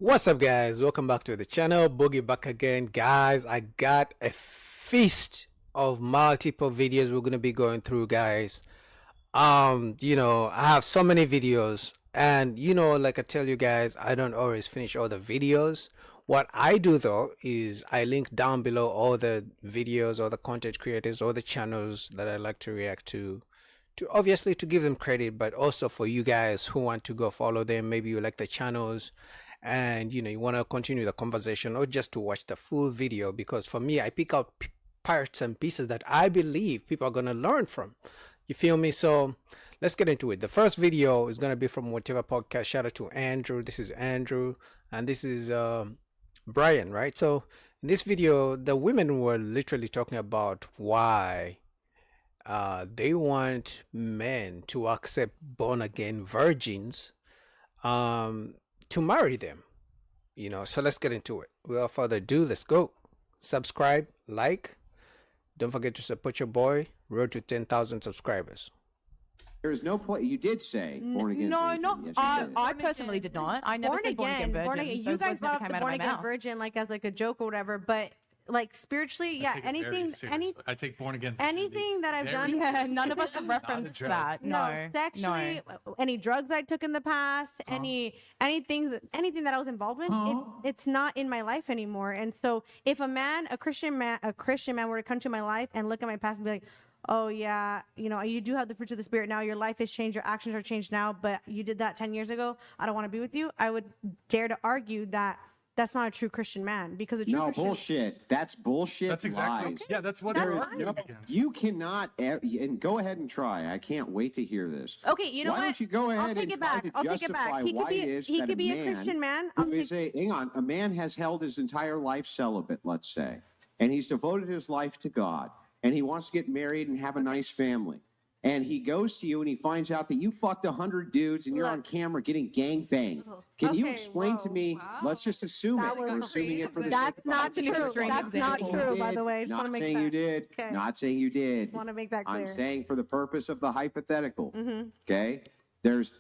What's up, guys? Welcome back to the channel. Boogie back again. Guys, I got a feast of multiple videos we're gonna be going through, guys. I have so many videos, and like I tell you guys, I don't always finish all the videos. What I do though is I link down below all the videos, all the content creators, all the channels that I like to react to obviously to give them credit, but also for you guys who want to go follow them. Maybe you like the channels and you want to continue the conversation or just to watch the full video, because for me, I pick out parts and pieces that I believe people are going to learn from. You feel me? So let's get into it. The first video is going to be from Whatever Podcast. Shout out to Andrew. This is Andrew, and this is Brian, right? So in this video, the women were literally talking about why they want men to accept born again virgins um, to marry them. So let's get into it. Without further ado, let's go. Subscribe, like. Don't forget to support your boy. Road to 10,000 subscribers. There is no point. You did say born again. No, virgin. not Yes, you I. did. I personally did not. I never said born again virgin. You Those guys words brought never up came the out of born my again mouth. virgin like as like a joke or whatever, but like spiritually, yeah, I take it very anything, seriously. I take born again. anything that I've very done. Yeah, none of us have Not a referenced joke. that. No, sexually, any drugs I took in the past, anything that I was involved with, it's not in my life anymore. And so, if a Christian man were to come to my life and look at my past and be like, "Oh yeah, you do have the fruits of the spirit now. Your life has changed. Your actions are changed now. But you did that 10 years ago. I don't want to be with you." I would dare to argue that that's not a true Christian man, because a true No Christian. bullshit. That's bullshit. That's exactly. Lies. Yeah, that's what That's they're fine. arguing against. You cannot. And go ahead and try. I can't wait to hear this. Okay, you know Why what? don't you go ahead I'll take and it try back. to I'll take it justify back. He why could be, it is he that could be a man Christian man. who is hang on, a man has held his entire life celibate, let's say, and he's devoted his life to God, and he wants to get married and have a nice family. And he goes to you and he finds out that you fucked 100 dudes and you're on Look. camera getting gang banged. Can you Okay, explain to whoa, me? wow. Let's just assume That it. We're was assuming it for the That's sake of not argument. true. extreme That's not example. true, You by did. the way. I just want Not to make saying that. you did. Okay. Not saying you did. Want to make that I'm clear. saying for the purpose of the hypothetical. Mm-hmm. Okay.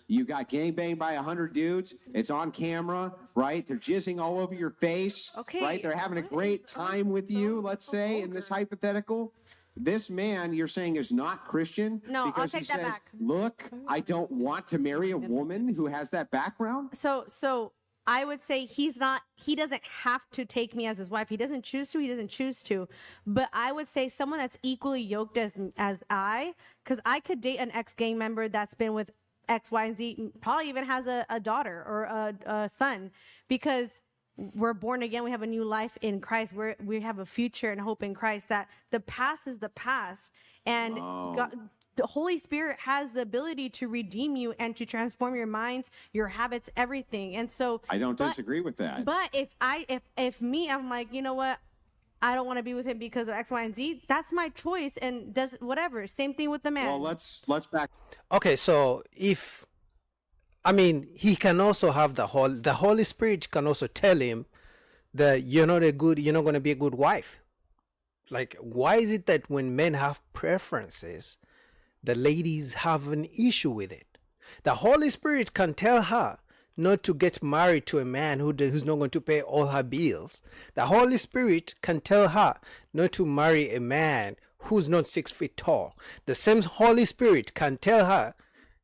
You got gangbanged by 100 dudes. It's on camera, right? They're jizzing all over your face. Okay. Right? They're having a great time with you, let's say, in this hypothetical. This man you're saying is not Christian No, I'll because take he that says, back. look, I don't want to marry a woman who has that background. So I would say he doesn't have to take me as his wife. He doesn't choose to. But I would say someone that's equally yoked as because I could date an ex-gang member that's been with X, Y, and Z, probably even has a daughter or a son, because we're born again. We have a new life in Christ. We have a future and hope in Christ. That the past is the past, and God, the Holy Spirit has the ability to redeem you and to transform your minds, your habits, everything. And so I don't disagree with that. But if I'm like, you know what, I don't want to be with him because of X, Y, and Z. That's my choice, and does whatever. Same thing with the man. Well, let's back. Okay, so he can also have the Holy Spirit can also tell him that you're not going to be a good wife. Like, why is it that when men have preferences, the ladies have an issue with it? The Holy Spirit can tell her not to get married to a man who's not going to pay all her bills. The Holy Spirit can tell her not to marry a man who's not 6 feet tall. The same Holy Spirit can tell her,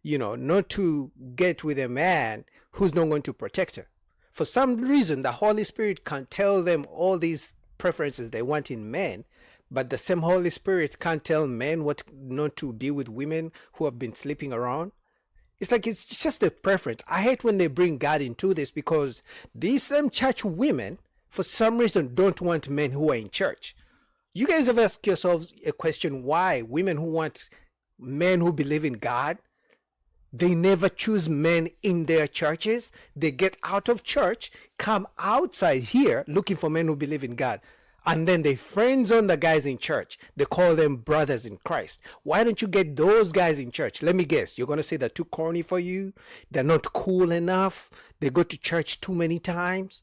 not to get with a man who's not going to protect her. For some reason, the Holy Spirit can tell them all these preferences they want in men, but the same Holy Spirit can't tell men what not to be with women who have been sleeping around. It's like it's just a preference. I hate when they bring God into this, because these same church women, for some reason, don't want men who are in church. You guys ever ask yourselves a question why women who want men who believe in God, they never choose men in their churches? They get out of church, come outside here looking for men who believe in God, and then they friend zone the guys in church. They call them brothers in Christ. Why don't you get those guys in church? Let me guess, you're going to say they're too corny for you, they're not cool enough, they go to church too many times.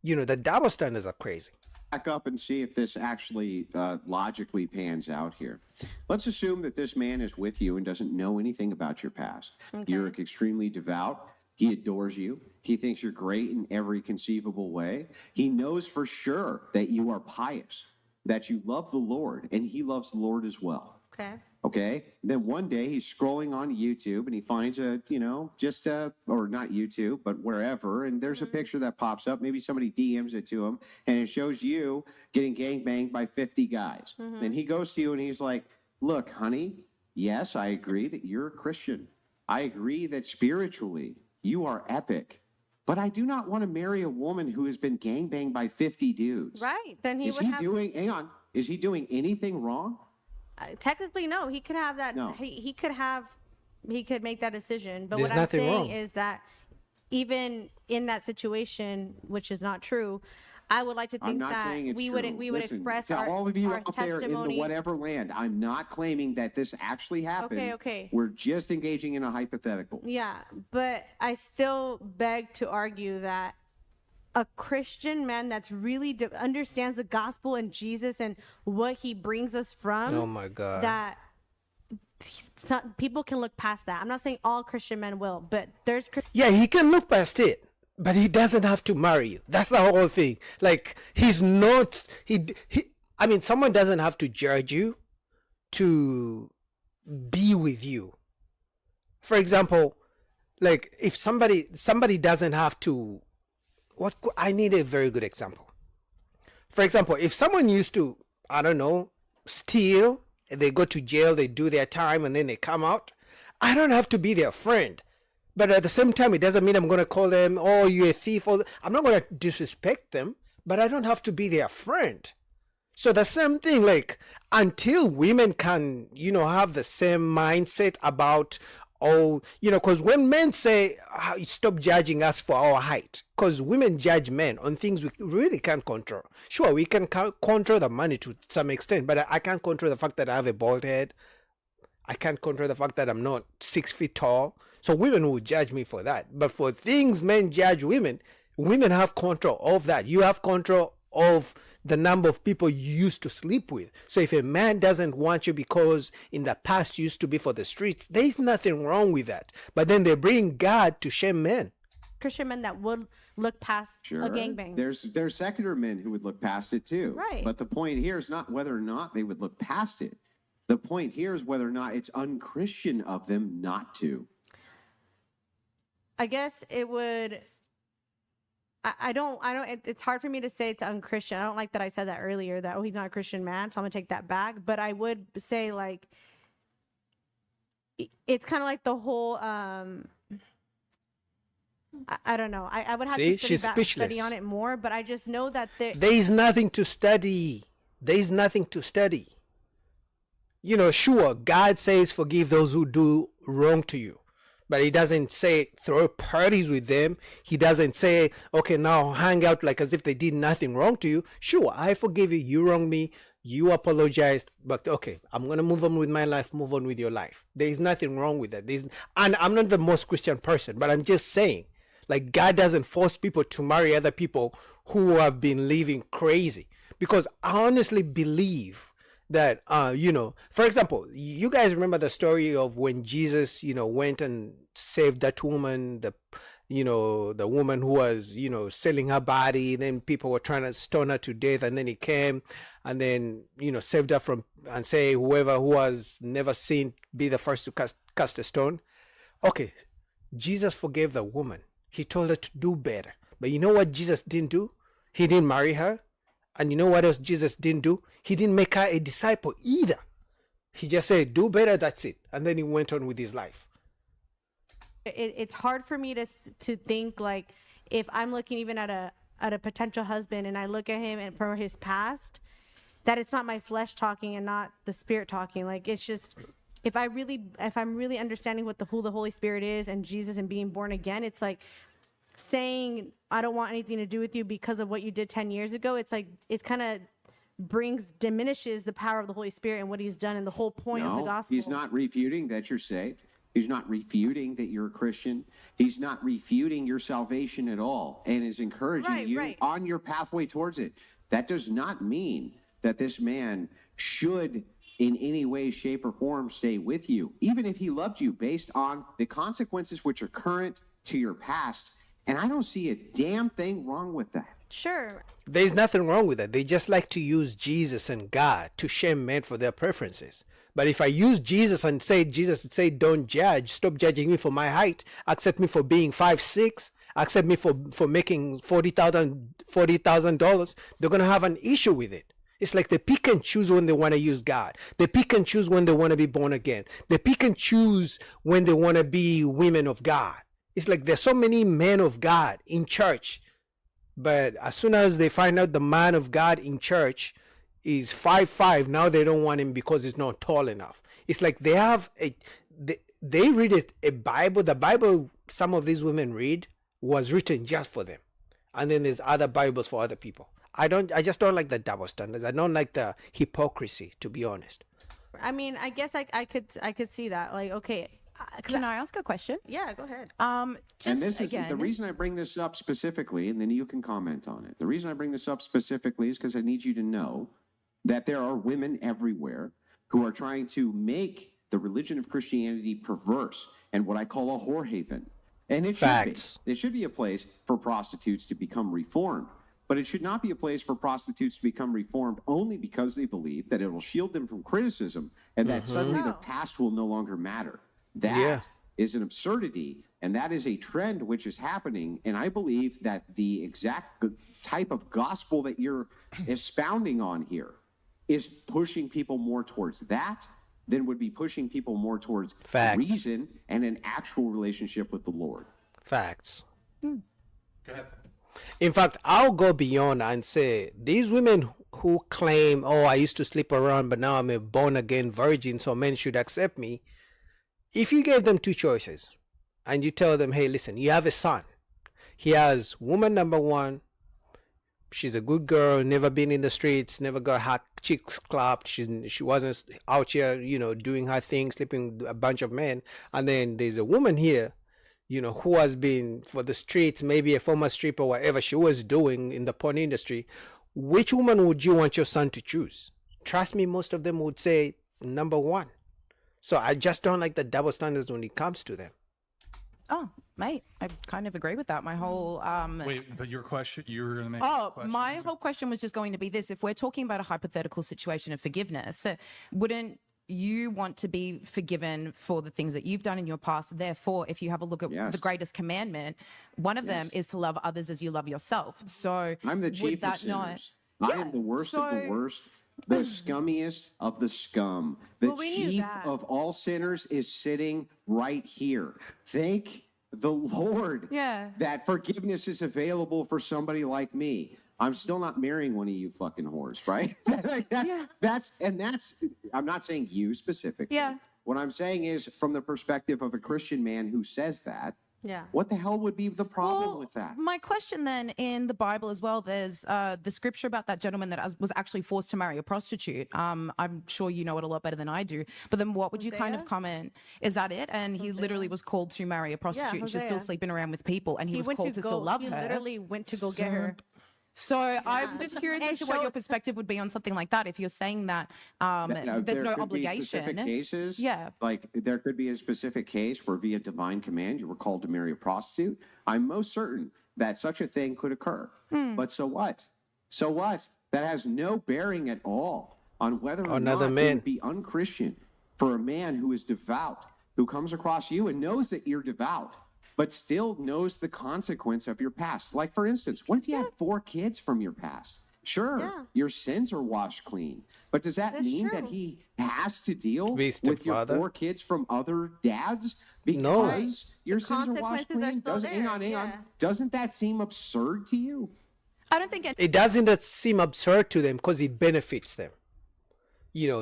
The double standards are crazy. Back up and see if this actually logically pans out here. Let's assume that this man is with you and doesn't know anything about your past. Okay. You're extremely devout. He adores you. He thinks you're great in every conceivable way. He knows for sure that you are pious, that you love the Lord, and he loves the Lord as well. Okay. Okay. Then one day he's scrolling on YouTube and he finds or not YouTube, but wherever. And there's a picture that pops up. Maybe somebody DMs it to him and it shows you getting gangbanged by 50 guys. Then he goes to you and he's like, look, honey, yes, I agree that you're a Christian. I agree that spiritually you are epic. But I do not want to marry a woman who has been gangbanged by 50 dudes. Right. Then he Is would he have. hang on. Is he doing anything wrong? Technically, no. He could have that. No. He could make that decision. But There's what I'm nothing saying wrong. is that even in that situation, which is not true, I would like to I'm think not that saying it's we true. would Listen, express to our, all of you our out there in the testimony. whatever land, I'm not claiming that this actually happened. Okay. We're just engaging in a hypothetical. Yeah, but I still beg to argue that a Christian man that's really understands the gospel and Jesus and what he brings us from. Oh my God. That people can look past that. I'm not saying all Christian men will, but there's Yeah, he can look past it, but he doesn't have to marry you. That's the whole thing. Like, he's not, I mean, someone doesn't have to judge you to be with you. For example, like if somebody doesn't have to, I need a very good example. For example, if someone used to, I don't know, steal, they go to jail, they do their time, and then they come out, I don't have to be their friend. But at the same time, it doesn't mean I'm going to call them, oh, you're a thief. Or I'm not going to disrespect them, but I don't have to be their friend. So the same thing, like, until women can, have the same mindset about, because when men say, stop judging us for our height, because women judge men on things we really can't control. Sure, we can control the money to some extent, but I can't control the fact that I have a bald head. I can't control the fact that I'm not 6 feet tall. So women will judge me for that. But for things men judge women have control of that. You have control of the number of people you used to sleep with. So if a man doesn't want you because in the past you used to be for the streets, there's nothing wrong with that. But then they bring God to shame men. Christian men that would look past Sure. a gangbang. There's secular men who would look past it too. Right. But the point here is not whether or not they would look past it. The point here is whether or not it's unchristian of them not to. I guess it would. I don't. It's hard for me to say it's unchristian. I don't like that I said that earlier. That he's not a Christian man, so I'm gonna take that back. But I would say like, it's kind of like the whole. I don't know. I would have See, to she's study speechless. on it more. But I just know that There is nothing to study. There is nothing to study. Sure, God says forgive those who do wrong to you. But he doesn't say throw parties with them. He doesn't say, okay, now hang out like as if they did nothing wrong to you. Sure, I forgive you. You wronged me. You apologized. But okay, I'm going to move on with my life. Move on with your life. There is nothing wrong with that. And I'm not the most Christian person, but I'm just saying, like, God doesn't force people to marry other people who have been living crazy. Because I honestly believe that for example, you guys remember the story of when Jesus went and saved that woman, the woman who was selling her body, then people were trying to stone her to death, and then he came and then saved her from, and say whoever who has never sinned be the first to cast a stone. Okay, Jesus forgave the woman. He told her to do better. But you know what Jesus didn't do? He didn't marry her. And you know what else Jesus didn't do? He didn't make her a disciple either. He just said, do better, that's it. And then he went on with his life. it's hard for me to think like, if I'm looking even at a potential husband and I look at him and from his past, that it's not my flesh talking and not the spirit talking. Like, it's just, if I'm really understanding who the Holy Spirit is and Jesus and being born again, it's like saying, I don't want anything to do with you because of what you did 10 years ago. It's like, it kind of diminishes the power of the Holy Spirit and what he's done and the whole point of the gospel. He's not refuting that you're saved. He's not refuting that you're a Christian. He's not refuting your salvation at all, and is encouraging you on your pathway towards it. That does not mean that this man should in any way, shape, or form stay with you, even if he loved you, based on the consequences which are current to your past. And I don't see a damn thing wrong with that. Sure. There's nothing wrong with that. They just like to use Jesus and God to shame men for their preferences. But if I use Jesus and say, Jesus say, don't judge, stop judging me for my height, accept me for being 5'6", accept me for making $40,000, they're going to have an issue with it. It's like they pick and choose when they want to use God. They pick and choose when they want to be born again. They pick and choose when they want to be women of God. It's like there's so many men of God in church, but as soon as they find out the man of God in church is 5'5", now they don't want him because he's not tall enough. It's like they have they read a Bible. The Bible some of these women read was written just for them, and then there's other Bibles for other people. I just don't like the double standards. I don't like the hypocrisy, to be honest. I mean, I guess I could see that. Like, okay, Can I ask a question? yeah, go ahead. Just And this is again, the reason I bring this up specifically, and then you can comment on it. The reason I bring this up specifically is because I need you to know that there are women everywhere who are trying to make the religion of Christianity perverse and what I call a whore haven. And it should Facts. be. It should be a place for prostitutes to become reformed. But it should not be a place for prostitutes to become reformed only because they believe that it will shield them from criticism and that suddenly their No. past will no longer matter. That is an absurdity, and that is a trend which is happening. And I believe that the exact type of gospel that you're expounding on here is pushing people more towards that than would be pushing people more towards Facts. reason and an actual relationship with the Lord. Facts. Go ahead. In fact, I'll go beyond and say these women who claim, oh, I used to sleep around, but now I'm a born again virgin, so men should accept me. If you gave them two choices and you tell them, hey, listen, you have a son. He has woman number one. She's a good girl, never been in the streets, never got her cheeks clapped. She wasn't out here, doing her thing, sleeping with a bunch of men. And then there's a woman here, who has been for the streets, maybe a former stripper, whatever she was doing in the porn industry. Which woman would you want your son to choose? Trust me, most of them would say number one. So I just don't like the double standards when it comes to them. oh, mate, I kind of agree with that. My whole Wait, but your question, you were going to make a question. my whole question was just going to be this: if we're talking about a hypothetical situation of forgiveness, wouldn't you want to be forgiven for the things that you've done in your past? Therefore, if you have a look at Yes. the greatest commandment, one of them is to love others as you love yourself. So I'm the would chief of that sinners. not? I am the worst of the so- worst, the scummiest of the scum. The Well, we knew chief that. of all sinners is sitting right here. Thank the Lord Yeah. that forgiveness is available for somebody like me. I'm still not marrying one of you fucking whores, right? That's I'm not saying you specifically. Yeah. What I'm saying is from the perspective of a Christian man who says that, Yeah. what the hell would be the problem Well, with that? my question then, in the Bible as well, there's the scripture about that gentleman that was actually forced to marry a prostitute. I'm sure you know it a lot better than I do. But then what would you kind of Hosea? comment? Is that it? And he literally was called to marry a prostitute and she's still Hosea. sleeping around with people and he was went called to still love he her. literally went to go get her. So I'm just curious And as to what show- your perspective would be on something like that. If you're saying that Now, there's there no could be specific obligation. cases, Yeah. like there could be a specific case where via divine command you were called to marry a prostitute. I'm most certain that such a thing could occur. But so what? So what? That has no bearing at all on whether or Another not man. it would be unchristian for a man who is devout, who comes across you and knows that you're devout, but still knows the consequence of your past. Like, for instance, what if you had 4 kids from your past? Sure, Yeah. your sins are washed clean. But does that That's mean that true. he has to deal Be with your stepfather? 4 kids from other dads because No. your The sins are washed consequences are clean? still Doesn't, hang there, on, hang on. yeah. Doesn't that seem absurd to you? I don't think It doesn't seem absurd to them because it benefits them.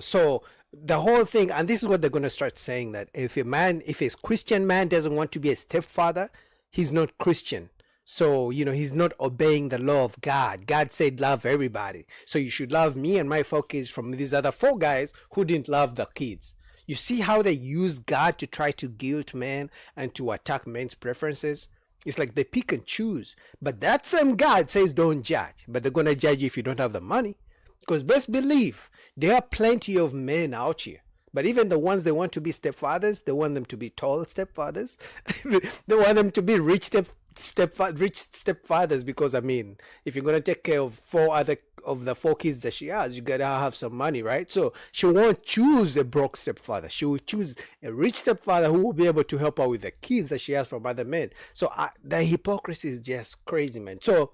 So the whole thing, and this is what they're going to start saying, that if a Christian man doesn't want to be a stepfather, he's not Christian. So, he's not obeying the law of God. God said love everybody. So you should love me and my 4 kids from these other 4 guys who didn't love the kids. You see how they use God to try to guilt men and to attack men's preferences? It's like they pick and choose. But that same God says don't judge. But they're going to judge you if you don't have the money. Because best believe, there are plenty of men out here. But even the ones they want to be stepfathers, they want them to be tall stepfathers. They want them to be rich stepfathers, because I mean, if you're gonna take care of the four kids that she has, you gotta have some money, right? So she won't choose a broke stepfather. She will choose a rich stepfather who will be able to help her with the kids that she has from other men. So the hypocrisy is just crazy, man. So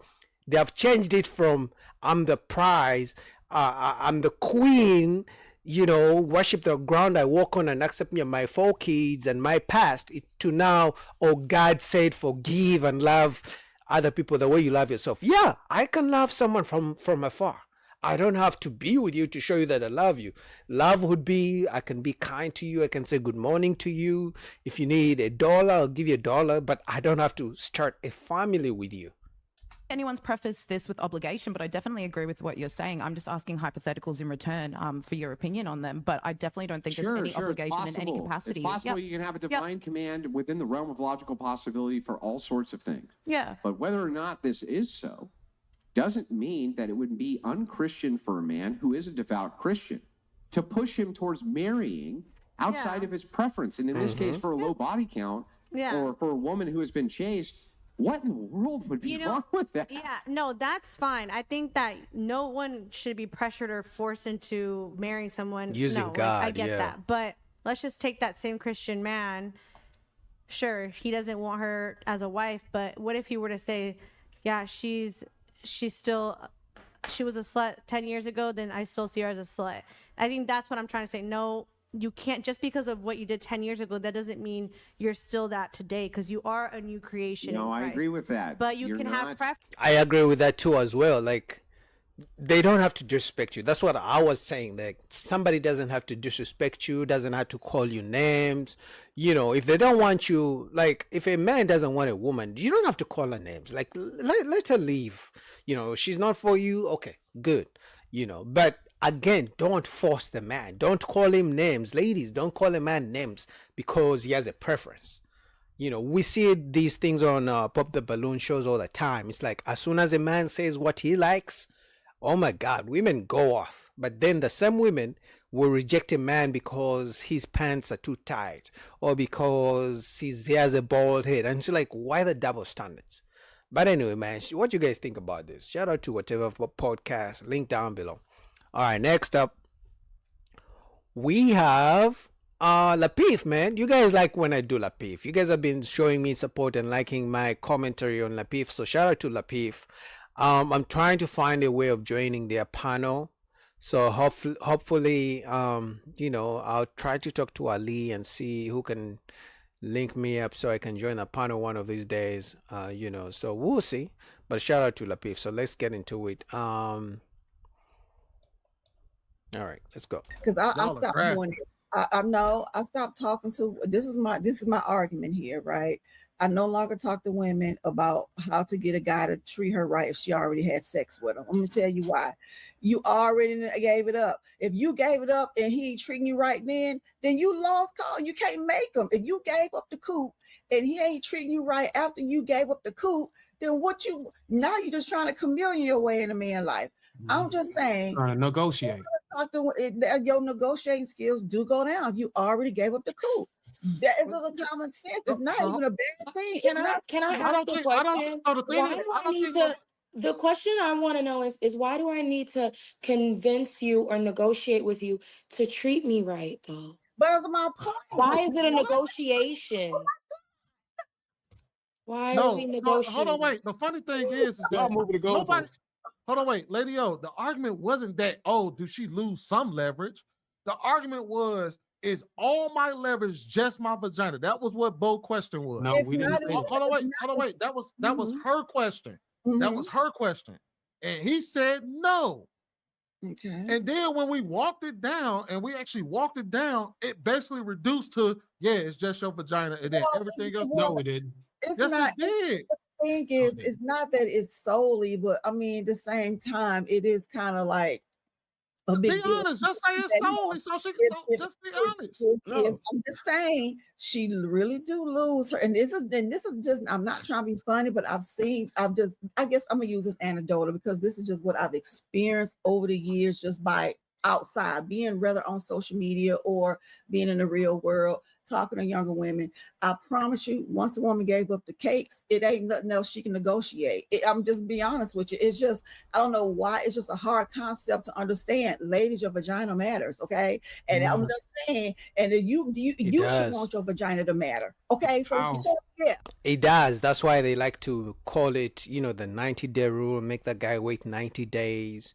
they have changed it from I'm the prize, I'm the queen, worship the ground I walk on and accept me and my four kids and my past, to now, oh, God said forgive and love other people the way you love yourself. Yeah, I can love someone from afar. I don't have to be with you to show you that I love you. Love would be, I can be kind to you. I can say good morning to you. If you need $1, I'll give you $1, but I don't have to start a family with you. Anyone's prefaced this with obligation, but I definitely agree with what you're saying. I'm just asking hypotheticals in return for your opinion on them, but I definitely don't think there's any obligation in any capacity. It's possible you can have a divine command within the realm of logical possibility for all sorts of things. Yeah. But whether or not this is so doesn't mean that it would be unchristian for a man who is a devout Christian to push him towards marrying outside of his preference. And in this case, for a low body count, or for a woman who has been chaste, what in the world would be wrong with that? Yeah, no, that's fine. I think that no one should be pressured or forced into marrying someone. Using God, I get that. But let's just take that same Christian man. Sure, he doesn't want her as a wife, but what if he were to say, yeah, she was a slut 10 years ago, then I still see her as a slut. I think that's what I'm trying to say. No, you can't, just because of what you did 10 years ago, that doesn't mean you're still that today, because you are a new creation. No, I agree with that. But you can have preference. I agree with that too as well. Like, they don't have to disrespect you. That's what I was saying. Like, somebody doesn't have to disrespect you, doesn't have to call you names. If they don't want you, like, if a man doesn't want a woman, you don't have to call her names. Like, let her leave. She's not for you. Okay, good. But again, don't force the man. Don't call him names. Ladies, don't call a man names because he has a preference. We see these things on Pop the Balloon shows all the time. It's like, as soon as a man says what he likes, oh my God, women go off. But then the same women will reject a man because his pants are too tight or because he has a bald head. And it's like, why the double standards? But anyway, man, what you guys think about this? Shout out to Whatever Podcast, link down below. All right, next up, we have Lapif, man. You guys like when I do Lapif. You guys have been showing me support and liking my commentary on Lapif, so shout out to Lapif. I'm trying to find a way of joining their panel, so hopefully, I'll try to talk to Ali and see who can link me up so I can join a panel one of these days. So we'll see. But shout out to Lapif. So let's get into it. All right, let's go. Because I stopped doing it. I stopped talking to. This is my argument here, right? I no longer talk to women about how to get a guy to treat her right if she already had sex with him. I'm gonna tell you why. You already gave it up. If you gave it up and he ain't treating you right, then you lost call. You can't make him. If you gave up the coop and he ain't treating you right after you gave up the coop, then now you're just trying to chameleon your way in a man's life. I'm just saying. Trying to negotiate. Your negotiating skills do go down if you already gave up the coop. That is a common sense. It's not even a bad thing. Can I ask a question? The question I want to know is why do I need to convince you or negotiate with you to treat me right, though? But that's my point. Why is it a negotiation? Why are we negotiating? Hold on, wait. The funny thing is Y'all moving the goalposts. Hold on, wait. Lady O, the argument wasn't that, oh, do she lose some leverage? The argument was, is all my leverage just my vagina? That was what Bo's question was. No, we didn't. Hold on, wait. That was her question. That was her question. And he said no. Okay. And then when we walked it down, it basically reduced to, it's just your vagina. And then everything else. No, it didn't. Yes, it did. The thing is, it's not that it's solely, but I mean, at the same time, it is kind of like a big be honest. Just say it's solely, so she can just be honest. I'm just saying she really do lose her, and this is just. I'm not trying to be funny, but I guess I'm gonna use this anecdotal because this is just what I've experienced over the years, just by outside, being rather on social media or being in the real world, talking to younger women, I promise you, once a woman gave up the cakes, it ain't nothing else she can negotiate. I'm just be honest with you. It's just, I don't know why. It's just a hard concept to understand. Ladies, your vagina matters, okay? And I'm just saying, and you should does. want your vagina to matter, okay? So yeah. It does. That's why they like to call it, the 90-day rule. Make that guy wait 90 days.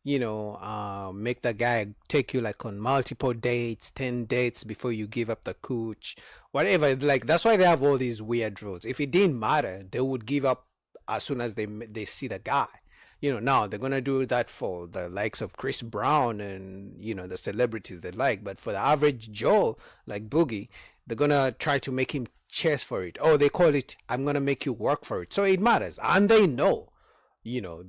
Make that guy take you like on multiple dates, 10 dates before you give up the cooch, whatever. Like, that's why they have all these weird rules. If it didn't matter, they would give up as soon as they see the guy. Now they're gonna do that for the likes of Chris Brown and the celebrities they like, but for the average Joe like Boogie, they're gonna try to make him chase for it. Oh, they call it, I'm gonna make you work for it. So it matters, and they know.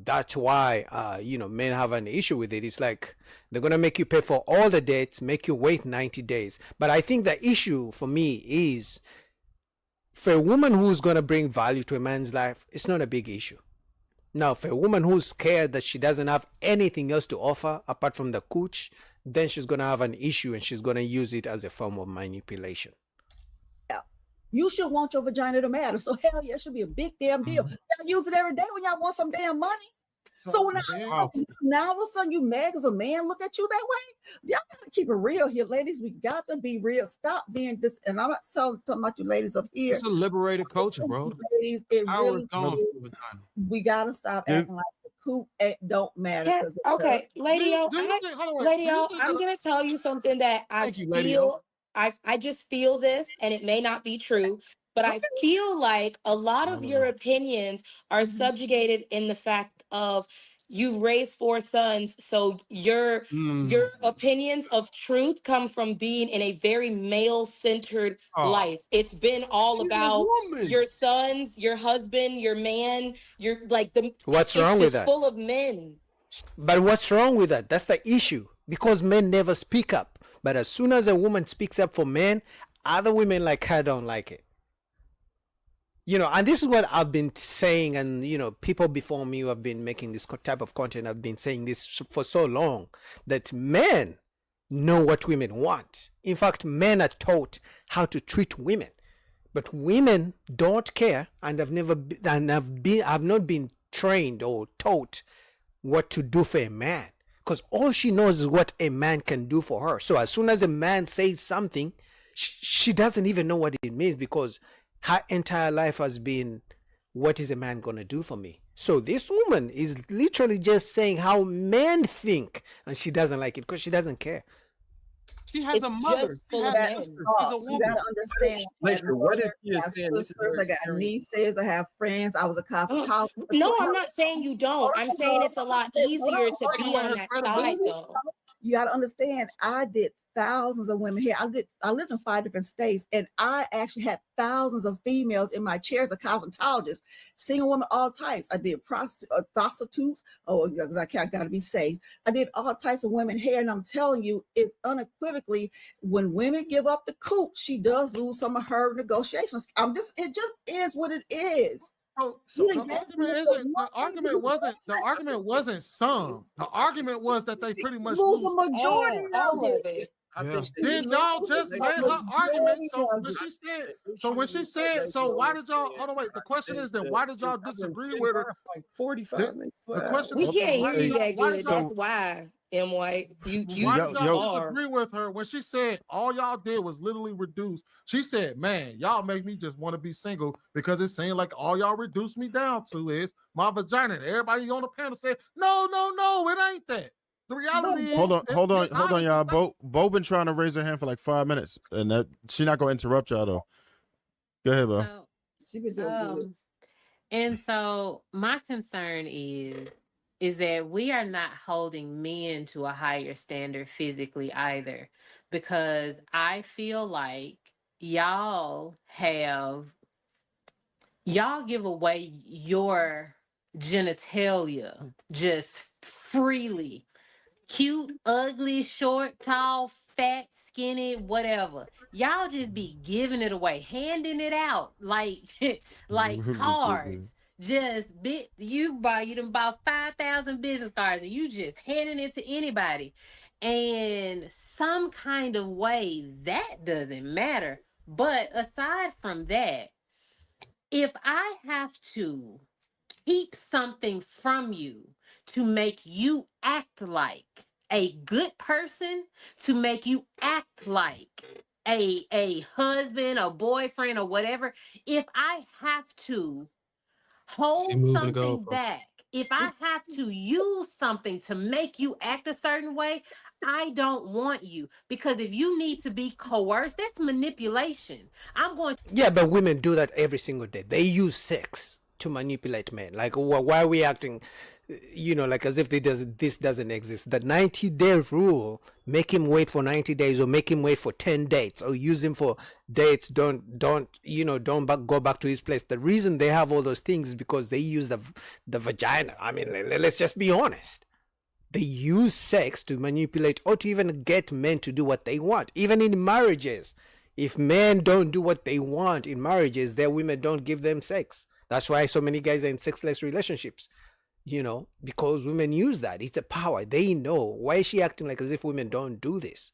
That's why men have an issue with it. It's like they're gonna make you pay for all the dates, make you wait 90 days. But I think the issue for me is, for a woman who's gonna bring value to a man's life, it's not a big issue. Now, for a woman who's scared that she doesn't have anything else to offer apart from the cooch, then she's gonna have an issue, and she's gonna use it as a form of manipulation. You should want your vagina to matter. So hell yeah, it should be a big damn deal. Y'all use it every day when y'all want some damn money. So when now all of a sudden you mad because a man look at you that way, y'all gotta keep it real here, ladies. We got to be real. Stop being this. And I'm not talking about you ladies up here. It's a liberated culture, bro. Ladies, it really is. We gotta stop acting like the coop don't matter. Okay, Lady O, I'm gonna tell you something that I feel. I just feel this, and it may not be true, but I feel like a lot of your opinions are subjugated in the fact of you've raised 4 sons, so your opinions of truth come from being in a very male-centered life. It's been all about your sons, your husband, your man. You're like What's wrong with that? Full of men. But what's wrong with that? That's the issue, because men never speak up. But as soon as a woman speaks up for men, other women like her don't like it. And this is what I've been saying, and people before me who have been making this type of content have been saying this for so long, that men know what women want. In fact, men are taught how to treat women, but women don't care and have not been trained or taught what to do for a man. Because all she knows is what a man can do for her. So as soon as a man says something, she doesn't even know what it means, because her entire life has been, what is a man going to do for me? So this woman is literally just saying how men think, and she doesn't like it because she doesn't care. She has a mother. She's a woman. You gotta understand. What if you saying this is I got nieces, I have friends. I was a cosmetologist. No, I'm not saying you don't. I'm saying it's a lot easier to be on that side, though. You gotta understand. I did thousands of women here. I lived in 5 different states, and I actually had thousands of females in my chair as a cosmetologist, single women, all types. I did prostitutes, because I gotta be safe. I did all types of women hair, and I'm telling you, it's unequivocally, when women give up the coop, she does lose some of her negotiations. It just is what it is. So the argument wasn't some. The argument was that they pretty much lose a majority of it. Did y'all just make her argument? So when she said, why did y'all? Hold on, wait. The question is then, why did y'all disagree with her? Like 45 minutes. The question we can't hear you that good. That's why. M. White, why did y'all disagree with her when she said all y'all did was literally reduce? She said, "Man, y'all make me just want to be single because it seemed like all y'all reduced me down to is my vagina." And everybody on the panel said, "No, it ain't that." The reality is, hold on, y'all. Bo been trying to raise her hand for like 5 minutes, and that she's not gonna interrupt y'all though. Go ahead, Bo. She been doing good. And so my concern is that we are not holding men to a higher standard physically either, because I feel like y'all give away your genitalia just freely. Cute, ugly, short, tall, fat, skinny, whatever. Y'all just be giving it away, handing it out like cards. Just you done bought 5,000 business cards and you just handing it to anybody. in some kind of way, that doesn't matter. But aside from that, if I have to keep something from you to make you act like a good person, to make you act like a husband, a boyfriend, or whatever, if I have to hold something back, if I have to use something to make you act a certain way, I don't want you. Because if you need to be coerced, that's manipulation. I'm going. Yeah, but women do that every single day. They use sex to manipulate men. Like, why are we acting, like as if this doesn't exist? The 90-day rule, make him wait for 90 days, or make him wait for 10 dates, or use him for dates. Don't go back to his place. The reason they have all those things is because they use the vagina. I mean, let's just be honest. They use sex to manipulate, or to even get men to do what they want. Even in marriages, if men don't do what they want in marriages, their women don't give them sex. That's why so many guys are in sexless relationships, because women use that. It's a power. They know. Why is she acting like as if women don't do this?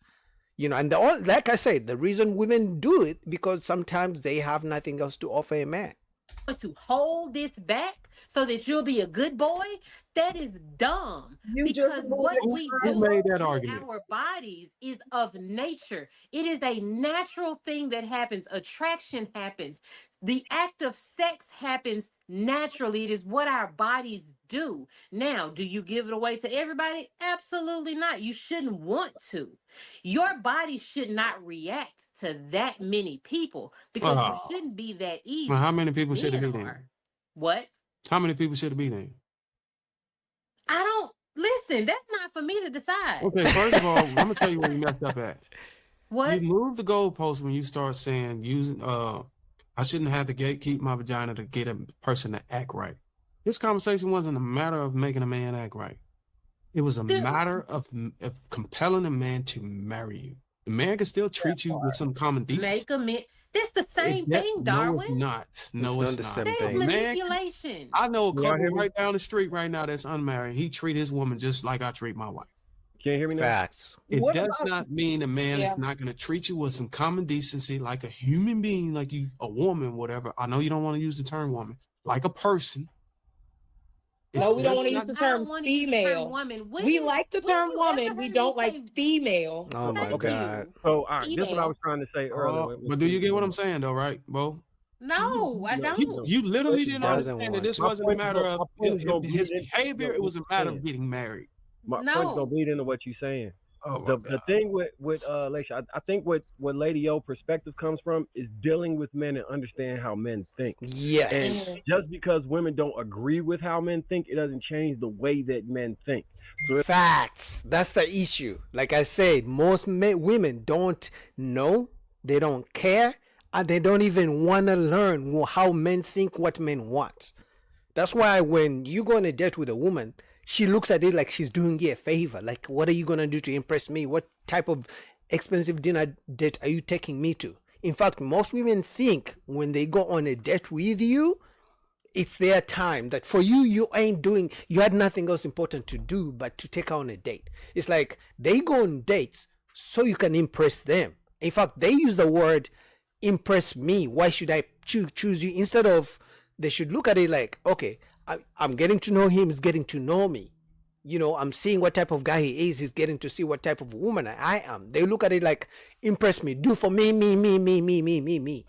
And like I said, the reason women do it, because sometimes they have nothing else to offer a man. To hold this back so that you'll be a good boy, that is dumb. Because what we do made that with argument? our bodies is of nature. It is a natural thing that happens. Attraction happens. The act of sex happens naturally. It is what our bodies do. Now, do you give it away to everybody? Absolutely not. You shouldn't want to. Your body should not react to that many people, because it shouldn't be that easy. Well, how many people should it be Men then? are. What? How many people should it be then? I don't listen. That's not for me to decide. Okay, first of all, I'm gonna tell you where you messed up at. What? You move the goalpost when you start saying I shouldn't have to keep my vagina to get a person to act right. This conversation wasn't a matter of making a man act right. It was a matter of compelling a man to marry you. The man can still treat you with some common decency. Make a man. That's the same thing, Darwin. No, it's not. No, it's not. That is manipulation. I know a couple right down the street right now that's unmarried. He treat his woman just like I treat my wife. Can you hear me now? Facts. It does not mean a man is not going to treat you with some common decency like a human being, like you, a woman, whatever. I know you don't want to use the term woman, like a person. No, we don't want to use the term female. We like the term woman. We don't like female. Oh my God. So this is what I was trying to say earlier. But do you get what I'm saying, though, right, Bo? No, I don't. You literally didn't understand that this wasn't a matter of his bleed behavior. It was a matter of getting married. My point's gonna bleed into what you're saying. The thing with Laisha, I think what Lady O perspective comes from is dealing with men and understand how men think. Yes. And just because women don't agree with how men think, it doesn't change the way that men think. So Facts. That's the issue. Like I said, most women don't know, they don't care, and they don't even want to learn how men think, what men want. That's why when you go on a date with a woman, she looks at it like she's doing you a favor. Like, what are you going to do to impress me? What type of expensive dinner date are you taking me to? In fact, most women think when they go on a date with you, it's their time. That for you, you had nothing else important to do but to take her on a date. It's like they go on dates so you can impress them. In fact, they use the word impress me. Why should I choose you? Instead of, they should look at it like, okay, I'm getting to know him, he's getting to know me. I'm seeing what type of guy he is, he's getting to see what type of woman I am. They look at it like, impress me, do for me, me.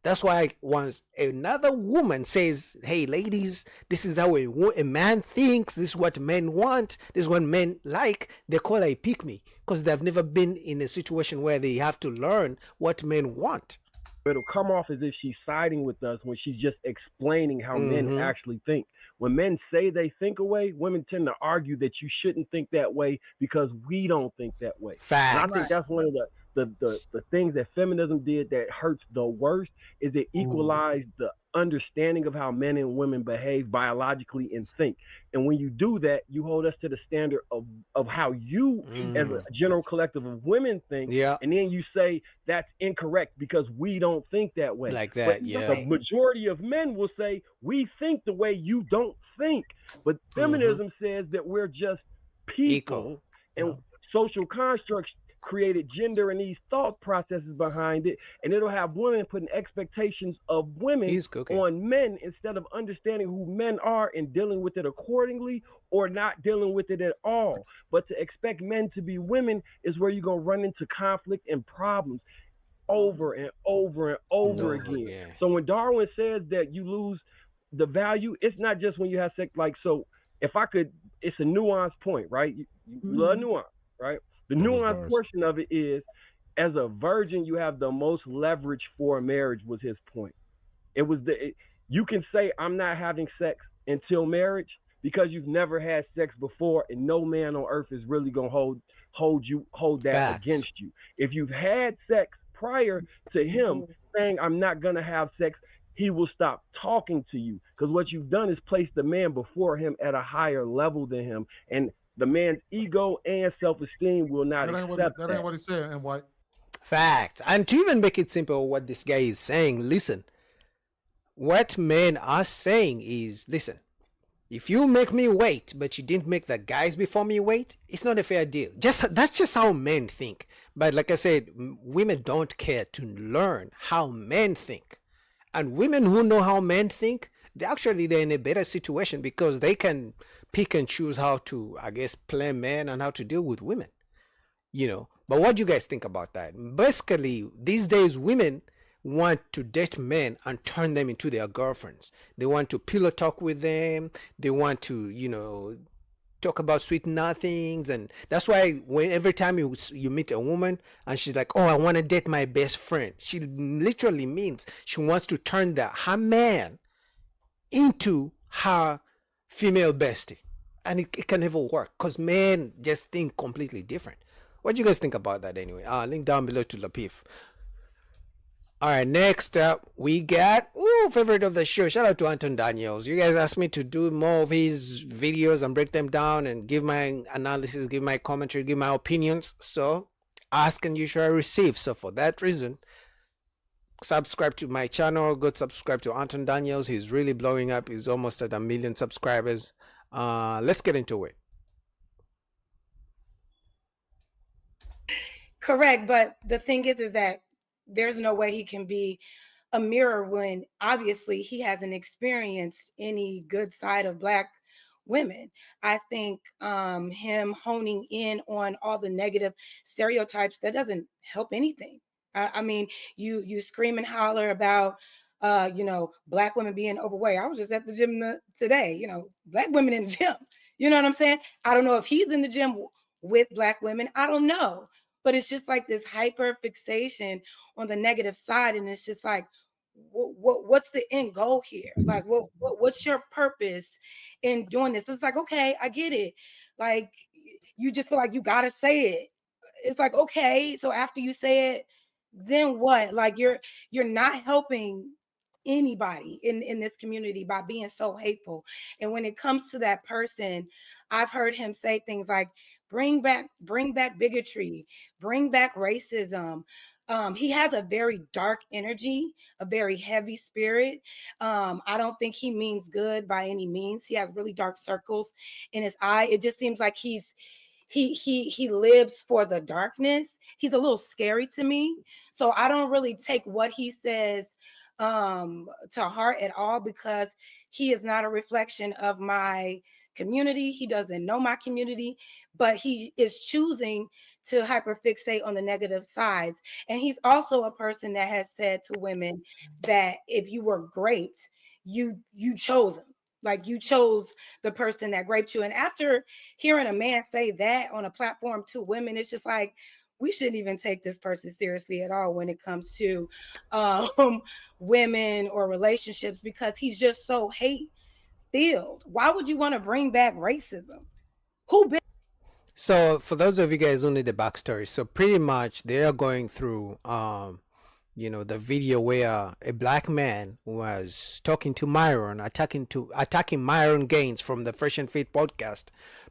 That's why once another woman says, hey, ladies, this is how a man thinks, this is what men want, this is what men like, they call her a pick me, because they've never been in a situation where they have to learn what men want. It'll come off as if she's siding with us when she's just explaining how men actually think. When men say they think a way, women tend to argue that you shouldn't think that way because we don't think that way. Facts. And I think that's one of the things that feminism did that hurts the worst, is it equalized the understanding of how men and women behave biologically and think. And when you do that, you hold us to the standard of how you as a general collective of women think. Yeah. And then you say that's incorrect because we don't think that way. Like that, but yeah. The majority of men will say we think the way you don't think. But feminism says that we're just people. And social constructs created gender and these thought processes behind it, and it'll have women putting expectations of women on men instead of understanding who men are and dealing with it accordingly or not dealing with it at all. But to expect men to be women is where you're going to run into conflict and problems over and over and over again. So when Darwin says that you lose the value, it's not just when you have sex. Like, so if I could, it's a nuanced point, right? You love nuance, right? The nuanced portion of it is, as a virgin, you have the most leverage for marriage, was his point. It was you can say, I'm not having sex until marriage because you've never had sex before, and no man on earth is really going to hold that against you. If you've had sex prior to him saying, I'm not going to have sex, he will stop talking to you, because what you've done is place the man before him at a higher level than him, and the man's ego and self-esteem will not accept that. That ain't what he said, and White. Fact. And to even make it simple, what this guy is saying, listen, what men are saying is, listen, if you make me wait, but you didn't make the guys before me wait, it's not a fair deal. That's just how men think. But like I said, women don't care to learn how men think. And women who know how men think, they're in a better situation because they can pick and choose how to, I guess, play men and how to deal with women, But what do you guys think about that? Basically, these days, women want to date men and turn them into their girlfriends. They want to pillow talk with them. They want to, talk about sweet nothings. And that's why every time you meet a woman and she's like, oh, I want to date my best friend, she literally means she wants to turn her man into her female bestie, and it can never work because men just think completely different. What do you guys think about that anyway? Link down below to Lapif. All right, next up we got favorite of the show. Shout out to Anton Daniels. You guys asked me to do more of his videos and break them down and give my analysis, give my commentary, give my opinions. So ask and you shall receive. So for that reason, subscribe to my channel. Go subscribe to Anton Daniels. He's really blowing up. He's almost at 1 million subscribers. Let's get into it. Correct, but the thing is that there's no way he can be a mirror when obviously he hasn't experienced any good side of Black women. I think him honing in on all the negative stereotypes, that doesn't help anything. I mean, you scream and holler about, Black women being overweight. I was just at the gym today, Black women in the gym. You know what I'm saying? I don't know if he's in the gym with Black women. I don't know. But it's just like this hyper fixation on the negative side. And it's just like, what's the end goal here? Like, what's your purpose in doing this? It's like, okay, I get it. Like, you just feel like you got to say it. It's like, okay, so after you say it, then what? Like, you're not helping anybody in this community by being so hateful. And when it comes to that person, I've heard him say things like, bring back bigotry, bring back racism. He has a very dark energy, a very heavy spirit. I don't think he means good by any means. He has really dark circles in his eye. It just seems like he lives for the darkness. He's a little scary to me. So I don't really take what he says to heart at all, because he is not a reflection of my community. He doesn't know my community, but he is choosing to hyperfixate on the negative sides. And he's also a person that has said to women that if you were raped, you chose him. Like, you chose the person that raped you. And after hearing a man say that on a platform to women, it's just like, we shouldn't even take this person seriously at all when it comes to women or relationships, because he's just so hate-filled. Why would you want to bring back racism? So for those of you guys who need the backstory, so pretty much they are going through the video where a Black man was talking to Myron, attacking Myron Gaines from the Fresh and Fit podcast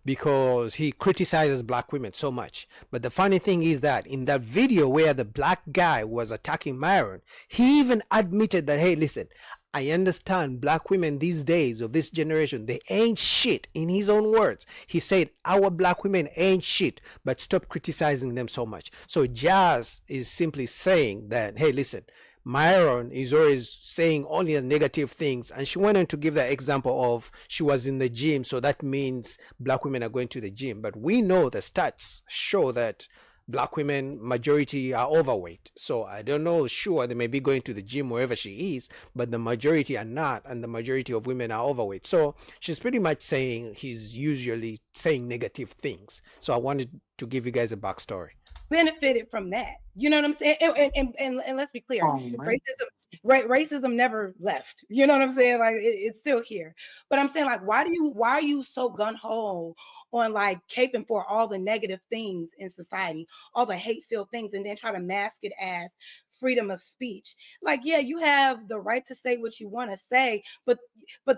because he criticizes Black women so much. But the funny thing is that in that video where the Black guy was attacking Myron, he even admitted that, hey, listen, I understand black women these days of this generation, they ain't shit. In his own words, he said, our black women ain't shit, but stop criticizing them so much. So Jazz is simply saying that, hey, listen, Myron is always saying only the negative things. And she went on to give that example of she was in the gym. So that means black women are going to the gym. But we know the stats show that black women majority are overweight. So I don't know, sure, they may be going to the gym wherever she is, but the majority are not, and the majority of women are overweight. So she's pretty much saying he's usually saying negative things. So I wanted to give you guys a backstory. Benefited from that. You know what I'm saying? And let's be clear, racism never left. You know what I'm saying? Like it's still here. But I'm saying, like, why are you so gun-ho on like caping for all the negative things in society, all the hate-filled things, and then try to mask it as freedom of speech? Like, yeah, you have the right to say what you want to say, but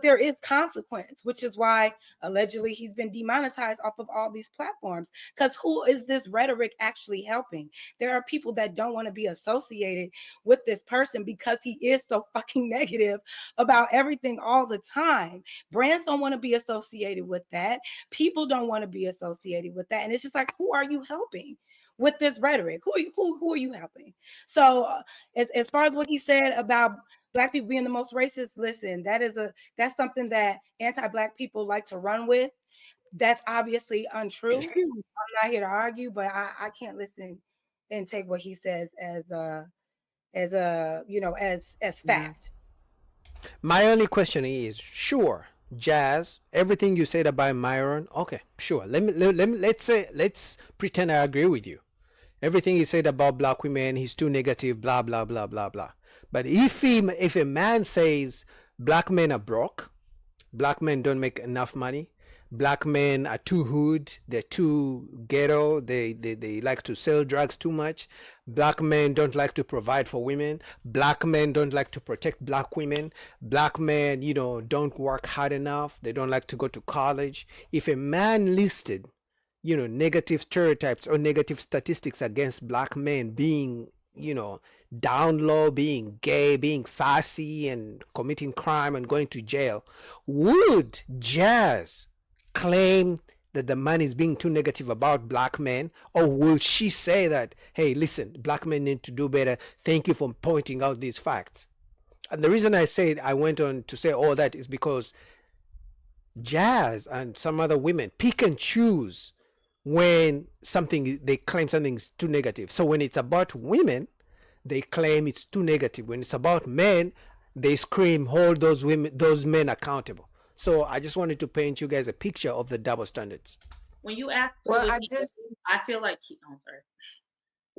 there is consequence, which is why allegedly he's been demonetized off of all these platforms. Because who is this rhetoric actually helping? There are people that don't want to be associated with this person because he is so fucking negative about everything all the time. Brands don't want to be associated with that. People don't want to be associated with that. And it's just like, who are you helping with this rhetoric? Who are you helping? So as far as what he said about Black people being the most racist, listen, that's something that anti-Black people like to run with. That's obviously untrue. I'm not here to argue, but I can't listen and take what he says as fact. My only question is, sure, Jazz, everything you said about Myron, okay, sure. Let's pretend I agree with you. Everything he said about black women, he's too negative, blah blah blah blah blah. But if a man says black men are broke, black men don't make enough money, black men are too hood, they're too ghetto, they like to sell drugs too much, black men don't like to provide for women, black men don't like to protect black women, black men, don't work hard enough, they don't like to go to college. If a man listed, negative stereotypes or negative statistics against black men being, down low, being gay, being sassy and committing crime and going to jail, would Jazz claim that the man is being too negative about black men? Or will she say that, hey, listen, black men need to do better, thank you for pointing out these facts? And the reason I went on to say all that is because Jazz and some other women pick and choose when they claim something's too negative. So when it's about women, they claim it's too negative. When it's about men, they scream, hold those men accountable. So I just wanted to paint you guys a picture of the double standards. When you ask, I feel like I'm sorry.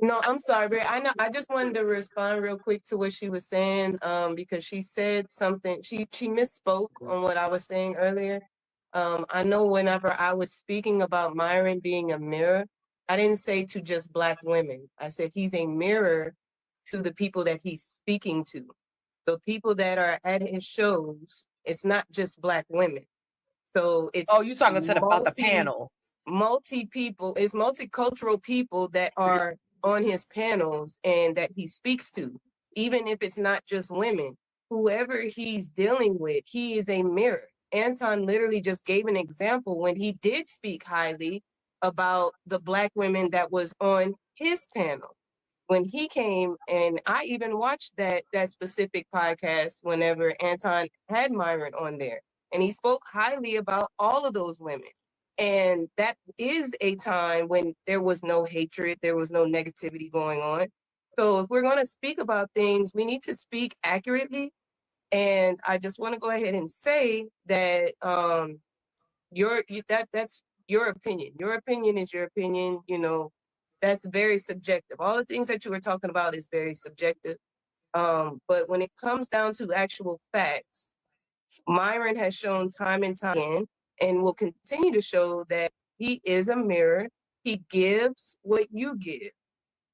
No, I'm sorry, but I just wanted to respond real quick to what she was saying, because she said something. She misspoke on what I was saying earlier. I know whenever I was speaking about Myron being a mirror, I didn't say to just black women. I said he's a mirror to the people that he's speaking to. The people that are at his shows, it's not just black women. So it's you talking about the panel. It's multicultural people that are on his panels and that he speaks to. Even if it's not just women, whoever he's dealing with, he is a mirror. Anton literally just gave an example when he did speak highly about the black women that was on his panel. When he came, and I even watched that specific podcast whenever Anton had Myron on there, and he spoke highly about all of those women. And that is a time when there was no hatred, there was no negativity going on. So if we're going to speak about things, we need to speak accurately. And I just want to go ahead and say that that's your opinion. Your opinion is your opinion. That's very subjective. All the things that you were talking about is very subjective. But when it comes down to actual facts, Myron has shown time and time again, and will continue to show that he is a mirror. He gives what you give.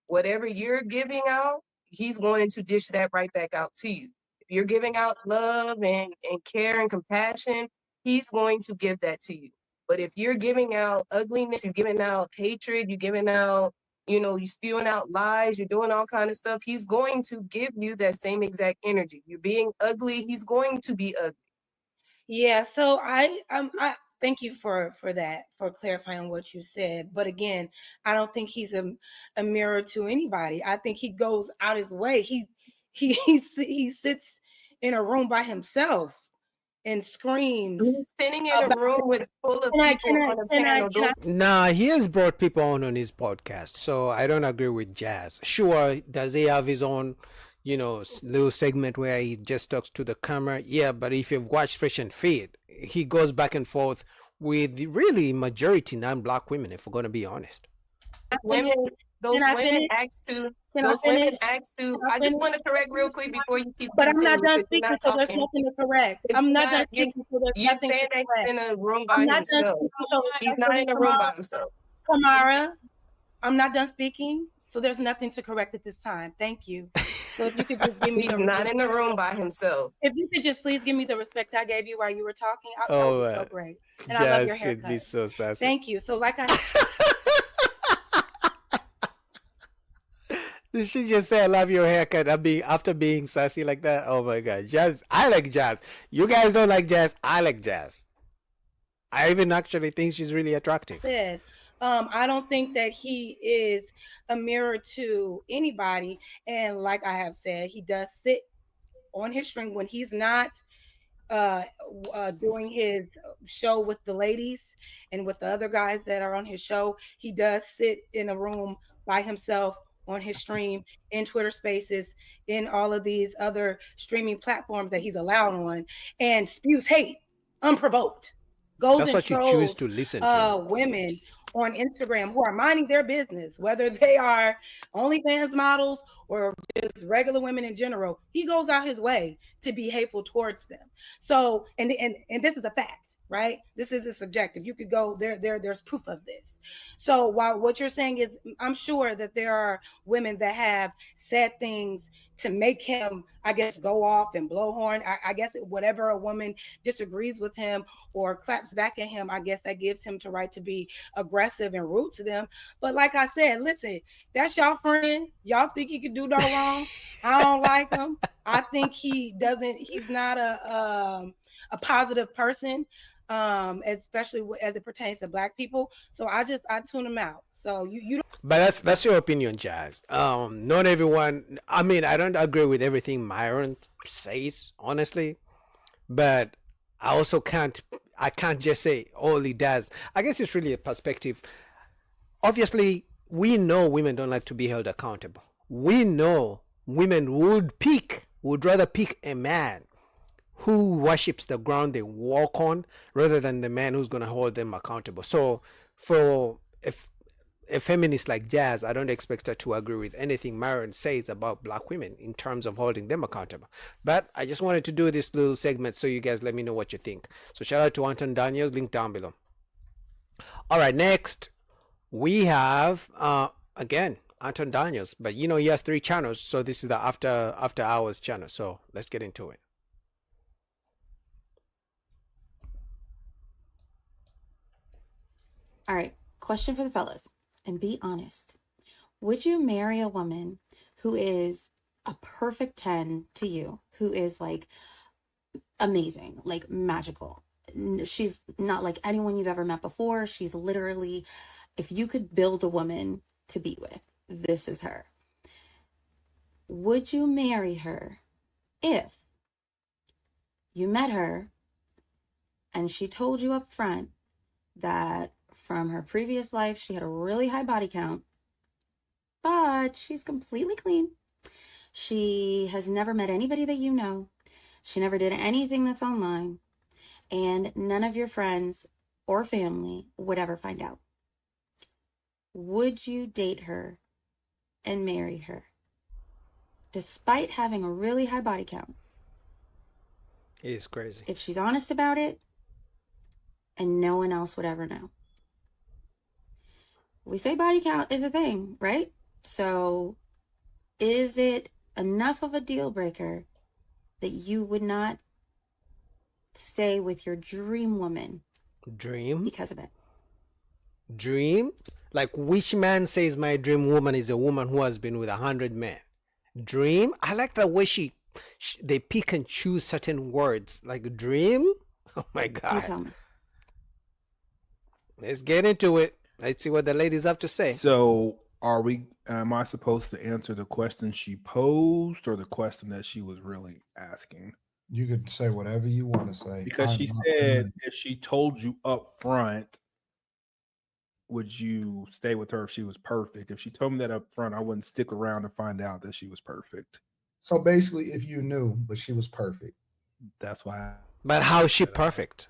Whatever you're giving out, he's going to dish that right back out to you. If you're giving out love and care and compassion, he's going to give that to you. But if you're giving out ugliness, you're giving out hatred, you're giving out you know, you spewing out lies, you're doing all kind of stuff, he's going to give you that same exact energy. You're being ugly, he's going to be ugly. Yeah, so I thank you for that, for clarifying what you said. But again, I don't think he's a mirror to anybody. I think he goes out his way. He sits in a room by himself and screams. He's sitting in a room with full of people on a panel. Nah, he has brought people on his podcast, so I don't agree with Jazz. Sure, does he have his own, you know, little segment where he just talks to the camera? Yeah, but if you've watched Fresh and Fit, he goes back and forth with the really majority non-black women, if we're going to be honest. Those women ask to. I just want to correct real quick before you keep. But I'm not done speaking, so there's nothing to correct. I'm not done speaking, so there's nothing to correct. He's in a room by himself. He's not in a room by himself. Kamara, I'm not done speaking, so there's nothing to correct at this time. Thank you. So if you could just give me He's not in the room by himself. If you could just please give me the respect I gave you while you were talking, that would be so great. And I love your haircut. Could be so sassy. Thank you. So like I Did she just say I love your haircut after being sassy like that? Oh my god. Jazz, I like Jazz. You guys don't like Jazz. I like Jazz. I even actually think she's really attractive. said, I don't think that he is a mirror to anybody. And like I have said, he does sit on his string when he's not doing his show with the ladies and with the other guys that are on his show. He does sit in a room by himself on his stream, in Twitter Spaces, in all of these other streaming platforms that he's allowed on, and spews hate unprovoked. Goes That's and what you trolls, choose to listen to. women on Instagram who are minding their business, whether they are OnlyFans models or just regular women in general. He goes out his way to be hateful towards them. So, and this is a fact, right? This isn't subjective. You could go there's proof of this. So while what you're saying is, I'm sure that there are women that have said things to make him, I guess, go off and blow horn. I guess whatever a woman disagrees with him or claps back at him, I guess that gives him the right to be aggressive and rude to them. But like I said, listen, that's y'all friend. Y'all think he could do no wrong. I don't like him. I think he's not a positive person, especially as it pertains to Black people. So I tune him out. So you don't. But that's your opinion, Jazz. Not everyone. I mean, I don't agree with everything Myron says, honestly. But I also can't just say all he does. I guess it's really a perspective. Obviously, we know women don't like to be held accountable. We know women would rather pick a man who worships the ground they walk on rather than the man who's going to hold them accountable. So for a feminist like Jazz, I don't expect her to agree with anything Myron says about Black women in terms of holding them accountable. But I just wanted to do this little segment so you guys let me know what you think. So shout out to Anton Daniels, link down below. All right, next we have again Anton Daniels, but you know he has 3 channels, so this is the after hours channel. So let's get into it. All right, question for the fellas, and be honest. Would you marry a woman who is a perfect 10 to you, who is like amazing, like magical? She's not like anyone you've ever met before. She's literally, if you could build a woman to be with, this is her. Would you marry her if you met her and she told you up front that from her previous life, she had a really high body count, but she's completely clean. She has never met anybody that you know. She never did anything that's online, and none of your friends or family would ever find out. Would you date her and marry her, despite having a really high body count? It is crazy. If she's honest about it, and no one else would ever know. We say body count is a thing, right? So is it enough of a deal breaker that you would not stay with your dream woman? Dream? Because of it. Dream? Like, which man says my dream woman is a woman who has been with 100 men? Dream? I like the way they pick and choose certain words. Like dream? Oh my God. Let's get into it. Let's see what the ladies have to say. So am I supposed to answer the question she posed or the question that she was really asking? You could say whatever you want to say. Because she said if she told you up front, would you stay with her if she was perfect? If she told me that up front, I wouldn't stick around to find out that she was perfect. So basically, if you knew, but she was perfect. That's why. But how is she perfect?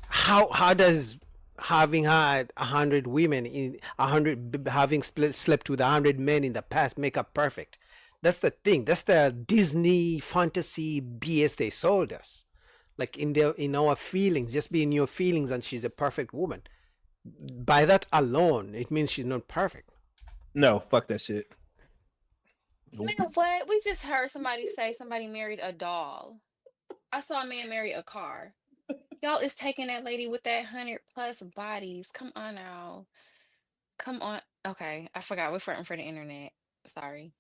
How does having had 100 women in 100 having slept with 100 men in the past make her perfect? That's the thing. That's the Disney fantasy BS they sold us. Like in our feelings, just be in your feelings, and she's a perfect woman. By that alone, it means she's not perfect. No, fuck that shit. Man, what? We just heard somebody say somebody married a doll. I saw a man marry a car. Y'all is taking that lady with that 100+ bodies. Come on now. Come on. Okay, I forgot. We're fronting for the internet. Sorry.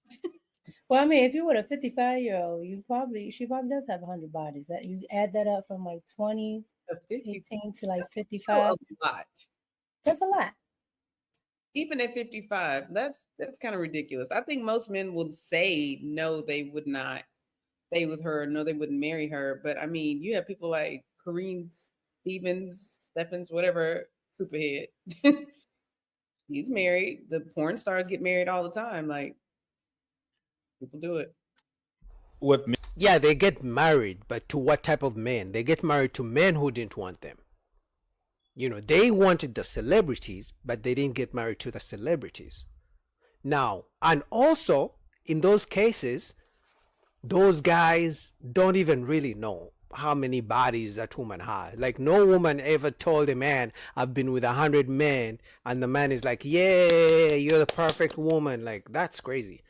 Well, I mean, if you were a 55-year-old, she probably does have 100 bodies. That you add that up from like 18 to like 55. A lot. That's a lot. Even at 55, that's kind of ridiculous. I think most men would say no, they would not stay with her. No, they wouldn't marry her. But I mean, you have people like Kareem Stephens, whatever, Superhead. He's married. The porn stars get married all the time. Like, people do it. With me. Yeah, they get married, but to what type of men? They get married to men who didn't want them. You know, they wanted the celebrities, but they didn't get married to the celebrities. Now, and also, in those cases, those guys don't even really know how many bodies that woman had. Like, no woman ever told a man, I've been with 100 men, and the man is like, yeah, you're the perfect woman. Like, that's crazy.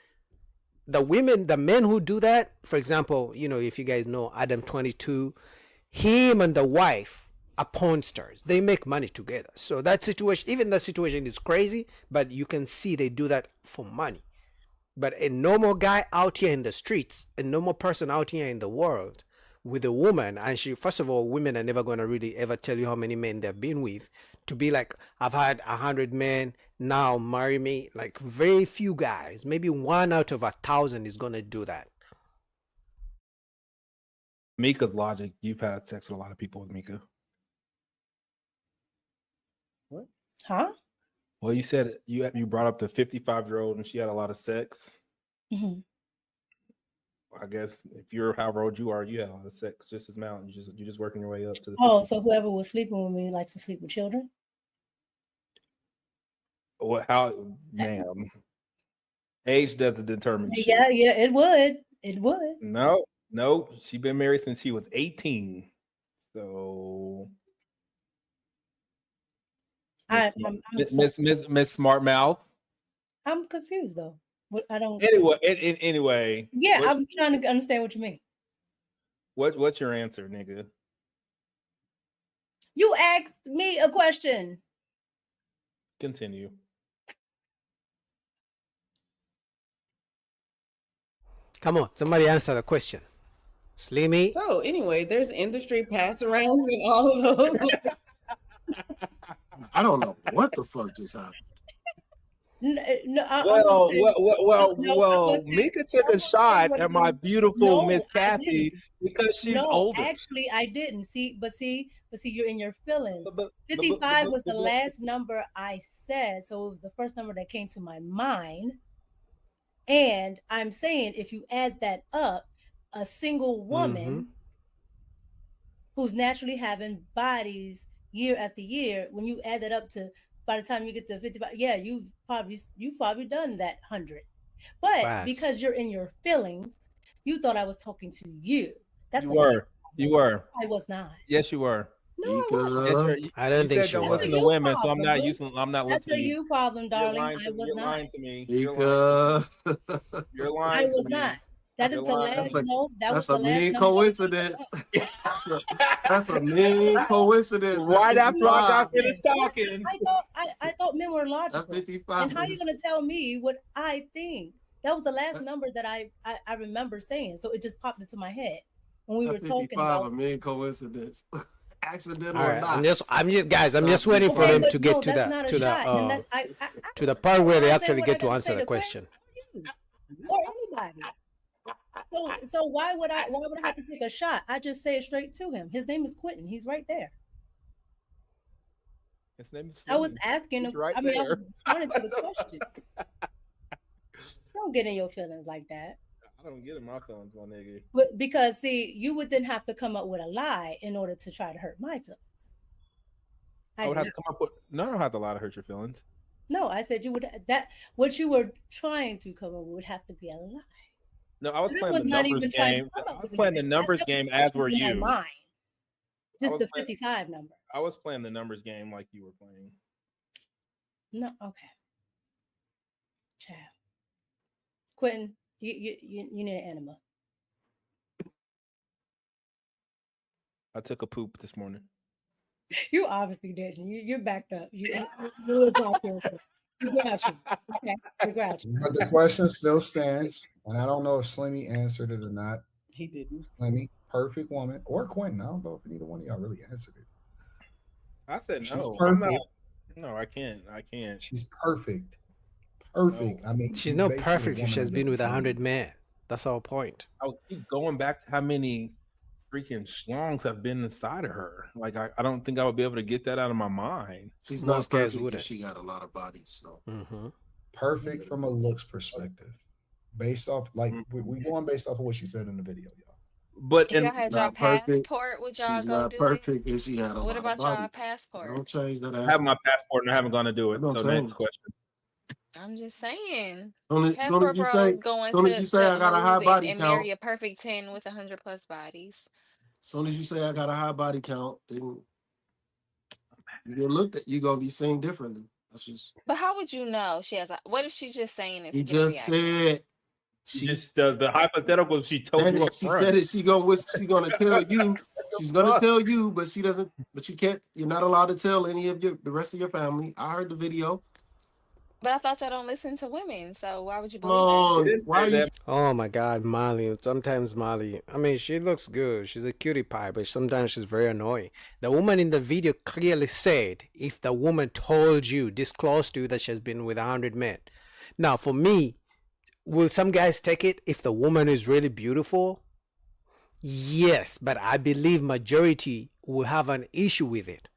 The men who do that, for example, you know, if you guys know Adam 22, him and the wife are porn stars. They make money together. So that situation, even the situation is crazy, but you can see they do that for money. But a normal guy out here in the streets, a normal person out here in the world with a woman, and first of all, women are never going to really ever tell you how many men they've been with. To be like, I've had 100 men, now marry me. Like, very few guys, maybe 1 out of 1,000 is going to do that. Mika's logic, you've had sex with a lot of people with Mika. What? Huh? Well, you said you brought up the 55-year-old and she had a lot of sex. Mm-hmm. I guess if you're however old you are, you had a lot of sex just as mountain. You're just working your way up to the. Oh, so whoever was sleeping with me likes to sleep with children? What? How, ma'am? Age doesn't determine shit. Yeah, it would. It would. No, she's been married since she was 18. So Miss Smart Mouth. I'm confused though. I don't. Anyway. Yeah, I'm trying to understand what you mean. What's your answer, nigga? You asked me a question. Continue. Come on, somebody answer the question. Slimmy. So anyway, there's industry pass arounds and all of those. I don't know what the fuck just happened. Well, Mika took a shot at my beautiful Miss Kathy because she's older. Actually, I didn't. See, you're in your feelings. 55 was the last number I said, so it was the first number that came to my mind. And I'm saying, if you add that up, a single woman who's naturally having bodies year after year, when you add that up to, by the time you get to 55, yeah, you've probably done that 100. But because you're in your feelings, you thought I was talking to you. That's You were. I was not. Yes, you were. No, I don't think she don't was. listen to women, so I'm not listening. That's a you problem, darling. I was You're not. lying to me. You're lying. You're lying. I was not. That is the last. No, that was That's a the last mean number. coincidence. That's a mean coincidence. Right after I got finished Yes, talking. I thought men were That logical. 55 And how you is- gonna tell me what I think? That was the last number that I remember saying. So it just popped into my head when we were that talking 55 about. a mean coincidence. Accidental All or right, not. I'm just guys. I'm just waiting for them but to get no, to that's the not a to the shot. And that's to the part where they I say actually what I get to gotta answer say the to question. or anybody. So why would I have to take a shot? I just say it straight to him. His name is Quentin. He's right there. His name is I was Slim. asking He's him. right I mean, I there. was responding to the question. Don't get in your feelings like that. I don't get in my feelings, my nigga. But because see, you would then have to come up with a lie in order to try to hurt my feelings. I would have to come up with. No, I don't have to lie to hurt your feelings. No, I said you would that what you were trying to come up with would have to be a lie. No, I was That playing was the not numbers even trying to game. come I up was with playing the anything. numbers That game was as were in my you. mind. I Just was the playing- 55 number. I was playing the numbers game like you were playing. No, okay. Child. Quentin, you need an enema. I took a poop this morning. You obviously didn't. You're backed up. You're back here. You got you. Okay, we got you. But the question still stands, and I don't know if Slimmy answered it or not. He didn't. Slimmy, perfect woman, or Quentin. I don't know if either one of y'all really answered it. I said She's no. I'm perfect. not. No, I can't. I can't. She's perfect. Perfect. No. I mean, She's not basically a perfect if woman she has of been different with 100 kinds. men. That's our point. I'll keep going back to how many freaking schlongs have been inside of her. Like I don't think I would be able to get that out of my mind. She's Most not guys perfect 'cause wouldn't. she got a lot of bodies. So Perfect from a looks perspective, based off like we going based off of what she said in the video, y'all. But If y'all had y'all passport, would y'all she's go not do perfect if she had it? a What lot of about y'all bodies. passport? Don't change that. I have my passport and I haven't gone to do it. Don't So change. next question. I'm just saying. Soon as Passport you bros say, going soon as you say I got a high move body and count, marry a perfect 10 with 100+ bodies. soon as you say I got a high body count, then you get looked at. You gonna be seen differently. That's just. But how would you know she has a? What if she's just saying it to He get a just reaction? said. She just the hypothetical she told you up She front. said it. She gonna tell you. She's gonna tell you, but she doesn't. But you can't. You're not allowed to tell any of the rest of your family. I heard the video. But I thought y'all don't listen to women, so why would you Come believe on, why you? Oh my God, Molly. Sometimes Molly. I mean, she looks good. She's a cutie pie, but sometimes she's very annoying. The woman in the video clearly said, if the woman told you, disclosed to you that she has been with 100 men. Now, for me, will some guys take it if the woman is really beautiful? Yes, but I believe majority will have an issue with it.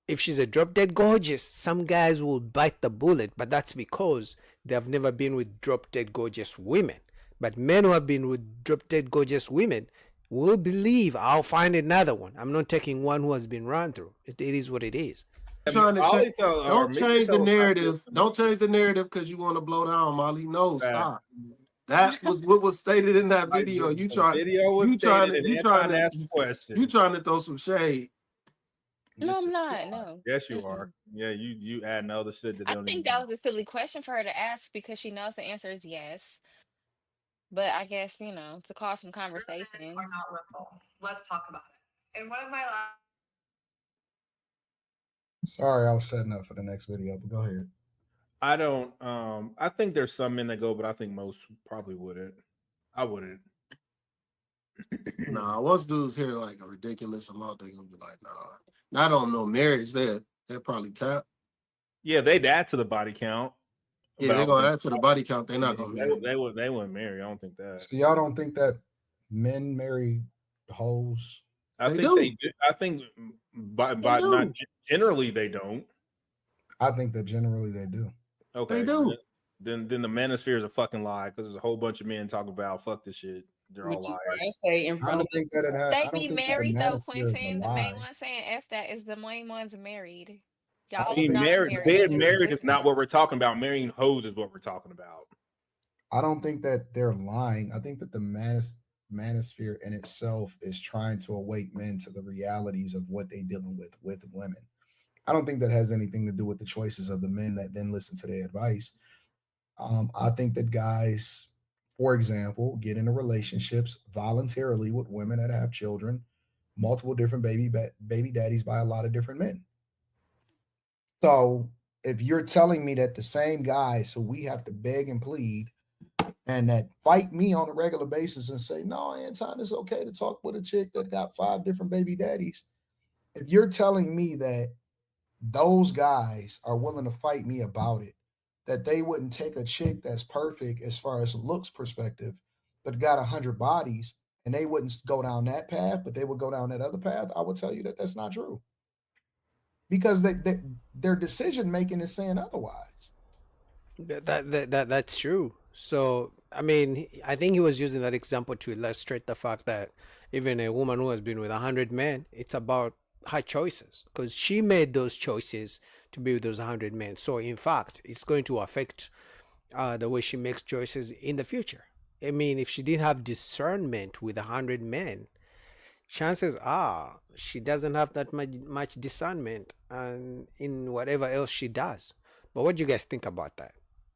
If she's a drop dead gorgeous, some guys will bite the bullet, but that's because they have never been with drop dead gorgeous women. But men who have been with drop dead gorgeous women will believe I'll find another one. I'm not taking one who has been run through. It is what it is. Trying to Molly change, told- or don't Mika change the told us narrative. Don't change the narrative because you want to blow down, Molly. No, stop. That was what was stated in that video. You trying? Video was You trying stated to? and You trying Anton asked to? a question. You trying to throw some shade? No, I'm not. No. Yes, you are. Yeah, you adding other shit that they I don't think even. that was a silly question for her to ask because she knows the answer is yes. But I guess, to cause some conversation. Are not liberal. Let's talk about it. And one of my last Sorry, I was setting up for the next video, but go ahead. I don't. I think there's some men that go, but I think most probably wouldn't. I wouldn't. Nah, once dudes hear like a ridiculous amount, they're gonna be like, nah. Not on no marriage. They'll probably tap. Yeah, they'd add to the body count. Yeah, but I they're don't gonna think- add to the body count. They're not gonna marry. They wouldn't marry. I don't think that. So y'all don't think that men marry hoes? I think they do. I think by do. not generally they don't. I think that generally they do. Okay, They do. Then the manosphere is a fucking lie because there's a whole bunch of men talking about fuck this shit. They're all Which is why I liars. say in I front don't of think that it has. They I don't be think that the married though, manosphere is a Quentin. The main lie. one saying F that is the main ones married. I Y'all don't Being think- not married, married. being just married is listening. not what we're talking about. Marrying hoes is what we're talking about. I don't think that they're lying. I think that the manosphere in itself is trying to awake men to the realities of what they're dealing with women. I don't think that has anything to do with the choices of the men that then listen to their advice. I think that guys, for example, get into relationships voluntarily with women that have children, multiple different baby daddies by a lot of different men. So if you're telling me that the same guys who we have to beg and plead and that fight me on a regular basis and say, no, Anton, it's okay to talk with a chick that got 5 different baby daddies. If you're telling me that those guys are willing to fight me about it, that they wouldn't take a chick that's perfect as far as looks perspective, but got 100 bodies, and they wouldn't go down that path, but they would go down that other path, I would tell you that that's not true. Because their decision making is saying otherwise. That's true. So I mean, I think he was using that example to illustrate the fact that even a woman who has been with 100 men, it's about her choices, because she made those choices to be with those 100 men. So in fact, it's going to affect the way she makes choices in the future. I mean, if she didn't have discernment with 100 men, chances are she doesn't have that much discernment in whatever else she does. But what do you guys think about that?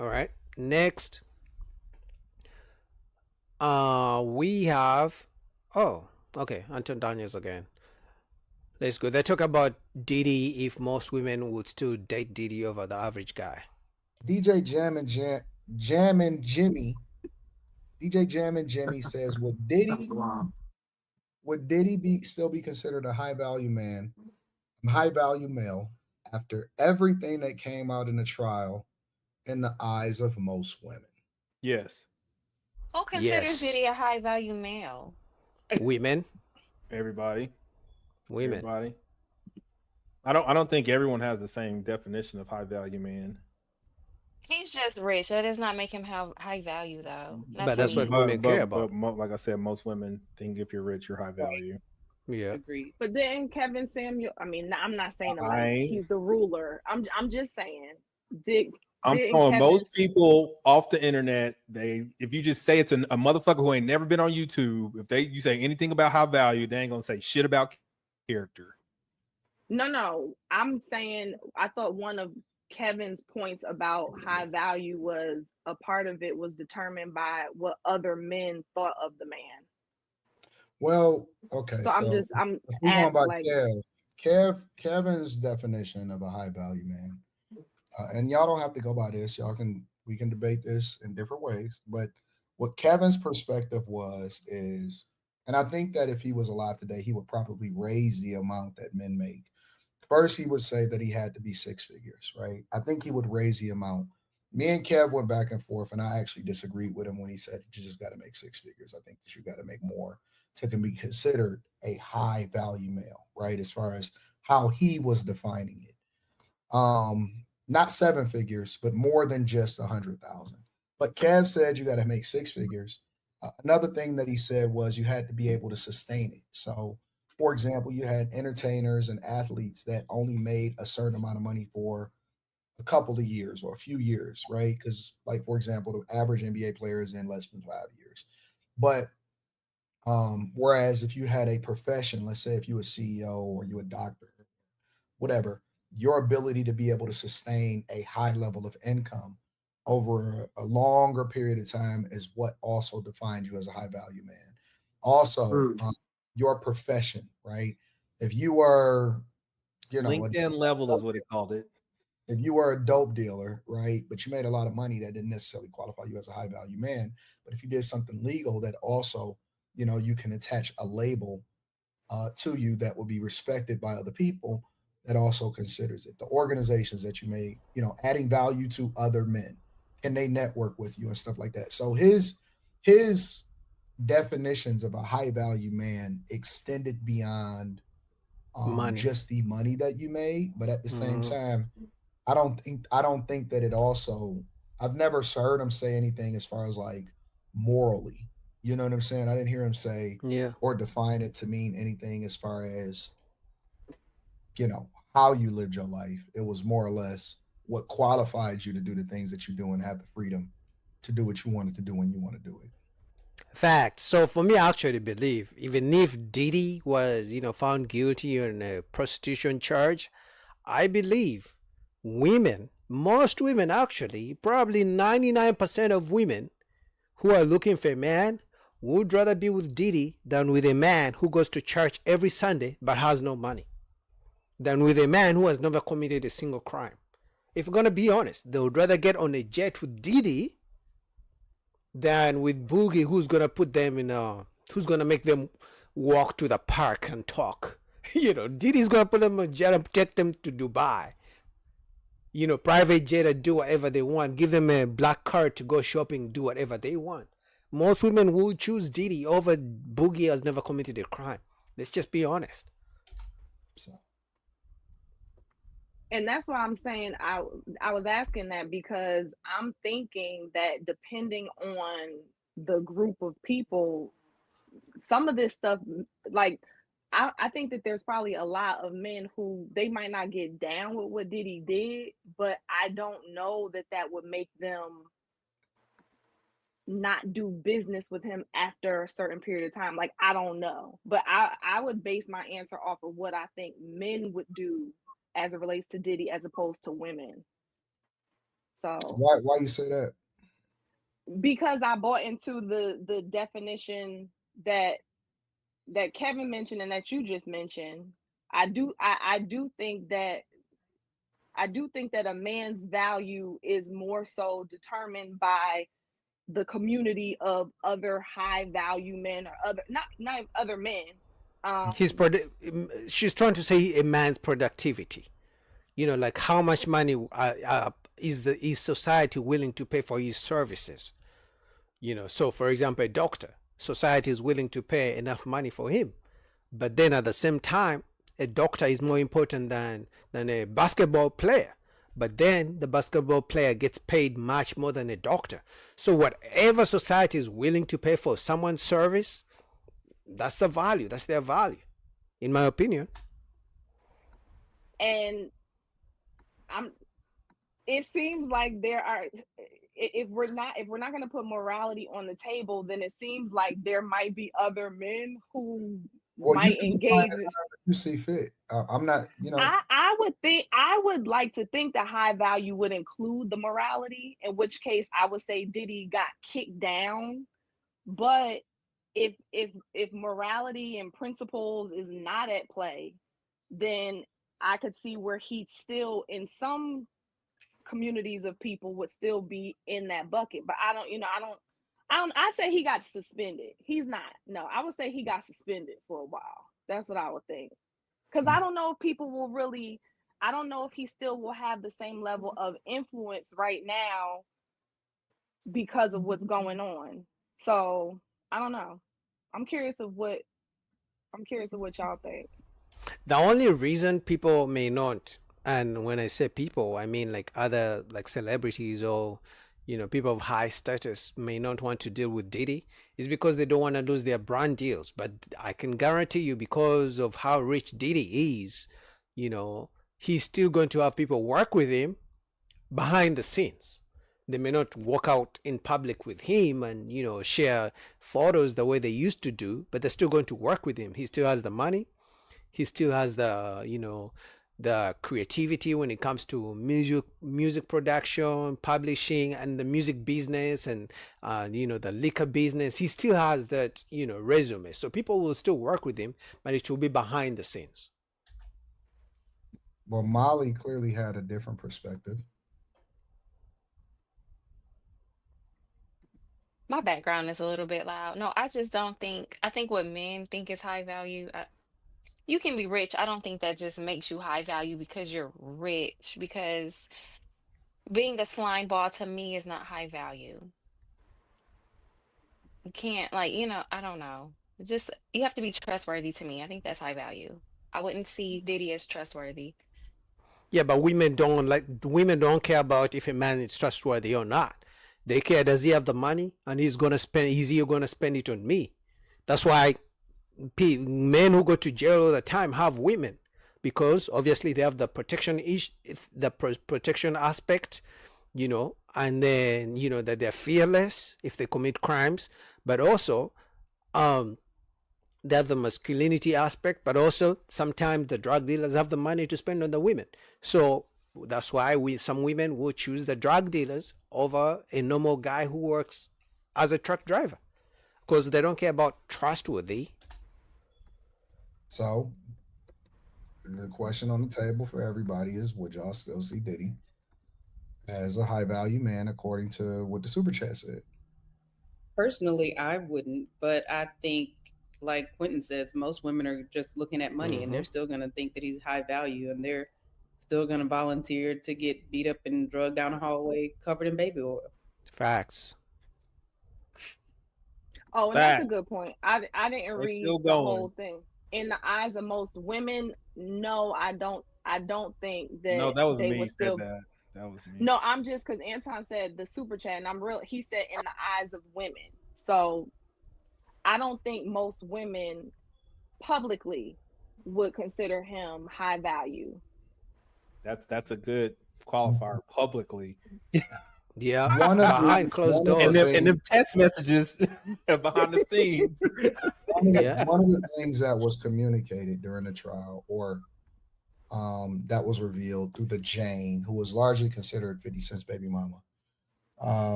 All right, next we have, oh, okay, Anton Daniels again. Let's go. They talk about Diddy, if most women would still date Diddy over the average guy. DJ Jam and Jimmy says, would Diddy still be considered a high value male after everything that came out in the trial in the eyes of most women? Yes. Who considers Diddy a high value male? Women. Everybody. Women. Everybody. I don't think everyone has the same definition of high value man. He's just rich. That does not make him have high value, though. But that's what women care about. But like I said, most women think if you're rich, you're high value. Yeah. Agreed. But then Kevin Samuel, I mean, I'm not saying like he's the ruler. I'm just saying, I'm telling most people off the internet, if you just say it's a motherfucker who ain't never been on YouTube, if you say anything about high value, they ain't gonna say shit about character. No, I'm saying I thought one of Kevin's points about high value was a part of it was determined by what other men thought of the man. Well, okay. So I'm going by like, Kevin's definition of a high value man, and y'all don't have to go by this. We can debate this in different ways, but what Kevin's perspective is, and I think that if he was alive today, he would probably raise the amount that men make. First, he would say that he had to be 6 figures, right? I think he would raise the amount. Me and Kev went back and forth, and I actually disagreed with him when he said you just got to make 6 figures. I think that you got to make more to be considered a high value male, right? As far as how he was defining it. Not 7 figures, but more than just 100,000. But Kev said you got to make 6 figures. Another thing that he said was you had to be able to sustain it. So, for example, you had entertainers and athletes that only made a certain amount of money for a couple of years or a few years, right? Because, like, for example, the average NBA player is in less than 5 years. But whereas if you had a profession, let's say if you were a CEO or you were a doctor, whatever, your ability to be able to sustain a high level of income over a longer period of time is what also defines you as a high value man. Also, your profession, right? If you were, LinkedIn level is what he called it. If you were a dope dealer, right, but you made a lot of money, that didn't necessarily qualify you as a high value man. But if you did something legal that also, you can attach a label to you that will be respected by other people, that also considers it. The organizations that you made, adding value to other men, can they network with you and stuff like that? So his definitions of a high value man extended beyond just the money that you made, but at the same time, I don't think that it also, I've never heard him say anything as far as like morally, you know what I'm saying? I didn't hear him say or define it to mean anything as far as how you lived your life. It was more or less what qualified you to do the things that you do and have the freedom to do what you wanted to do when you want to do it. Fact. So for me, I actually believe even if Diddy was, found guilty on a prostitution charge, I believe most women actually, probably 99% of women who are looking for a man would rather be with Diddy than with a man who goes to church every Sunday but has no money, than with a man who has never committed a single crime. If we're going to be honest, they would rather get on a jet with Diddy than with Boogie, who's going to put them in who's going to make them walk to the park and talk. You know, Diddy's going to put them on a jet and take them to Dubai. You know, private jet and do whatever they want. Give them a black card to go shopping, do whatever they want. Most women will choose Diddy over Boogie, has never committed a crime. Let's just be honest. And that's why I'm saying I was asking that, because I'm thinking that depending on the group of people, some of this stuff, like I think that there's probably a lot of men who they might not get down with what Diddy did, but I don't know that that would make them not do business with him after a certain period of time. Like, I don't know, but I would base my answer off of what I think men would do as it relates to Diddy as opposed to women. So why you say that? Because I bought into the definition that Kevin mentioned and that you just mentioned. I do think that a man's value is more so determined by the community of other high value men, or other not other men. She's trying to say a man's productivity. You know, like how much money is society willing to pay for his services? You know, so for example, a doctor, society is willing to pay enough money for him, but then at the same time, a doctor is more important than a basketball player. But then the basketball player gets paid much more than a doctor. So whatever society is willing to pay for someone's service, that's the value. That's their value, in my opinion. And it seems like there are, if we're not going to put morality on the table, then it seems like there might be other men who might engage. You see fit. I'm not, you know. I would like to think that high value would include the morality, in which case I would say Diddy got kicked down. But if morality and principles is not at play, then I could see where he'd still, in some communities of people, would still be in that bucket. But I say he got suspended. He's not. No, I would say he got suspended for a while. That's what I would think. Because I don't know if people will really, I don't know if he still will have the same level of influence right now because of what's going on. So I don't know. I'm curious of what y'all think. The only reason people may not, and when I say people, I mean like other like celebrities or, you know, people of high status may not want to deal with Diddy, is because they don't want to lose their brand deals. But I can guarantee you, because of how rich Diddy is, you know, he's still going to have people work with him behind the scenes. They may not walk out in public with him and, you know, share photos the way they used to do, but they're still going to work with him. He still has the money. He still has the, you know, the creativity when it comes to music production, publishing, and the music business, and you know, the liquor business. He still has that, you know, resume. So people will still work with him, but it will be behind the scenes. Well, Molly clearly had a different perspective. My background is a little bit loud. No, I just don't think, I think what men think is high value. You can be rich. I don't think that just makes you high value because you're rich, because being a slime ball to me is not high value. You can't, like, you know, I don't know. Just, you have to be trustworthy to me. I think that's high value. I wouldn't see Diddy as trustworthy. Yeah, but women don't care about if a man is trustworthy or not. They care, does he have the money, and is he going to spend it on me? That's why men who go to jail all the time have women, because obviously they have the protection protection aspect, you know, and then, you know, that they're fearless if they commit crimes, but also they have the masculinity aspect, but also sometimes the drug dealers have the money to spend on the women. So that's why some women will choose the drug dealers over a normal guy who works as a truck driver, because they don't care about trustworthy. So the question on the table for everybody is: would y'all still see Diddy as a high value man according to what the super chat said? Personally, I wouldn't, but I think, like Quentin says, most women are just looking at money and they're still going to think that he's high value, and they're still going to volunteer to get beat up and drugged down a hallway covered in baby oil. Facts. Oh, and that's a good point. I didn't read still the whole going. thing. In the eyes of most women, no, I don't think that No, that was they me. would Said still. that. That was me. No, I'm just because Anton said the super chat, and I'm real. He said in the eyes of women. So I don't think most women publicly would consider him high value. That's a good qualifier. Publicly. Yeah, One of behind the- closed one of doors. the And them text messages behind the scenes. One of the things that was communicated during the trial, or that was revealed through the Jane, who was largely considered 50 Cent's baby mama,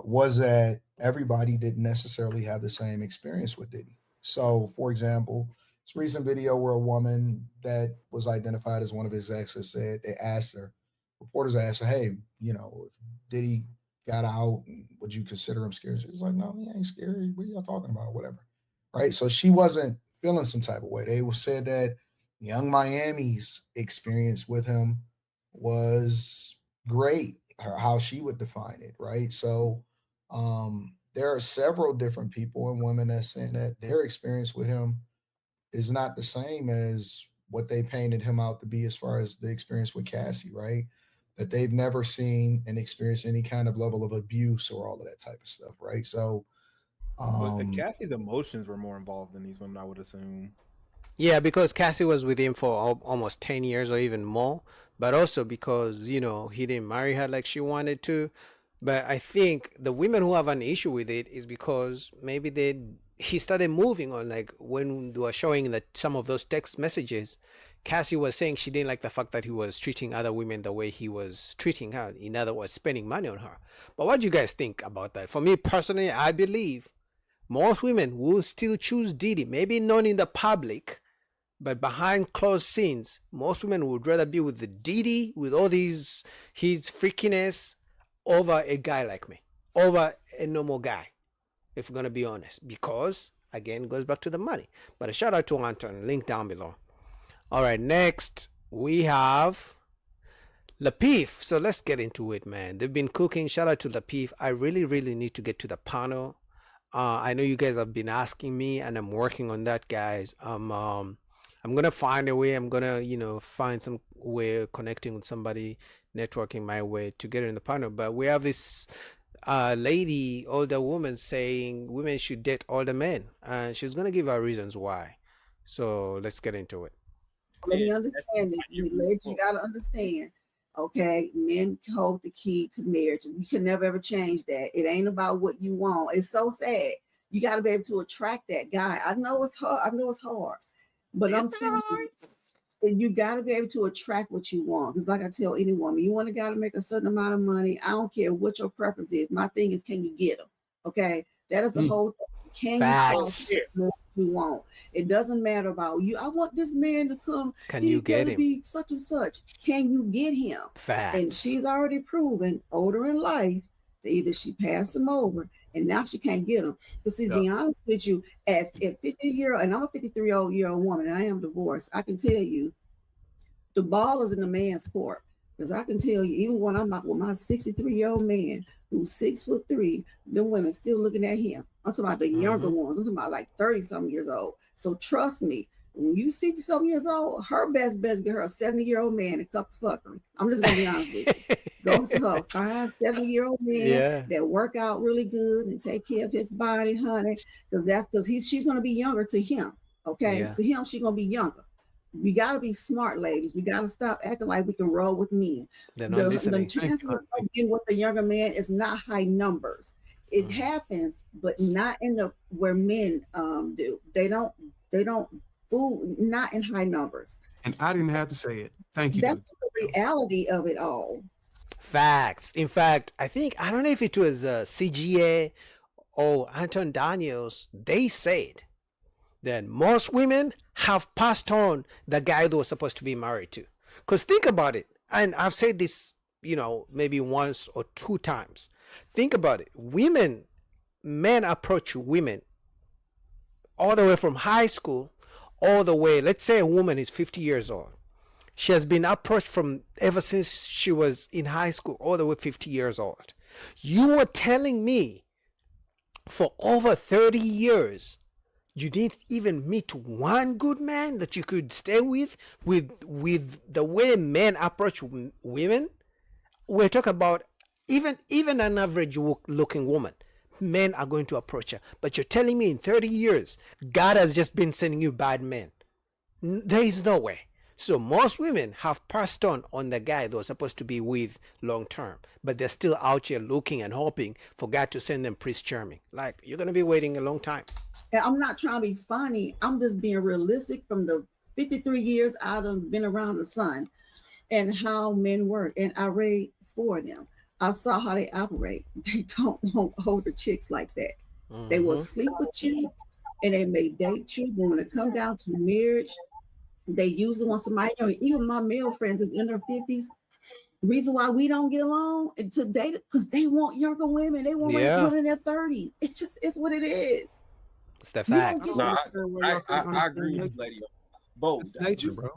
was that everybody didn't necessarily have the same experience with Diddy. So, for example, this recent video where a woman that was identified as one of his exes said, they asked her, reporters asked her, hey, you know, if Diddy got out, would you consider him scary? She was like, no, he ain't scary. What are y'all talking about? Whatever. Right. So she wasn't feeling some type of way. They said that Young Miami's experience with him was great, how she would define it. Right. So there are several different people and women that saying that their experience with him is not the same as what they painted him out to be as far as the experience with Cassie, right? That they've never seen and experienced any kind of level of abuse or all of that type of stuff, right? So, But the Cassie's emotions were more involved than these women, I would assume. Yeah, because Cassie was with him for almost 10 years or even more, but also because, you know, he didn't marry her like she wanted to. But I think the women who have an issue with it is because maybe he started moving on, like when they were showing that some of those text messages, Cassie was saying she didn't like the fact that he was treating other women the way he was treating her. In other words, spending money on her. But what do you guys think about that? For me personally, I believe most women will still choose Diddy. Maybe not in the public, but behind closed scenes, most women would rather be with the Diddy, with all his freakiness, over a guy like me, over a normal guy, if we're going to be honest. Because, again, it goes back to the money. But a shout out to Anton, link down below. All right, next we have Lapeef. So let's get into it, man. They've been cooking. Shout out to Lapeef. I really need to get to the panel. I know you guys have been asking me, and I'm working on that, guys. I'm gonna find a way. I'm gonna, you know, find some way of connecting with somebody, networking my way to get in the panel. But we have this lady, older woman, saying women should date older men, and she's gonna give her reasons why. So let's get into it. Let me understand it. You gotta understand. Okay, men hold the key to marriage. You can never ever change that. It ain't about what you want. It's so sad. You got to be able to attract that guy. I know it's hard. But I'm saying you got to be able to attract what you want. Because like I tell any woman, you want a guy to make a certain amount of money. I don't care what your preference is. My thing is, can you get him? Okay, that is a whole thing. Can you want? It doesn't matter about you. I want this man to come. Can you get him? Be such and such. Can you get him? Facts. And she's already proven older in life that either she passed him over and now she can't get him. Because to be honest with you, at 50-year-old, and I'm a 53-year-old woman, and I am divorced, I can tell you the ball is in the man's court. Because I can tell you, even when I'm out with my 63-year-old man who's 6'3", them women still looking at him. I'm talking about the younger ones. I'm talking about like 30-something years old. So trust me, when you 50-something years old, her best get her a 70-year-old man and cup of fuckery. I'm just gonna be honest with you. Go to her, find 70-year-old man that work out really good and take care of his body, honey. Because she's gonna be younger to him. Okay, to him she's gonna be younger. We got to be smart, ladies. We got to stop acting like we can roll with men. The chances of getting with the younger man is not high numbers. It happens, but not in the where men do. They don't fool, not in high numbers. And I didn't have to say it. Thank you. That's the reality of it all. Facts. In fact, I don't know if it was CGA or Anton Daniels, they said that most women have passed on the guy they were supposed to be married to. Because think about it, and I've said this, maybe once or two times. Think about it. Men approach women all the way from high school, all the way, let's say a woman is 50 years old. She has been approached from ever since she was in high school, all the way 50 years old. You were telling me for over 30 years, you didn't even meet one good man that you could stay with the way men approach women? We're talking about even an average looking woman. Men are going to approach her. But you're telling me in 30 years, God has just been sending you bad men. There is no way. So most women have passed on the guy they were supposed to be with long term, but they're still out here looking and hoping for God to send them Prince Charming. Like, you're going to be waiting a long time. And I'm not trying to be funny. I'm just being realistic from the 53 years I've been around the sun and how men work. And I read for them. I saw how they operate. They don't want older chicks like that. They will sleep with you and they may date you. But when it comes down to marriage, they usually want somebody, even my male friends is in their 50s. The reason why we don't get along to date, because they want younger women. They want women in their 30s. It's what it is. It's the fact. No, I agree with you, lady. Both. Nature, bro.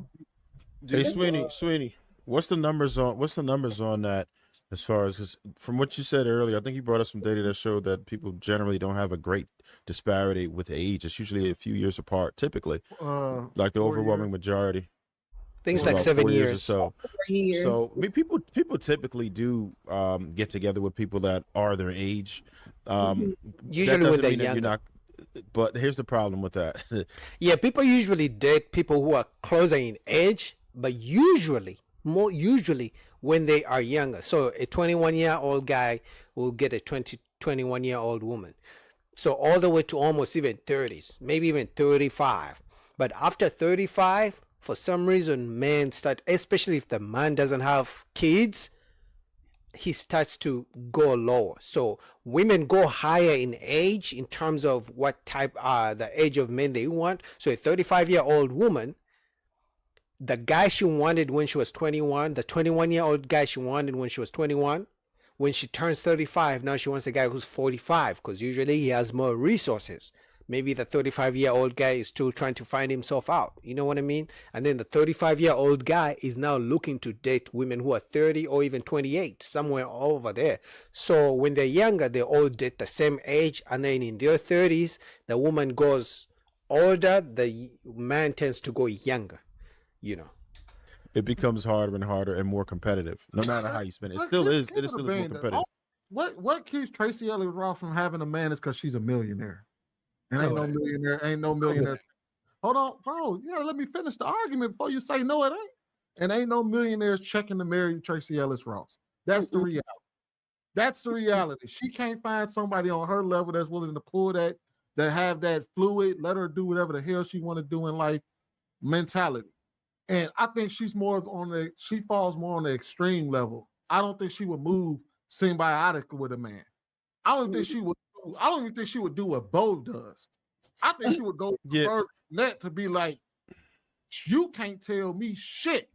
Hey, Sweeney, what's the numbers on that? As far as, because from what you said earlier, I think you brought up some data that showed that people generally don't have a great disparity with age. It's usually a few years apart, typically, like the overwhelming majority. Things like 7 years or so. 4 years. So I mean, people typically do get together with people that are their age. Usually when they're younger. But here's the problem with that. Yeah, people usually date people who are closer in age, but more usually when they are younger. So a 21-year-old guy will get a 21-year-old woman. So all the way to almost even 30s, maybe even 35. But after 35, for some reason, men start, especially if the man doesn't have kids, he starts to go lower. So women go higher in age in terms of what type, the age of men they want. So a 35-year-old woman, the guy she wanted when she was 21, the 21-year-old guy she wanted when she was 21, when she turns 35, now she wants a guy who's 45, because usually he has more resources. Maybe the 35-year-old guy is still trying to find himself out. You know what I mean? And then the 35-year-old guy is now looking to date women who are 30 or even 28, somewhere over there. So when they're younger, they all date the same age. And then in their 30s, the woman goes older, the man tends to go younger. It becomes harder and harder and more competitive, no matter how you spend it. It still is more competitive. What keeps Tracy Ellis Ross from having a man is because she's a millionaire. And ain't no millionaire. Hold on, bro. You gotta let me finish the argument before you say no, it ain't. And ain't no millionaires checking to marry Tracy Ellis Ross. That's the reality. That's the reality. She can't find somebody on her level that's willing to pull that have that fluid, let her do whatever the hell she want to do in life mentality. And I think she falls more on the extreme level. I don't think she would move symbiotic with a man. I don't even think she would do what Bo does. I think she would go further than that to be like, you can't tell me shit.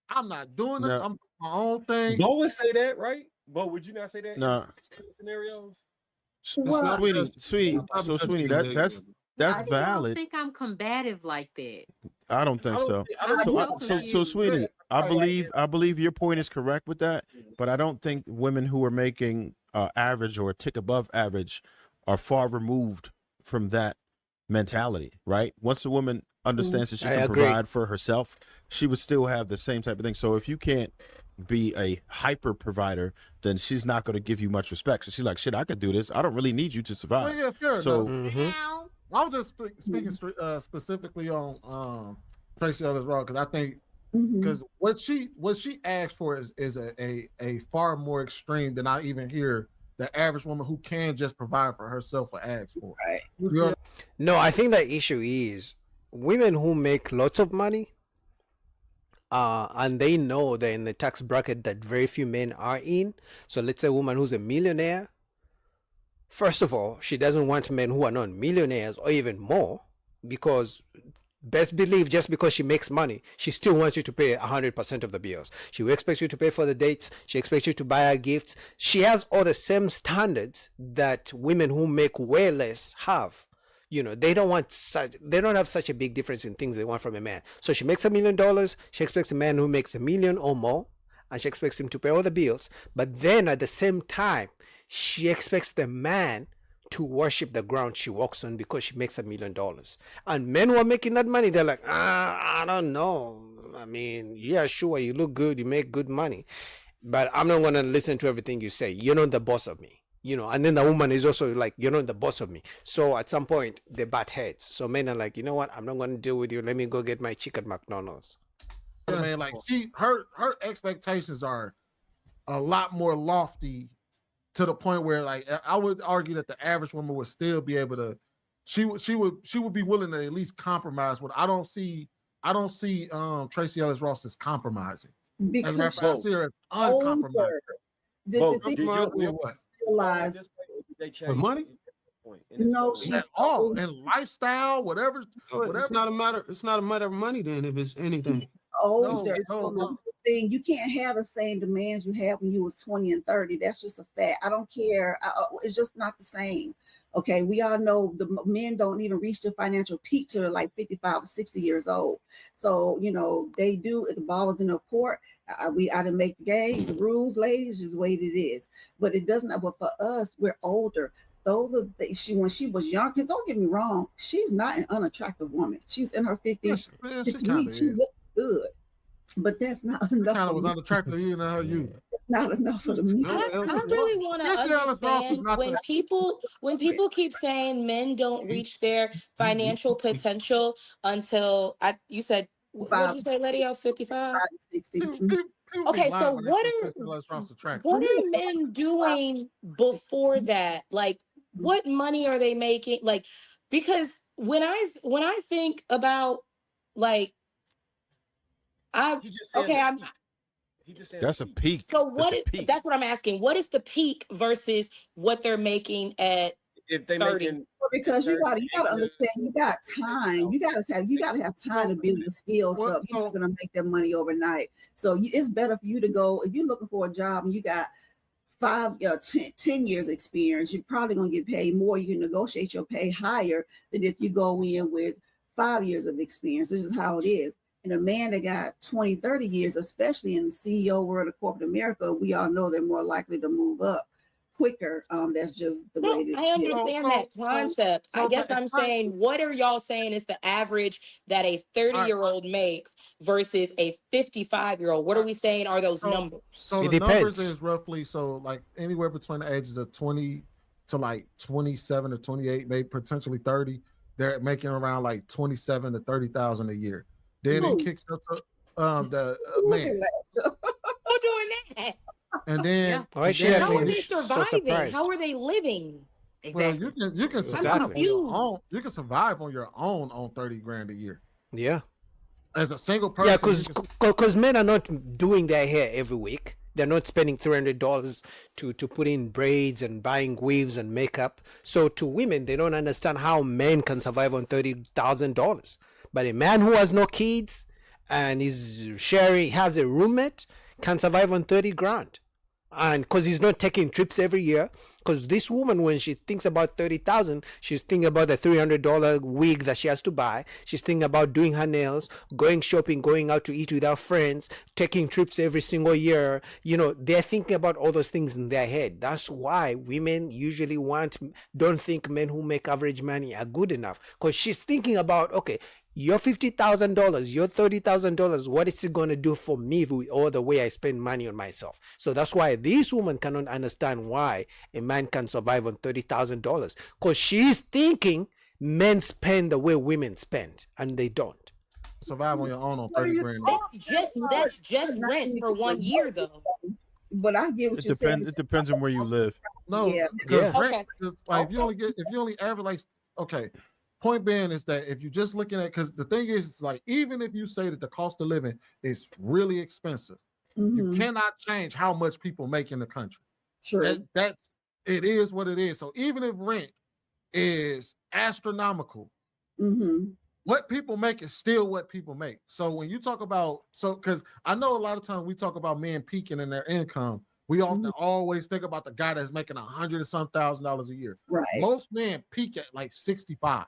I'm not doing it. I'm doing my own thing. Bo would say that, right? Bo, would you not say that? No. Scenarios. Sweetie, that's valid. I don't think I'm combative like that. I don't think so. So, Sweetie, I believe your point is correct with that, but I don't think women who are making average or a tick above average are far removed from that mentality, right? Once a woman understands that she can provide for herself, she would still have the same type of thing. So if you can't be a hyper provider, then she's not going to give you much respect. So she's like, shit, I could do this. I don't really need you to survive. Well, yeah, fair so enough. I was just speaking specifically on Tracy Ellis Ross because I think because what she asked for is a far more extreme than I even hear the average woman who can just provide for herself or ask for. Right. No, I think the issue is women who make lots of money, and they know they're in the tax bracket that very few men are in. So let's say a woman who's a millionaire, First of all, she doesn't want men who are not millionaires or even more, because best believe just because she makes money, she still wants you to pay 100% of the bills. She will expect you to pay for the dates. She expects you to buy her gifts. She has all the same standards that women who make way less have. You know, they don't have such a big difference in things they want from a man. So she makes $1 million. She expects a man who makes $1 million or more, and she expects him to pay all the bills. But then at the same time, she expects the man to worship the ground she walks on because she makes $1 million. And men who are making that money, they're like, I don't know. I mean, yeah, sure, you look good, you make good money, but I'm not going to listen to everything you say. You're not the boss of me. You know, and then the woman is also like, you're not the boss of me. So at some point, they butt heads. So men are like, you know what? I'm not going to deal with you. Let me go get my chicken McDonald's. Man, like her expectations are a lot more lofty, to the point where, like, I would argue that the average woman would still be able to, she would be willing to at least compromise. What I don't see Tracy Ellis Ross as compromising. As a matter of fact, I see her as uncompromising. With money? No, at all. And lifestyle, whatever. It's not a matter of money then, if it's anything. Older. Thing you can't have the same demands you had when you was 20 and 30. That's just a fact. I don't care. It's just not the same. Okay, we all know the men don't even reach their financial peak till like 55 or 60 years old. So, you know, they do, if the ball is in the court, I didn't make the game, the rules, ladies, is the way it is. But it doesn't, but for us, we're older. Those are when she was young, because don't get me wrong, she's not an unattractive woman. She's in her 50s. To me, she looks good. But that's not enough. Kind of was unattractive to you and how you. It's not enough for me. I really want to understand when people keep saying men don't reach their financial potential until you said, what did you say, Letty? 55? 60. Okay, so what are men doing before that? Like, what money are they making? Like, because when I think about, like, that's a peak. So what is that's what I'm asking. What is the peak versus what they're making at if they 30? making because you gotta understand, you got time. You gotta have time to build your skills up. You're not gonna make that money overnight. So it's better for you to go, if you're looking for a job and you got 10 years experience, you're probably gonna get paid more. You can negotiate your pay higher than if you go in with 5 years of experience. This is how it is. And a man that got 20, 30 years, especially in the CEO world of corporate America, we all know they're more likely to move up quicker. That's just the way it is. I understand that concept. I guess I'm saying, what are y'all saying is the average that a 30-year-old makes versus a 55-year-old? What are we saying are those numbers? So the numbers is roughly, like anywhere between the ages of 20 to like 27 or 28, maybe potentially 30. They're making around like 27 to 30,000 a year. Then it kicks up to the man. Who's doing that? And then how are they surviving? How are they living? Exactly. Well, you can survive on your own. You can survive on your own on 30 grand a year. Yeah. As a single person. Yeah, because men are not doing their hair every week. They're not spending $300 to put in braids and buying weaves and makeup. So to women, they don't understand how men can survive on $30,000. But a man who has no kids and has a roommate can survive on 30 grand. And because he's not taking trips every year. Because this woman, when she thinks about 30,000, she's thinking about the $300 wig that she has to buy. She's thinking about doing her nails, going shopping, going out to eat with her friends, taking trips every single year. You know, they're thinking about all those things in their head. That's why women usually don't think men who make average money are good enough. Because she's thinking about, okay, your $50,000, your $30,000, what is it going to do for me with all the way I spend money on myself? So that's why this woman cannot understand why a man can survive on $30,000, because she's thinking men spend the way women spend, and they don't. Survive on your own on 30 grand. That's just rent for 1 year, though. But I get what you're saying. It depends on where you live. No, because rent is like if you only average like, okay. Point being is that if you're just looking at, because the thing is, like, even if you say that the cost of living is really expensive, you cannot change how much people make in the country. True. That's it is what it is. So even if rent is astronomical, what people make is still what people make. So when you talk about, because I know a lot of times we talk about men peaking in their income, we often always think about the guy that's making $100 and some thousand a year. Right. Most men peak at like 65,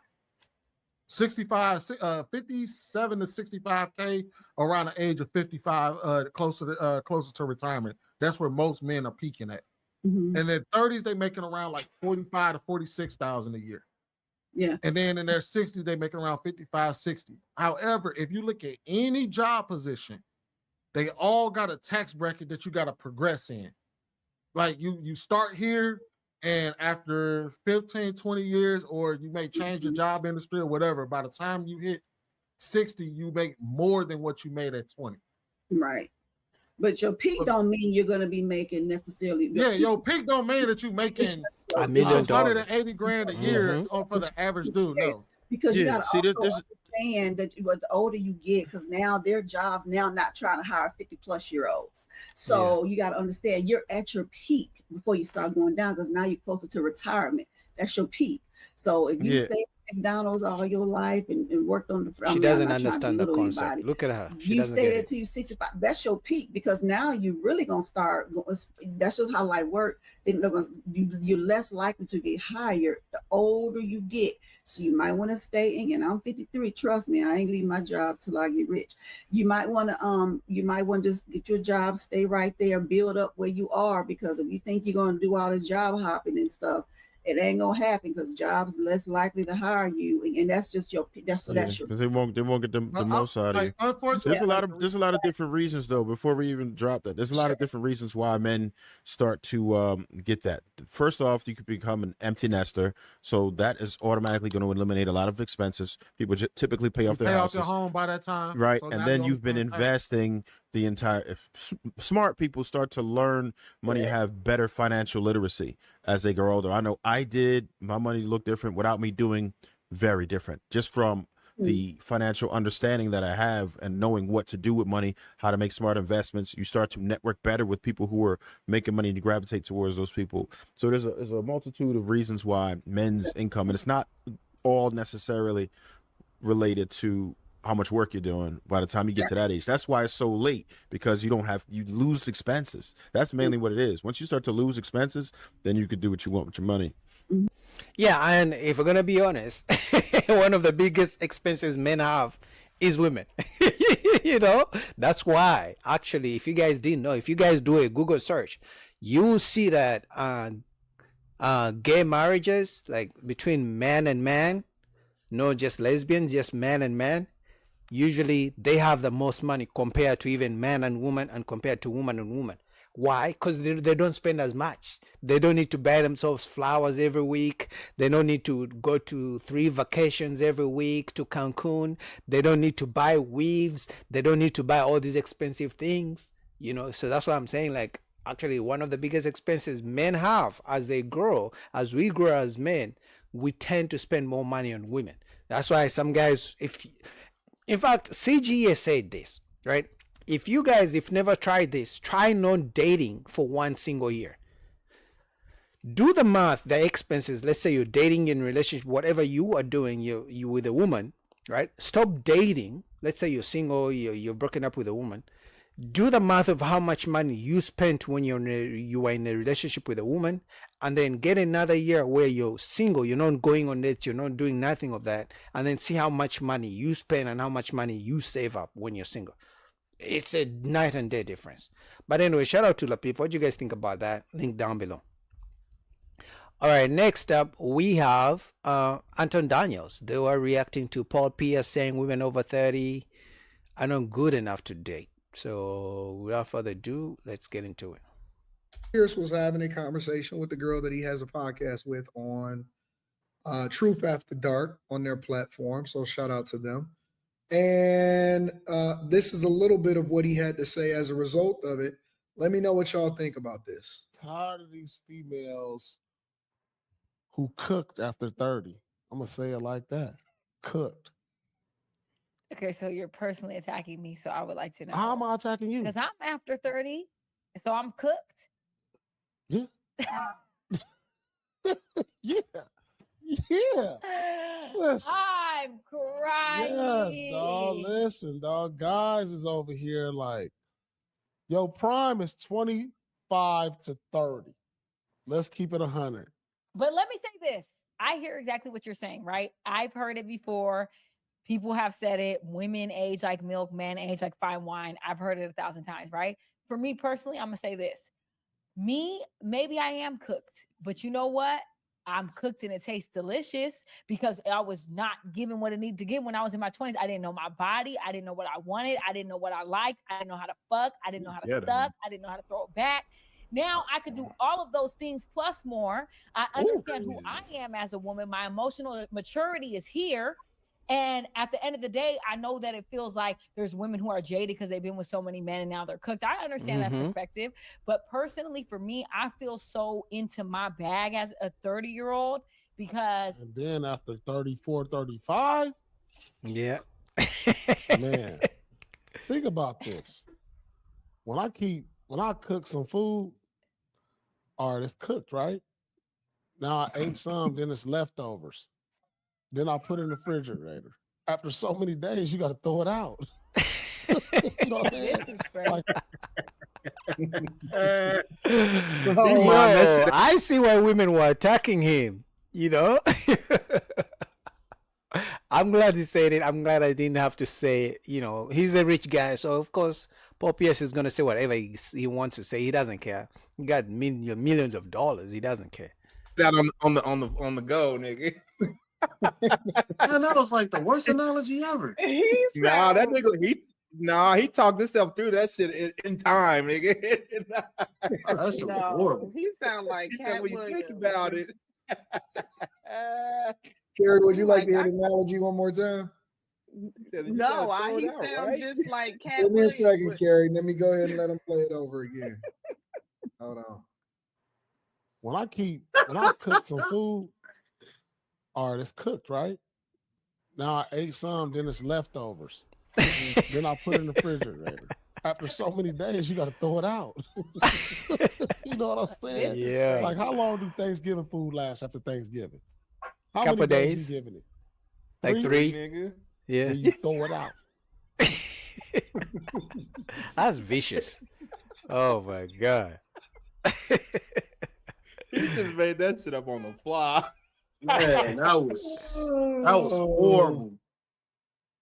57 to 65K around the age of 55, closer to retirement. That's where most men are peaking at. In their 30s, they're making around like 45 to 46,000 a year. Yeah. And then in their 60s, they make around 55, 60. However, if you look at any job position, they all got a tax bracket that you got to progress in. Like you start here, and after 15, 20 years, or you may change your job industry or whatever, by the time you hit 60, you make more than what you made at 20. Right. But your peak don't mean you're going to be making necessarily. Your peak don't mean that you're making $1 million, 180 grand a year for the average dude. No, because you got to understand that the older you get, because now their jobs now not trying to hire 50-plus-year-olds. So you got to understand you're at your peak before you start going down, because now you're closer to retirement. That's your peak. So if you stay at McDonald's all your life and worked on the, she doesn't understand the concept. Anybody. Look at her. You stay there till you 65. That's your peak, because now you're really gonna start. That's just how life works. You're less likely to get hired the older you get. So you might want to stay in. And I'm 53. Trust me, I ain't leaving my job till I get rich. You might want to just get your job, stay right there, build up where you are, because if you think you're gonna do all this job hopping and stuff, it ain't gonna happen, because jobs less likely to hire you, and that's just your that's your. Because they won't get the most out of you. Unfortunately, there's a lot of different reasons though. Before we even drop that, there's a lot of different reasons why men start to get that. First off, you could become an empty nester, so that is automatically going to eliminate a lot of expenses. People typically pay off their houses, home by that time, right? So and then you've been investing the entire. If smart people start to learn money, have better financial literacy as they grow older. I know I did. My money looked different without me doing very different, just from the financial understanding that I have and knowing what to do with money, how to make smart investments. You start to network better with people who are making money, and you gravitate towards those people. So there's a multitude of reasons why men's income, and it's not all necessarily related to how much work you're doing by the time you get to that age. That's why it's so late, because you lose expenses. That's mainly what it is. Once you start to lose expenses, then you could do what you want with your money. Yeah, and if we're gonna be honest, one of the biggest expenses men have is women. That's why, actually, if you guys didn't know, if you guys do a Google search, you will see that gay marriages, like between man and man, not just lesbian, just man and man, usually they have the most money compared to even man and woman, and compared to woman and woman. Why? Because they don't spend as much. They don't need to buy themselves flowers every week. They don't need to go to 3 vacations every week to Cancun. They don't need to buy weaves. They don't need to buy all these expensive things. So that's what I'm saying. Like, actually, one of the biggest expenses men have as they grow, as we grow as men, we tend to spend more money on women. That's why some guys, in fact, CGA said this, right? If you guys, if never tried this, try not dating for 1 single year. Do the math, the expenses. Let's say you're dating, in relationship, whatever you are doing, you with a woman, right? Stop dating. Let's say you're single, you're broken up with a woman. Do the math of how much money you spent when you were in a relationship with a woman, and then get another year where you're single, you're not going on dates, you're not doing nothing of that, and then see how much money you spend and how much money you save up when you're single. It's a night and day difference. But anyway, shout out to the people. What do you guys think about that? Link down below. All right, next up we have Anton Daniels. They were reacting to Paul Pierce saying women over 30 are not good enough to date. So without further ado, let's get into it. Pierce was having a conversation with the girl that he has a podcast with on Truth After Dark on their platform. So shout out to them. And this is a little bit of what he had to say as a result of it. Let me know what y'all think about this. Tired of these females who cooked after 30. I'm going to say it like that. Cooked. Okay, so you're personally attacking me, so I would like to know. How am I attacking you? Because I'm after 30, so I'm cooked. Yeah. Yeah. Yeah. Listen. I'm crying. Yes, dog. Listen, dog. Guys is over here like, yo, prime is 25 to 30. Let's keep it 100. But let me say this. I hear exactly what you're saying, right? I've heard it before. People have said it. Women age like milk, men age like fine wine. I've heard it 1,000 times, right? For me personally, I'm going to say this. Me, maybe I am cooked, but you know what? I'm cooked and it tastes delicious because I was not given what I needed to give when I was in my 20s. I didn't know my body. I didn't know what I wanted. I didn't know what I liked. I didn't know how to fuck. I didn't know how to suck. I didn't know how to throw it back. Now I could do all of those things plus more. I understand who I am as a woman. My emotional maturity is here. And at the end of the day, I know that it feels like there's women who are jaded because they've been with so many men and now they're cooked. I understand that perspective. But personally, for me, I feel so into my bag as a 30-year-old because... And then after 34, 35... Yeah. Man, think about this. When I cook some food, all right, it's cooked, right? Now I ate some, then it's leftovers. Then I put it in the refrigerator. After so many days, you got to throw it out. You know what I mean? Yo, I see why women were attacking him. You know, I'm glad he said it. I'm glad I didn't have to say it. You know, he's a rich guy, so of course, Paul Pierce is gonna say whatever he wants to say. He doesn't care. He got millions of dollars. He doesn't care. That on the go, nigga. Man, that was like the worst analogy ever. Nah, that nigga, he talked himself through that shit in time, nigga. That's horrible. He sound like Cat when you Williams. think about it. Carrie, would you like to hear the analogy one more time? No, he sounds just like Cat Give me a Williams. second, Carrie. Let me go ahead and let him play it over again. Hold on. When I cook some food, all right, it's cooked, right? Now I ate some, then it's leftovers. Then I put it in the refrigerator. After so many days, you got to throw it out. You know what I'm saying? Yeah. Like, how long do Thanksgiving food last after Thanksgiving? How Couple many days days. you giving it? Like 3? Nigga. Yeah. Then you throw it out. That's vicious. Oh my God. He just made that shit up on the fly. Man, that was horrible.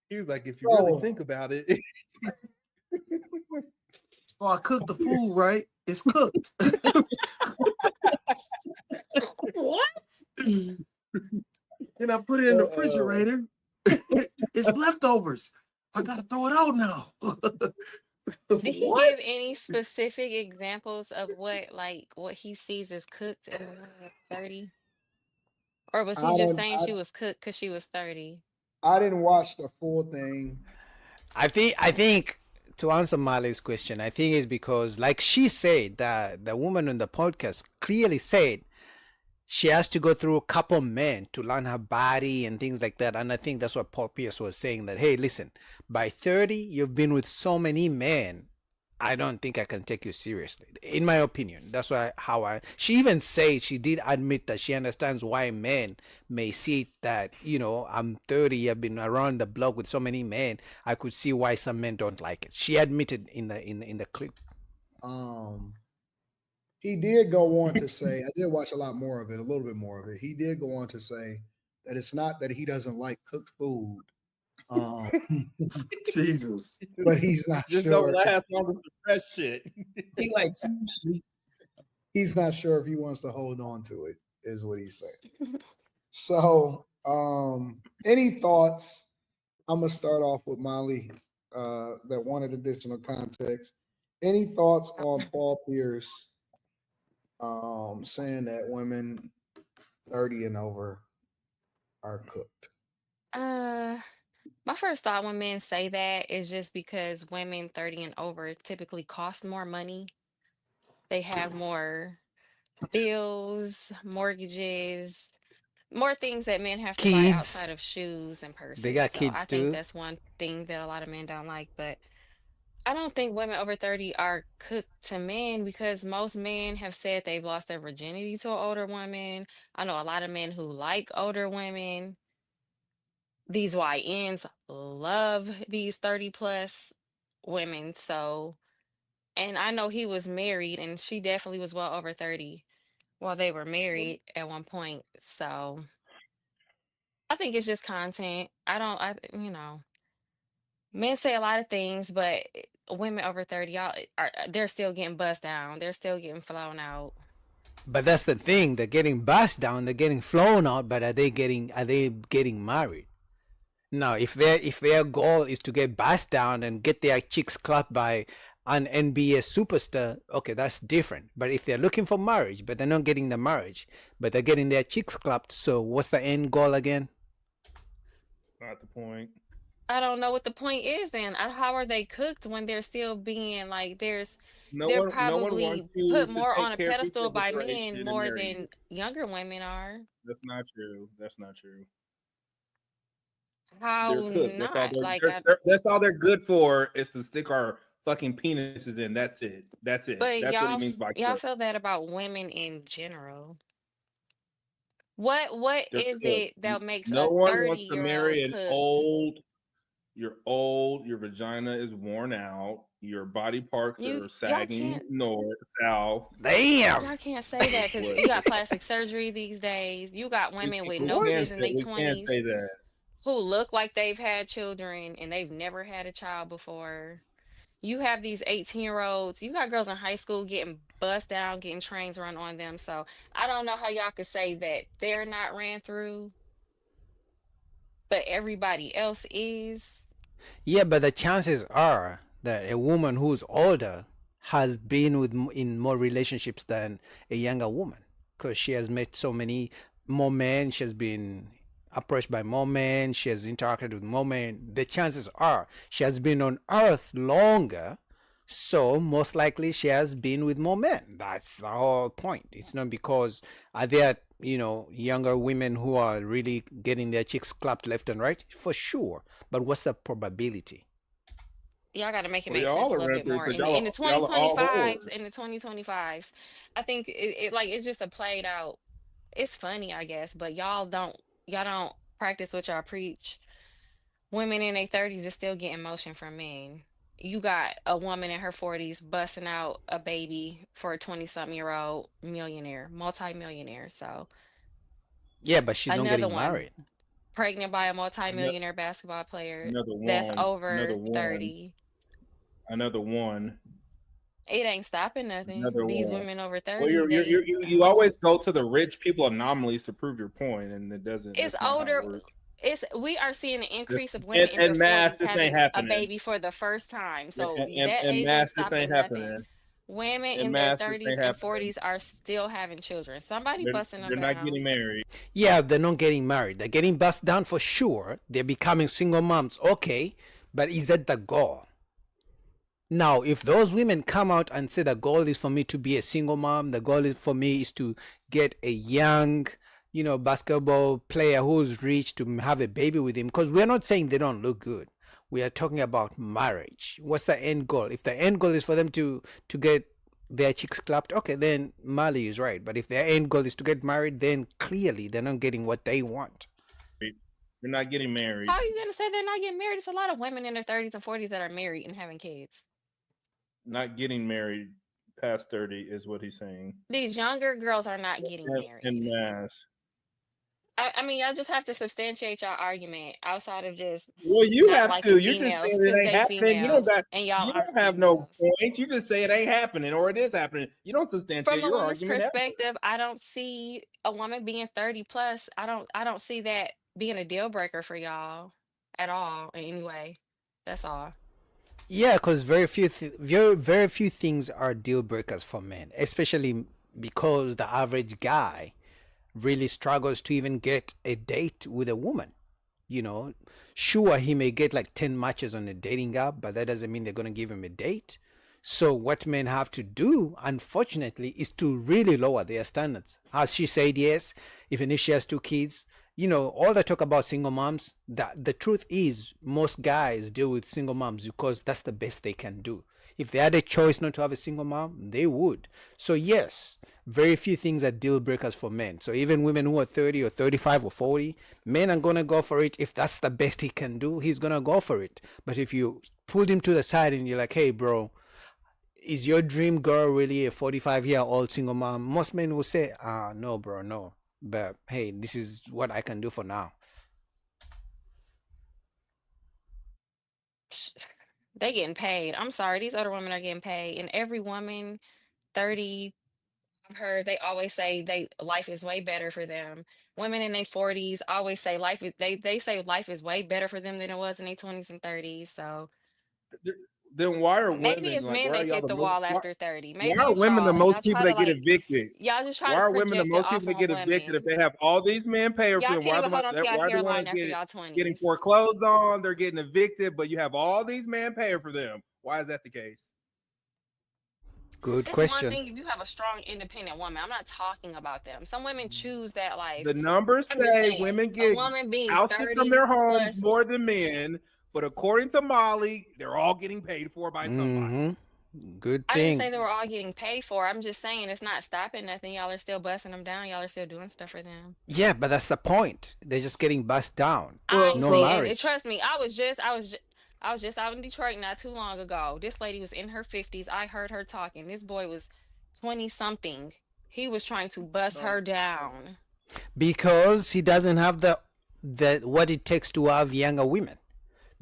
He was like, if you really think about it. So I cooked the food, right? It's cooked. What? Then I put it in the refrigerator. It's leftovers. I gotta throw it out now. Did he give any specific examples of what he sees as cooked in the woman of 30? Or was he just saying she was cooked because she was 30? I didn't watch the full thing. I think to answer Marley's question, I think it's because, like she said, that the woman on the podcast clearly said she has to go through a couple men to learn her body and things like that. And I think that's what Paul Pierce was saying, that, hey, listen, by 30, you've been with so many men. I don't think I can take you seriously, in my opinion. That's she even said, she did admit that she understands why men may see it that, I'm 30, I've been around the block with so many men. I could see why some men don't like it. She admitted in the clip. He did go on to say, I did watch a lot more of it, a little bit more of it. He did go on to say that it's not that he doesn't like cooked food. Jesus. But he's not just sure. Don't laugh on the fresh shit. He likes sushi. He's not sure if he wants to hold on to it, is what he's saying. So, any thoughts? I'm gonna start off with Molly, that wanted additional context. Any thoughts on Paul Pierce saying that women 30 and over are cooked? My first thought when men say that is just because women 30 and over typically cost more money. They have more bills, mortgages, more things that men have to buy Kids. outside of shoes and purses. They got So kids I too. think that's one thing that a lot of men don't like. But I don't think women over 30 are cooked to men because most men have said they've lost their virginity to an older woman. I know a lot of men who like older women. These YNs love these 30 plus women. So, and I know he was married and she definitely was well over 30 while they were married at one point. So I think it's just content. Men say a lot of things, but women over 30, y'all they're still getting bussed down. They're still getting flown out. But that's the thing. They're getting bust down. They're getting flown out. But are they getting married? Now, if their goal is to get bust down and get their chicks clapped by an NBA superstar, okay, that's different. But if they're looking for marriage, but they're not getting the marriage, but they're getting their chicks clapped, so what's the end goal again? Not the point. I don't know what the point is then. How are they cooked when they're still being like they're probably put more on a pedestal by men more than younger women are. That's not true. That's not true. How They're not? cooked. That's all they're good for is to stick our fucking penises in. That's it. That's it. But That's what he means by y'all cooked. feel that about women in general. What They're is cooked. it that makes No a one wants to 30-year-old marry an cooked? old. You're old. Your vagina is worn out. Your body parts are sagging can't- north, south. Damn. Y'all can't say that because you got plastic surgery these days. You got women with no kids in their We can't 20s say that. who look like they've had children and they've never had a child before. You have these 18-year-olds. You got girls in high school getting bust down, getting trains run on them. So I don't know how y'all could say that they're not ran through, but everybody else is. Yeah, but the chances are that a woman who's older has been in more relationships than a younger woman because she has met so many more men. She has been approached by more men. She has interacted with more men. The chances are she has been on Earth longer, so most likely she has been with more men. That's the whole point. It's not because are there younger women who are really getting their chicks clapped left and right, for sure, but what's the probability? Y'all got to make it Well, make sense y'all a are little ran bit through more. because In the y'all are all 2025s, whores. I think it's just a played out. It's funny, I guess, but y'all don't practice what y'all preach. Women in their 30s are still getting motion from men. You got a woman in her 40s busting out a baby for a 20-something-year-old millionaire, multi-millionaire. So Yeah, but she's not another getting one married. pregnant by a multi-millionaire basketball player Another that's one. over Another one. 30. Another one. It ain't stopping nothing. Another These one. women over 30, Well, you always go to the rich people anomalies to prove your point, and it doesn't. it's That's not how it older. works. We are seeing an increase of In women in their mass, 40s this having ain't a happening. baby for the first time. So that In age ain't mass, this stopping ain't nothing. happening. Women In in their mass, this 30s ain't and happening. 40s are still having children. Somebody busting them They're not down. getting married. Yeah, they're not getting married. They're getting bust down for sure. They're becoming single moms. Okay, but is that the goal? Now, if those women come out and say the goal is for me to be a single mom, the goal is for me is to get a young, basketball player who's rich to have a baby with him, because we're not saying they don't look good. We are talking about marriage. What's the end goal? If the end goal is for them to get their chicks clapped, okay, then Mali is right. But if their end goal is to get married, then clearly they're not getting what they want. They're not getting married. How are you gonna say they're not getting married? There's a lot of women in their 30s and 40s that are married and having kids. Not getting married past 30 is what he's saying. These younger girls are not getting married. In mass. I mean, y'all just have to substantiate y'all argument outside of just Well, you not have liking to. You're just females saying because it ain't they happening. You don't females, got. and y'all You are don't have no females. point. You just say it ain't happening or it is happening. You don't substantiate From a your woman's argument. perspective, I don't see a woman being 30 plus. I don't see that being a deal breaker for y'all at all in any way. That's all. Yeah, because very few things are deal breakers for men, especially because the average guy really struggles to even get a date with a woman. Sure, he may get like 10 matches on a dating app, but that doesn't mean they're going to give him a date. So what men have to do, unfortunately, is to really lower their standards. As she said, yes, even if she has 2 kids, all the talk about single moms, that the truth is most guys deal with single moms because that's the best they can do. If they had a choice not to have a single mom, they would. So yes, very few things are deal breakers for men. So even women who are 30 or 35 or 40, men are going to go for it. If that's the best he can do, he's going to go for it. But if you pulled him to the side and you're like, hey, bro, is your dream girl really a 45-year-old single mom? Most men will say, no, bro, no. But hey, this is what I can do for now. They getting paid. I'm sorry, these other women are getting paid. And every woman, 30, I've heard they always say life is way better for them. Women in their 40s always say they say life is way better for them than it was in their 20s and 30s. So Then why are maybe women it's like? men Why are that y'all hit the the most? wall after 30. Maybe Why are it's women the y'all. most Y'all people try that to get evicted? y'all just try Why to are women the project it most off people that on get evicted if women. they have all these men paying for Y'all them? can't even hold on to y'all Why are the hairline ones after getting y'all 20s. getting foreclosed on? They're getting evicted, but you have all these men paying for them. Why is that the case? Good It's one question. thing if you have a strong, independent woman. I'm not talking about them. Some women choose that life. The numbers I'm just say saying, women a get woman being ousted from 30 their homes plus. more than men, but according to Molly, they're all getting paid for by somebody. Mm-hmm. Good I didn't say thing. they were all getting paid for. I'm just saying it's not stopping nothing. Y'all are still busting them down. Y'all are still doing stuff for them. Yeah, but that's the point. They're just getting bust down. I ain't No seeing it. marriage. Trust me. I was just out in Detroit not too long ago. This lady was in her 50s. I heard her talking. This boy was 20 something. He was trying to bust her down. Because he doesn't have the what it takes to have younger women.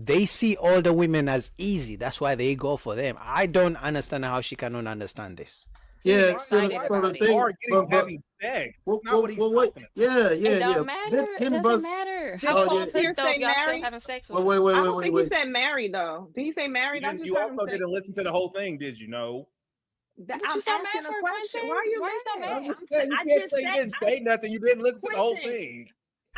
They see older women as easy. That's why they go for them. I don't understand how she cannot understand this. Yeah, so excited the about it. thing, Getting having sex. well, Not what he's wait, talking about. yeah, It don't yeah. matter. It Getting doesn't bust. matter. Did How Oh, old Paul is Pierce though if say y'all still married? having sex with Wait, him? wait, wait, I wait, don't wait, think he wait. said married though. Did he say married? I just You heard him also say. didn't listen to the whole thing, did you know? What I'm you so mad asking a for, question. Quentin? Why are you Why you so mad? I'm mad? just saying, you I can't just say you didn't say nothing. You didn't listen to the whole Quentin, thing.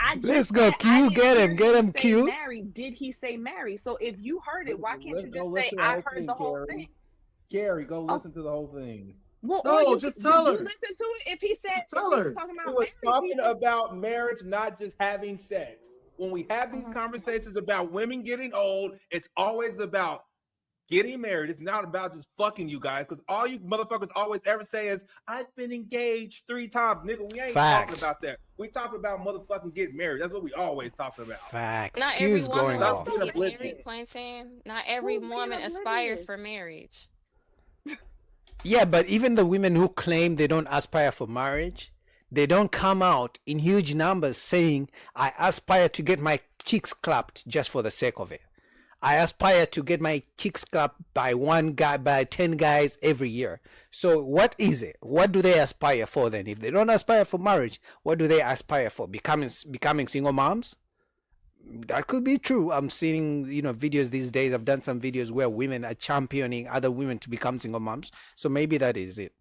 I Let's just go, said I Q. didn't Get hear him. Get him, say Q. married. Did he say married? So if you heard it, why can't you Go just listen say to the I whole heard thing, the whole Gary. thing? Gary, go Oh, listen to the whole thing. well, No, or you just did tell you her. listen to it? If he said Just tell if he was her. talking He about was married talking people, about marriage, not just having sex. When we have these conversations about women getting old, it's always about getting married. It's not about just fucking you guys, because all you motherfuckers always ever say is, I've been engaged 3 times. Nigga, we ain't talking Facts. about that. We talking about motherfucking getting married. That's what we always talking about. Facts. Not Q every is woman going wants off. to Being get married, oblivious. Quentin. Not every who's being woman aspires oblivious? for marriage. Yeah, but even the women who claim they don't aspire for marriage, they don't come out in huge numbers saying, I aspire to get my cheeks clapped just for the sake of it. I aspire to get my cheeks clapped by one guy, by 10 guys every year. So what is it? What do they aspire for then? If they don't aspire for marriage, what do they aspire for? Becoming single moms? That could be true. I'm seeing, videos these days. I've done some videos where women are championing other women to become single moms. So maybe that is it.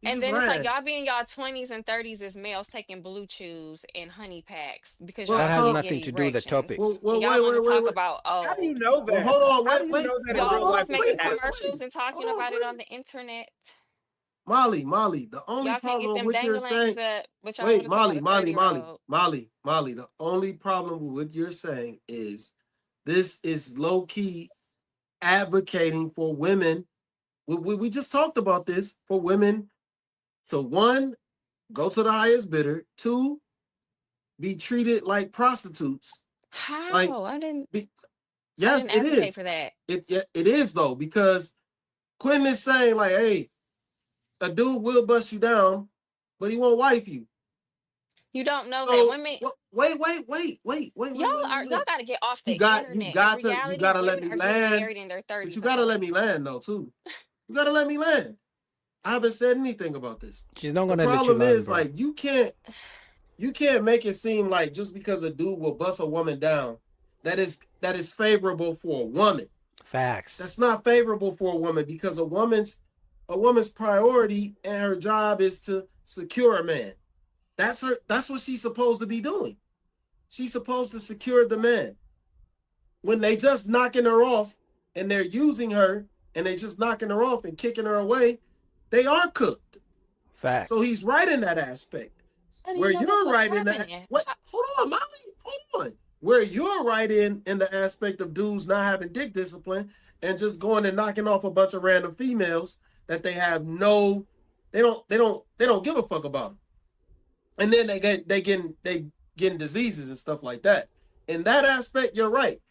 And then it's like y'all be in y'all 20s and 30s as males taking blue chews and honey packs because y'all That has can't nothing get to do with the erections. topic. And y'all want to talk about, How do you know Well, that? hold on, How do you know that in y'all real was life? making That happens? commercials and talking about it on the internet. Molly, the only Y'all can't get problem them with what you're dangalangs saying, up, but y'all want wait, to talk about a 30-year-old. Molly, the only problem with what you're saying is this is low key advocating for women. We just talked about this for women to 1, go to the highest bidder, 2, be treated like prostitutes. How? Like, I didn't yes, it advocate is. for that. It is though, because Quentin is saying like, hey, a dude will bust you down, but he won't wife you. You don't know that So women. wait. Y'all got to get off the You internet. In reality, gotta let women me are getting land. married in their 30s. But you gotta let me land though too. You gotta let me land. I haven't said anything about this. She's not The gonna let you problem land, is bro. like you can't make it seem like just because a dude will bust a woman down, that is favorable for a woman. Facts. That's not favorable for a woman, because a woman's priority and her job is to secure a man. That's what she's supposed to be doing. She's supposed to secure the man. When they just knocking her off and they're using her and they just knocking her off and kicking her away, they are cooked. Facts. So he's right in that aspect. How do Where you know that's you're what's right in the happening? what? Hold on, Molly. Hold on. Where you're right in the aspect of dudes not having dick discipline and just going and knocking off a bunch of random females that they have no, they don't give a fuck about them. And then they getting diseases and stuff like that. In that aspect, you're right.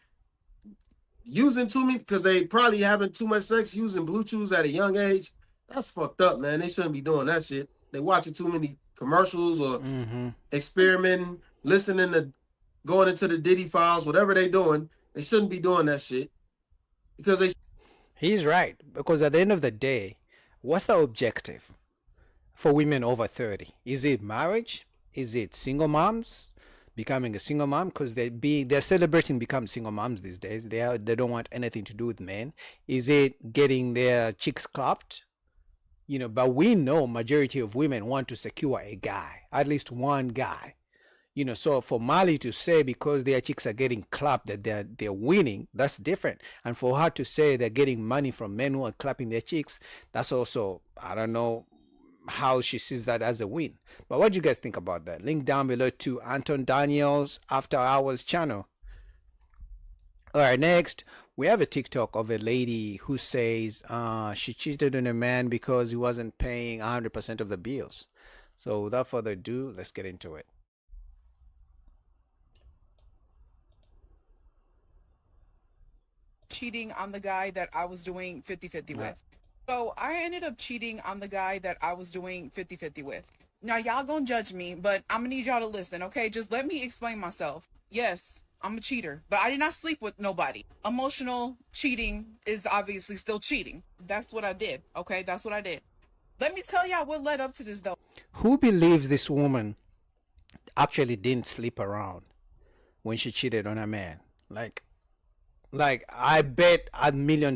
Using too many because they probably having too much sex, using Bluetooths at a young age. That's fucked up, man. They shouldn't be doing that shit. They watching too many commercials or experimenting, listening to going into the Diddy files, whatever they doing. They shouldn't be doing that shit because they. He's right, because at the end of the day, what's the objective for women over 30? Is it marriage? Is it single moms? Becoming a single mom? Because they're celebrating becoming single moms these days. They don't want anything to do with men. Is it getting their chicks clapped? You know, but we know majority of women want to secure a guy, at least one guy. You know, so for Mali to say because their chicks are getting clapped that they're winning, that's different. And for her to say they're getting money from men who are clapping their chicks, that's also, I don't know how she sees that as a win. But what do you guys think about that? Link down below to Anton Daniels After Hours channel. All right, next we have a TikTok of a lady who says she cheated on a man because he wasn't paying 100% of the bills. So without further ado, let's get into it. Cheating on the guy that I was doing 50-50 with. So I ended up cheating on the guy that I was doing 50-50 with. Now y'all gonna judge me, but I'm gonna need y'all to listen, okay? Just let me explain myself. Yes, I'm a cheater, but I did not sleep with nobody. Emotional cheating is obviously still cheating. That's what I did, okay? That's what I did. Let me tell y'all what led up to this though. Who believes this woman actually didn't sleep around when she cheated on a man? Like I bet $1 million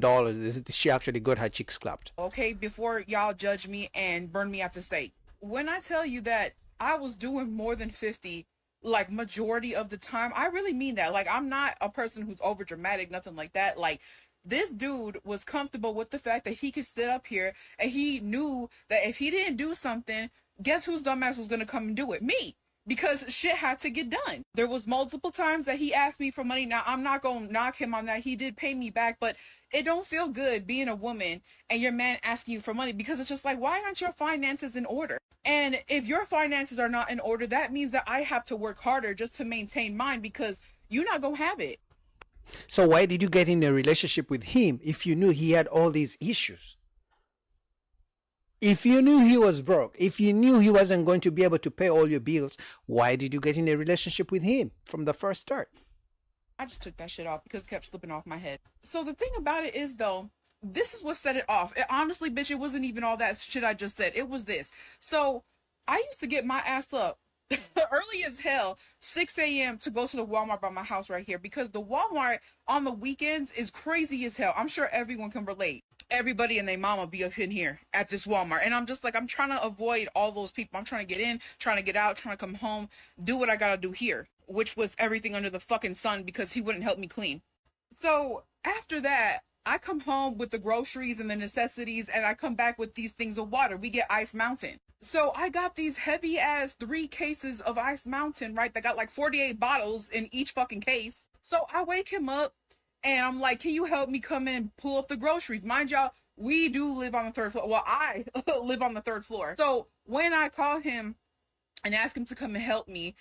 she actually got her cheeks clapped. Okay, before y'all judge me and burn me at the stake. When I tell you that I was doing more than 50, like majority of the time, I really mean that. Like, I'm not a person who's over dramatic, nothing like that. Like, this dude was comfortable with the fact that he could sit up here and he knew that if he didn't do something, guess whose dumbass was gonna come and do it? Me. Because shit had to get done. There was multiple times that he asked me for money. Now, I'm not going to knock him on that. He did pay me back, but it don't feel good being a woman and your man asking you for money because it's just like, why aren't your finances in order? And if your finances are not in order, that means that I have to work harder just to maintain mine because you're not going to have it. So why did you get in a relationship with him if you knew he had all these issues? If you knew he was broke, if you knew he wasn't going to be able to pay all your bills, why did you get in a relationship with him from the first start? I just took that shit off because it kept slipping off my head. So the thing about it is, though, this is what set it off. Honestly, bitch, it wasn't even all that shit I just said. It was this. So I used to get my ass up early as hell, 6 a.m. to go to the Walmart by my house right here because the Walmart on the weekends is crazy as hell. I'm sure everyone can relate. Everybody and their mama be up in here at this Walmart. And I'm just like, I'm trying to avoid all those people. I'm trying to get in, trying to get out, trying to come home, do what I gotta do here, which was everything under the fucking sun because he wouldn't help me clean. So after that, I come home with the groceries and the necessities and I come back with these things of water. We get Ice Mountain. So I got these heavy ass 3 cases of Ice Mountain, right? That got like 48 bottles in each fucking case. So I wake him up and I'm like, can you help me come in, pull up the groceries? Mind y'all, we do live on the 3rd floor. Well, I live on the 3rd floor. So when I call him and ask him to come and help me,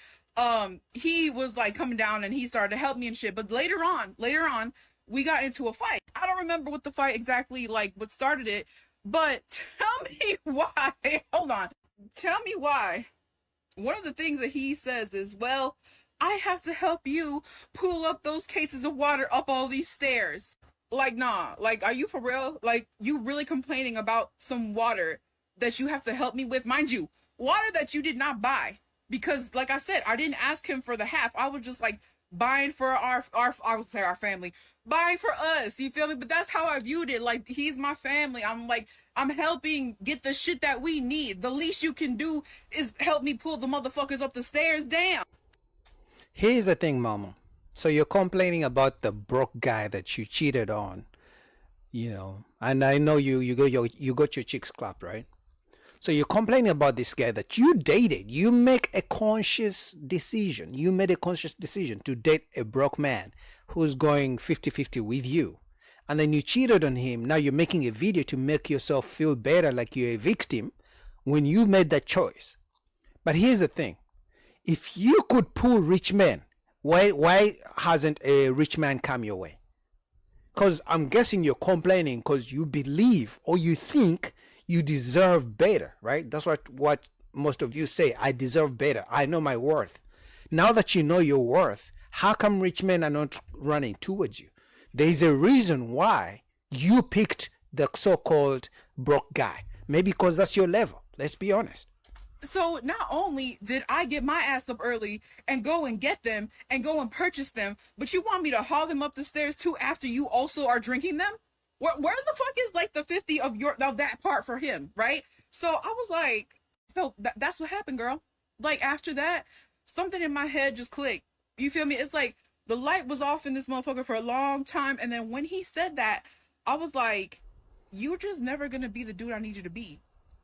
he was like coming down and he started to help me and shit. But later on, we got into a fight. I don't remember what the fight exactly, like what started it, but tell me why. Hold on. Tell me why. One of the things that he says is, well, I have to help you pull up those cases of water up all these stairs. Like, nah, like, are you for real? Like, you really complaining about some water that you have to help me with? Mind you, water that you did not buy. Because, like I said, I didn't ask him for the half. I was just like buying for our I would say our family, buying for us. You feel me? But that's how I viewed it. Like, he's my family. I'm like, I'm helping get the shit that we need. The least you can do is help me pull the motherfuckers up the stairs. Damn. Here's the thing, mama. So you're complaining about the broke guy that you cheated on, you know, and I know you got your cheeks clapped, right? So you're complaining about this guy that you dated. You make a conscious decision. You made a conscious decision to date a broke man who's going 50-50 with you. And then you cheated on him. Now you're making a video to make yourself feel better, like you're a victim, when you made that choice. But here's the thing. If you could pull rich men, why hasn't a rich man come your way? Because I'm guessing you're complaining because you believe or you think you deserve better, right? That's what most of you say. I deserve better. I know my worth. Now that you know your worth, how come rich men are not running towards you? There's a reason why you picked the so-called broke guy. Maybe because that's your level. Let's be honest. So not only did I get my ass up early and go and get them and go and purchase them, but you want me to haul them up the stairs too after you also are drinking them? Where the fuck is like the 50 of that part for him, right? So I was like, so that's what happened, girl. Like after that, something in my head just clicked. You feel me? It's like the light was off in this motherfucker for a long time, and then when he said that, I was like, you're just never gonna be the dude I need you to be.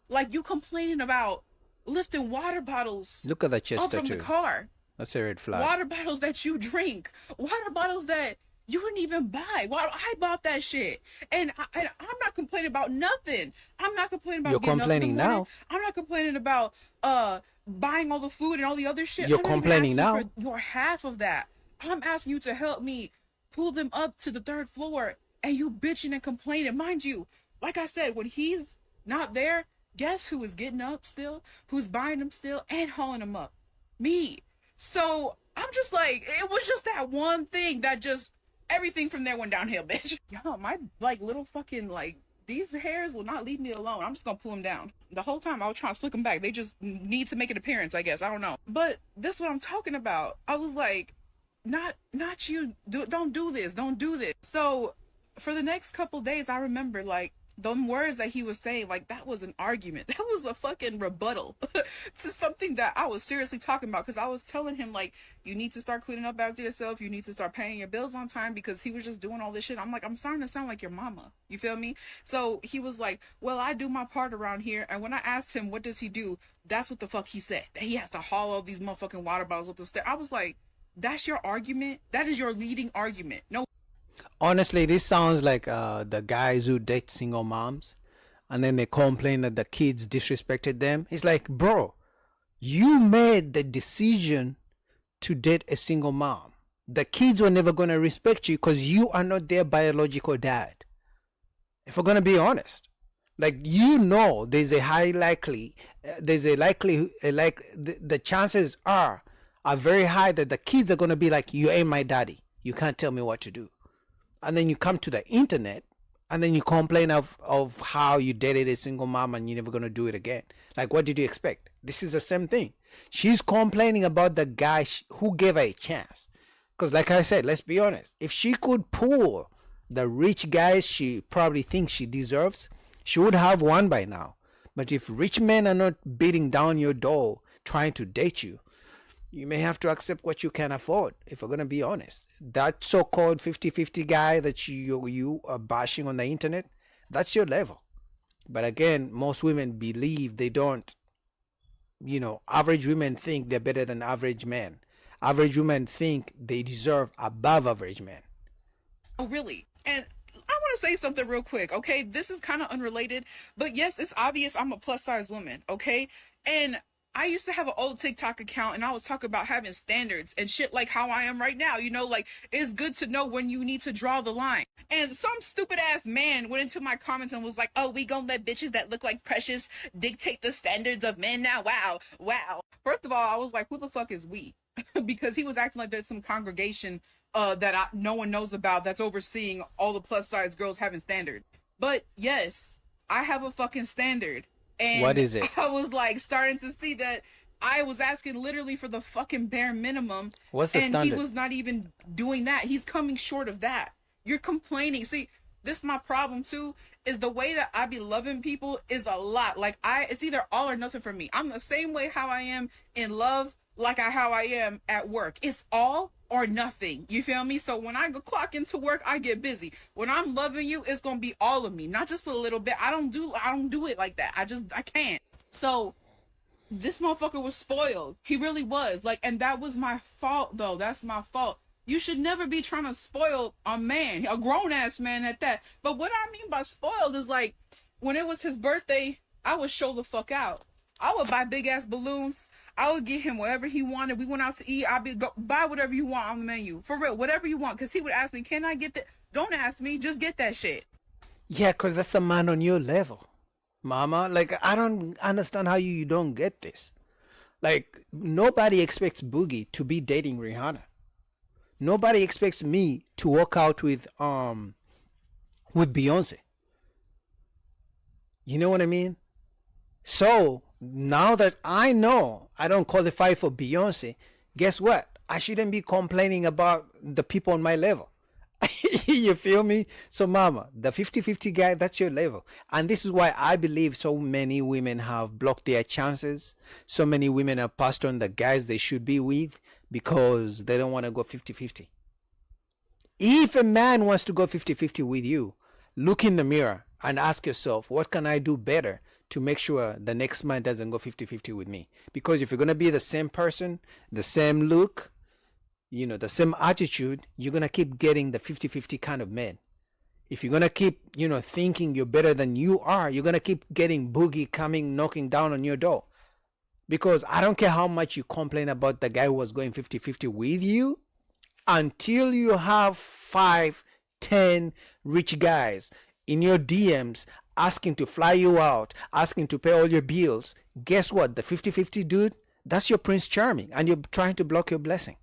Like you complaining about lifting water bottles. Look at that chest up from tattoo. the car. That's a red flag. Water bottles that you drink. Water bottles that you didn't even buy. Well, I bought that shit. And I'm not complaining about nothing. I'm not complaining about You're getting complaining up in the morning. now. I'm not complaining about buying all the food and all the other shit. You're I'm not even complaining asking now. for your half of that. I'm asking you to help me pull them up to the 3rd floor, and you bitching and complaining. Mind you, like I said, when he's not there, guess who is getting up still? Who's buying them still and hauling them up? Me. So I'm just like, it was just that one thing that just, everything from there went downhill, bitch. Yo, my like little fucking like, these hairs will not leave me alone. I'm just gonna pull them down. The whole time I was trying to slick them back. They just need to make an appearance, I guess. I don't know. But this is what I'm talking about. I was like, not you. Don't do this. Don't do this. So for the next couple days, I remember like, them words that he was saying, like that was an argument. That was a fucking rebuttal to something that I was seriously talking about. Because I was telling him like, you need to start cleaning up after yourself. You need to start paying your bills on time, because he was just doing all this shit. I'm like, I'm starting to sound like your mama. You feel me? So he was like, well, I do my part around here. And when I asked him, what does he do? That's what the fuck he said. That he has to haul all these motherfucking water bottles up the stairs. I was like, that's your argument? That is your leading argument. No. Honestly, this sounds like the guys who date single moms and then they complain that the kids disrespected them. It's like, bro, you made the decision to date a single mom. The kids were never going to respect you because you are not their biological dad. If we're going to be honest, like, you know, there's a high likely, there's a likely, like the chances are very high that the kids are going to be like, you ain't my daddy. You can't tell me what to do. And then you come to the internet and then you complain of how you dated a single mom and you're never going to do it again. Like, what did you expect? This is the same thing. She's complaining about the guy who gave her a chance. Because like I said, let's be honest. If she could pull the rich guys she probably thinks she deserves, she would have one by now. But if rich men are not beating down your door trying to date you, you may have to accept what you can afford, if we're going to be honest. That so-called 50-50 guy that you are bashing on the internet, that's your level. But again, most women believe they don't, you know, average women think they're better than average men. Average women think they deserve above average men. Oh, really? And I want to say something real quick, okay? This is kind of unrelated, but yes, it's obvious I'm a plus size woman, okay? And I used to have an old TikTok account and I was talking about having standards and shit like how I am right now. You know, like, it's good to know when you need to draw the line. And some stupid ass man went into my comments and was like, oh, we gonna let bitches that look like Precious dictate the standards of men now. Wow. Wow. First of all, I was like, who the fuck is we? Because he was acting like there's some congregation that no one knows about that's overseeing all the plus size girls having standards. But yes, I have a fucking standard. And what is it? I was like starting to see that I was asking literally for the fucking bare minimum. What's the and standard? He was not even doing that. He's coming short of that. You're complaining. See, this is my problem too, is the way that I be loving people is a lot. Like it's either all or nothing for me. I'm the same way how I am in love, like how I am at work. It's all or nothing. You feel me? So when I go clock into work, I get busy. When I'm loving you, it's gonna be all of me, not just a little bit. I don't do it like that. I can't. So this motherfucker was spoiled. He really was. Like, and that was my fault, though. That's my fault. You should never be trying to spoil a man, a grown ass man at that. But what I mean by spoiled is like, when it was his birthday, I would show the fuck out. I would buy big ass balloons. I would get him whatever he wanted. We went out to eat. I'd be go buy whatever you want on the menu. For real, whatever you want. Cause he would ask me, can I get that? Don't ask me, just get that shit. Yeah, because that's a man on your level, mama. Like, I don't understand how you don't get this. Like, nobody expects Boogie to be dating Rihanna. Nobody expects me to walk out with Beyonce. You know what I mean? So now that I know I don't qualify for Beyonce, guess what? I shouldn't be complaining about the people on my level. You feel me? So mama, the 50-50 guy, that's your level. And this is why I believe so many women have blocked their chances. So many women have passed on the guys they should be with because they don't want to go 50-50. If a man wants to go 50-50 with you, look in the mirror and ask yourself, what can I do better to make sure the next man doesn't go 50-50 with me? Because if you're going to be the same person, the same look, you know, the same attitude, you're going to keep getting the 50-50 kind of men. If you're going to keep, you know, thinking you're better than you are, you're going to keep getting Boogie coming, knocking down on your door. Because I don't care how much you complain about the guy who was going 50-50 with you, until you have 5, 10 rich guys in your DMs asking to fly you out, asking to pay all your bills, guess what? The 50-50 dude, that's your Prince Charming, and you're trying to block your blessing.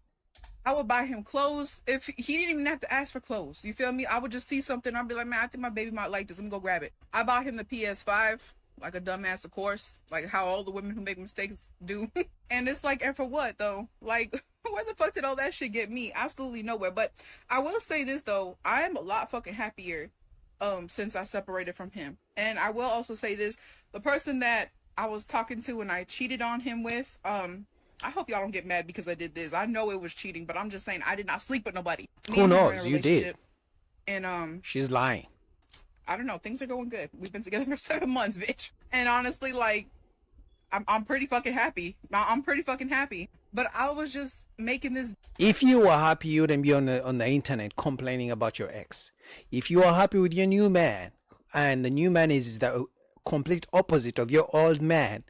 I would buy him clothes. If he didn't even have to ask for clothes, you feel me? I would just see something. I'd be like, man, I think my baby might like this. I'm gonna go grab it. I bought him the PS5, like a dumbass, of course, like how all the women who make mistakes do. And it's like, and for what though? Like, where the fuck did all that shit get me? Absolutely nowhere. But I will say this though, I am a lot fucking happier since I separated from him. And I will also say this, the person that I was talking to and I cheated on him with, I hope y'all don't get mad because I did this. I know it was cheating, but I'm just saying I did not sleep with nobody. Who knows? You did. And she's lying. I don't know. Things are going good. We've been together for 7 months, bitch. And honestly, like, I'm pretty fucking happy. I'm pretty fucking happy. But I was just making this. If you were happy, you wouldn't be on the internet complaining about your ex. If you are happy with your new man, and the new man is the complete opposite of your old man,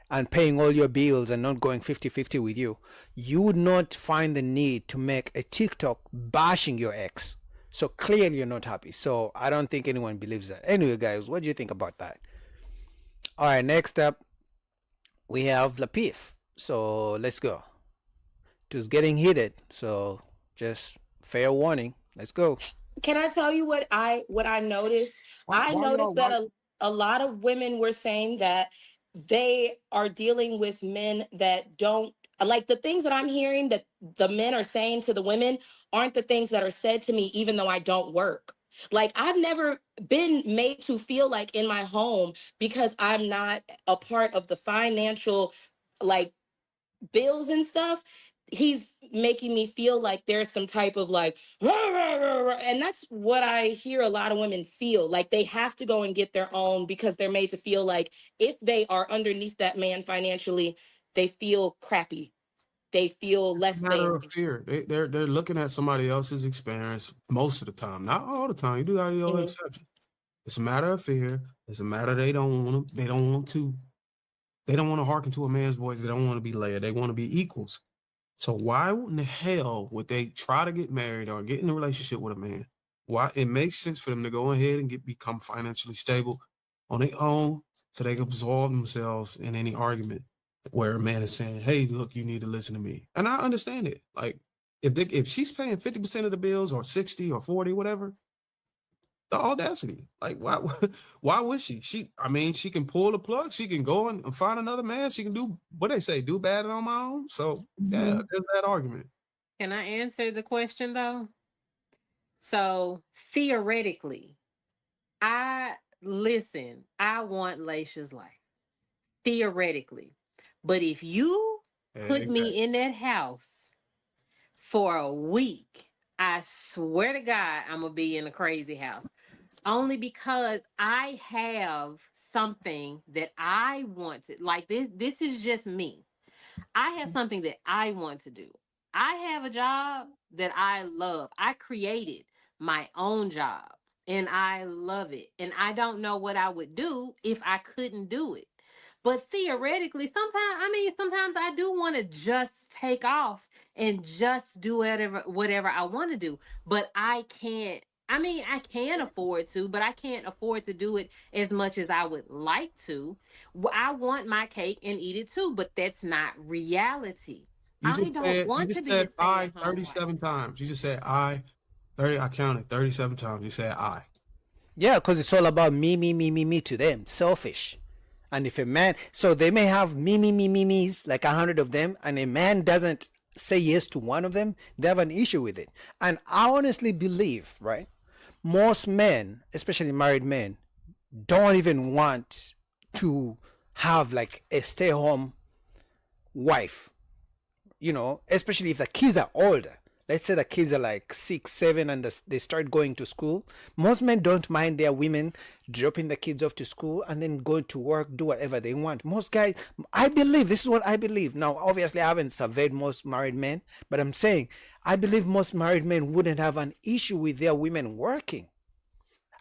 and paying all your bills and not going 50-50 with you, you would not find the need to make a TikTok bashing your ex. So clearly you're not happy. So I don't think anyone believes that. Anyway, guys, what do you think about that? All right, next up, we have Lapif. So let's go. It was getting heated. So just fair warning. Let's go. Can I tell you what I noticed? I noticed that a lot of women were saying that they are dealing with men that don't like the things that I'm hearing that the men are saying to the women aren't the things that are said to me, even though I don't work. Like, I've never been made to feel like in my home because I'm not a part of the financial, like, bills and stuff. He's making me feel like there's some type of like, rah, rah, rah, rah. And that's what I hear a lot of women feel like they have to go and get their own because they're made to feel like if they are underneath that man financially, they feel crappy. They feel less than. Matter of fear. They're looking at somebody else's experience most of the time, not all the time. You do have your exceptions. It's a matter of fear. It's a matter they don't want to hearken to a man's voice. They don't want to be led. They want to be equals. So why in the hell would they try to get married or get in a relationship with a man? Why? It makes sense for them to go ahead and become financially stable on their own so they can absorb themselves in any argument where a man is saying, hey, look, you need to listen to me. And I understand it. Like, if she's paying 50% of the bills or 60 or 40, whatever, the audacity. Like, why would she? She can pull the plug. She can go and find another man. She can do what they say, do bad on my own. So yeah, there's that argument. Can I answer the question though? So theoretically, I want Laisha's life. Theoretically. But if you put me in that house for a week, I swear to God, I'm going to be in a crazy house. Only because I have something that I want to, like this is just me. I have something that I want to do. I have a job that I love. I created my own job and I love it. And I don't know what I would do if I couldn't do it. But theoretically, sometimes I do want to just take off and just do whatever I want to do. But I can't. I can afford to, but I can't afford to do it as much as I would like to. I want my cake and eat it too, but that's not reality. You I just don't said, want you to just be said a I stay-at-home 37 times. You just said I counted 37 times. You said I. Yeah, because it's all about me to them, selfish. And if a man, so they may have me's, like 100 of them, and a man doesn't say yes to one of them, they have an issue with it. And I honestly believe, right, most men, especially married men, don't even want to have like a stay-home wife, especially if the kids are older. Let's say the kids are like 6, 7, and they start going to school. Most men don't mind their women dropping the kids off to school and then going to work, do whatever they want. Most guys, I believe, this is what I believe. Now, obviously, I haven't surveyed most married men, but I'm saying I believe most married men wouldn't have an issue with their women working.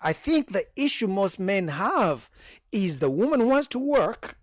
I think the issue most men have is the woman wants to work,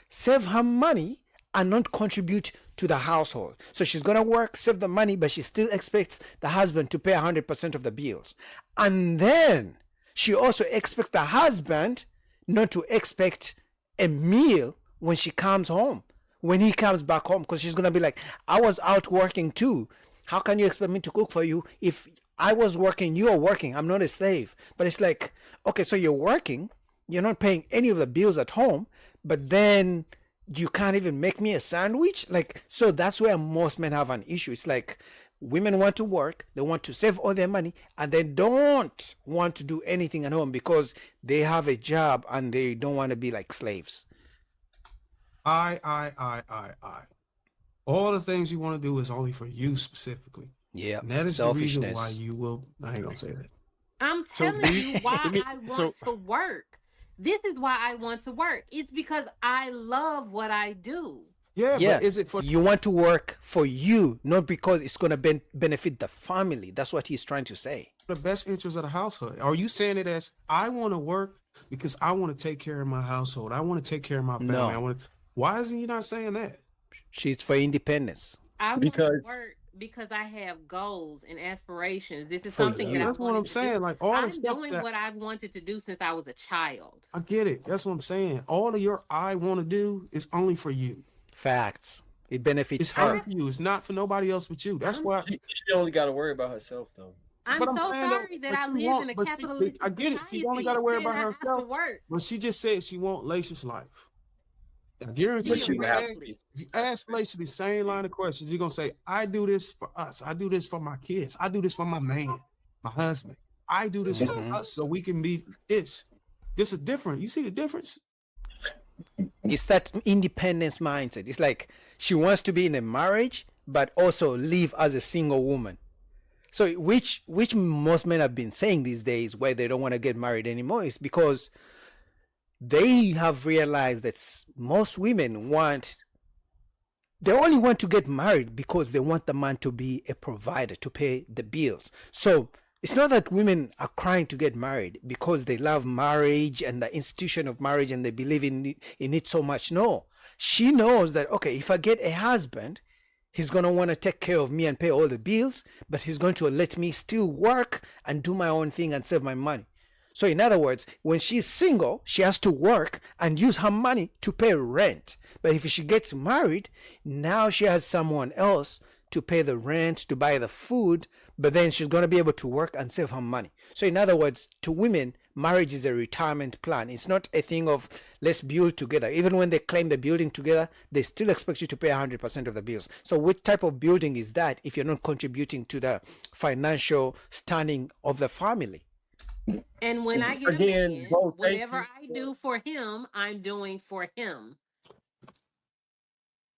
save her money, and not contribute to the household. So she's going to work, save the money, but she still expects the husband to pay 100% of the bills. And then she also expects the husband not to expect a meal when she comes home, when he comes back home, because she's going to be like, I was out working too. How can you expect me to cook for you if I was working, you're working? I'm not a slave. But it's like, okay, so you're working, you're not paying any of the bills at home, but then you can't even make me a sandwich. Like, so that's where most men have an issue. It's like women want to work, they want to save all their money, and they don't want to do anything at home because they have a job and they don't want to be like slaves. I. All the things you want to do is only for you specifically. Yeah. And that is the reason why you will. I ain't gonna say that. I'm telling you why I want to work. This is why I want to work. It's because I love what I do. Yeah, but is it for you want to work for you, not because it's going to benefit the family? That's what he's trying to say. The best interest of the household. Are you saying it as I want to work because I want to take care of my household? I want to take care of my family. No. Why isn't you not saying that? She's for independence. I want to work because I have goals and aspirations. This is something that that's what I'm saying. Like all I'm the stuff doing that what I've wanted to do since I was a child. I get it. That's what I'm saying. All of your I want to do is only for you. Facts. It benefits It's her. for you. It's not for nobody else but you. That's why she only got to worry about herself, though. I'm But I'm so saying, sorry though, that I but she live won't- in a but she- capitalist I get it. She only got to worry about society. Then I have to herself. work. But she just said she want Lacia's life. I guarantee But you, she if you would have ask- to. if you ask Lacia the same line of questions, you're gonna say, I do this for us. I do this for my kids. I do this for my man, my husband. I do this for us so we can be this. This is different. You see the difference? It's that independence mindset. It's like she wants to be in a marriage, but also live as a single woman. So which most men have been saying these days, why they don't want to get married anymore, is because they have realized that most women they only want to get married because they want the man to be a provider, to pay the bills. So it's not that women are crying to get married because they love marriage and the institution of marriage and they believe in it so much. No, she knows that, okay, if I get a husband, he's going to want to take care of me and pay all the bills, but he's going to let me still work and do my own thing and save my money. So in other words, when she's single, she has to work and use her money to pay rent. But if she gets married, now she has someone else to pay the rent, to buy the food, but then she's going to be able to work and save her money. So in other words, to women, marriage is a retirement plan. It's not a thing of let's build together. Even when they claim they're building together, they still expect you to pay 100% of the bills. So what type of building is that if you're not contributing to the financial standing of the family? And when I get Again, a man, Bo, thank whatever you I do for him, I'm doing for him.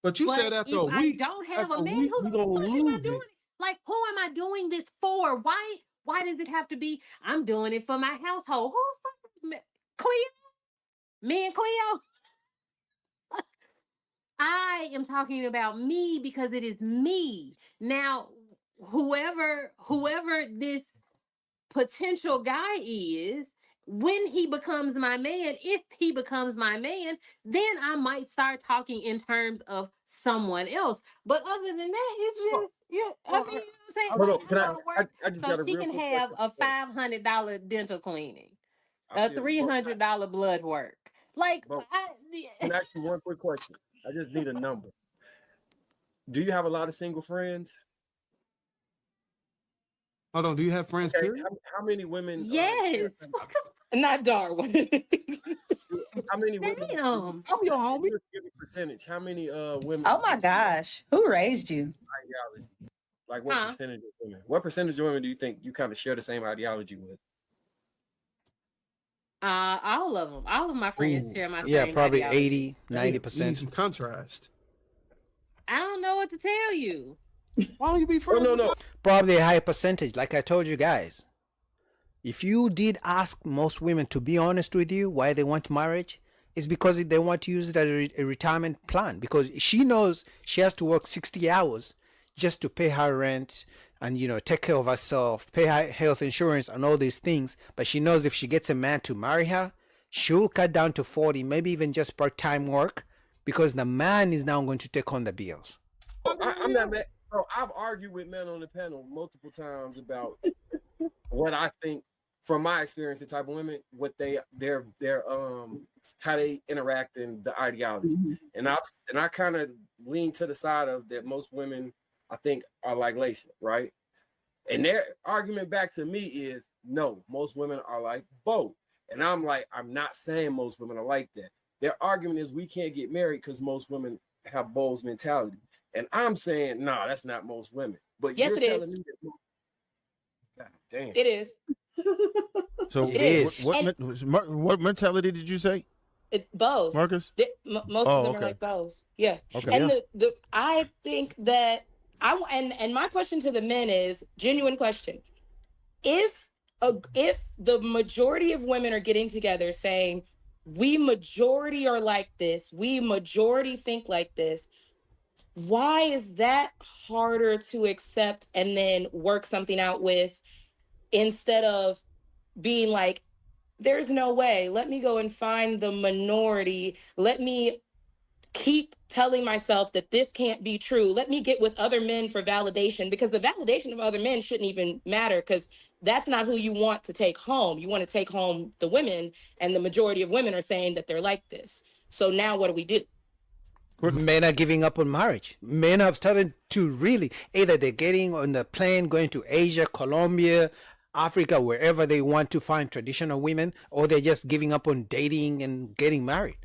But you But said after if a I week, don't have after a a man, week, who you the gonna fuck am I lose doing it. it? Like, who am I doing this for? Why does it have to be? I'm doing it for my household. Who the fuck, Cleo? Me and Cleo. I am talking about me because it is me. Now, whoever this potential guy is, when he becomes my man, if he becomes my man, then I might start talking in terms of someone else. But other than that, it's just I mean, you know what I'm saying? Hold on, Like, can I I? go to work I just so got a she real can quick have question. a $500 dental cleaning, I a feel you. But $300 blood work. Like, can I ask you one quick question? I just need a number. Do you have a lot of single friends? Hold on, do you have friends, Okay, period? how many women? yes. Not Darwin. How many women? Damn. I'm your homie. Just give a percentage. How many women? Oh my gosh, who raised you? Ideology. Like what Huh? percentage of women? What percentage of women do you think you kind of share the same ideology with? All of them. All of my friends Ooh. share my Yeah, same probably ideology. 80, Damn, we need 90%. some contrast. I don't know what to tell you. Why don't you be Oh friends? no. Probably a high percentage. Like I told you guys, if you did ask most women to be honest with you why they want marriage, it's because they want to use it as a retirement plan, because she knows she has to work 60 hours just to pay her rent and, you know, take care of herself, pay her health insurance and all these things. But she knows if she gets a man to marry her, she'll cut down to 40, maybe even just part-time work, because the man is now going to take on the bills. I'm not mad. So I've argued with men on the panel multiple times about what I think, from my experience, the type of women, what their how they interact and the ideology. And I kind of lean to the side of that most women, I think, are like Laisha, right? And their argument back to me is no, most women are like Bo. And I'm like, I'm not saying most women are like that. Their argument is we can't get married because most women have Bo's mentality. And I'm saying, nah, that's not most women. But Yes, you're it telling is. me that God damn. It is. So It is. what mentality did you say? Bows. Marcus? Most Oh, of them okay. are like bows. Yeah. Okay. And Yeah. I think that and my question to the men is genuine question. If the majority of women are getting together saying we majority are like this, we majority think like this, why is that harder to accept and then work something out with, instead of being like, there's no way, let me go and find the minority, let me keep telling myself that this can't be true, let me get with other men for validation, because the validation of other men shouldn't even matter, because that's not who you want to take home. You want to take home the women, and the majority of women are saying that they're like this. So now what do we do? Men are giving up on marriage. Men have started to really, either they're getting on the plane going to Asia, Colombia, Africa, wherever they want to find traditional women, or they're just giving up on dating and getting married.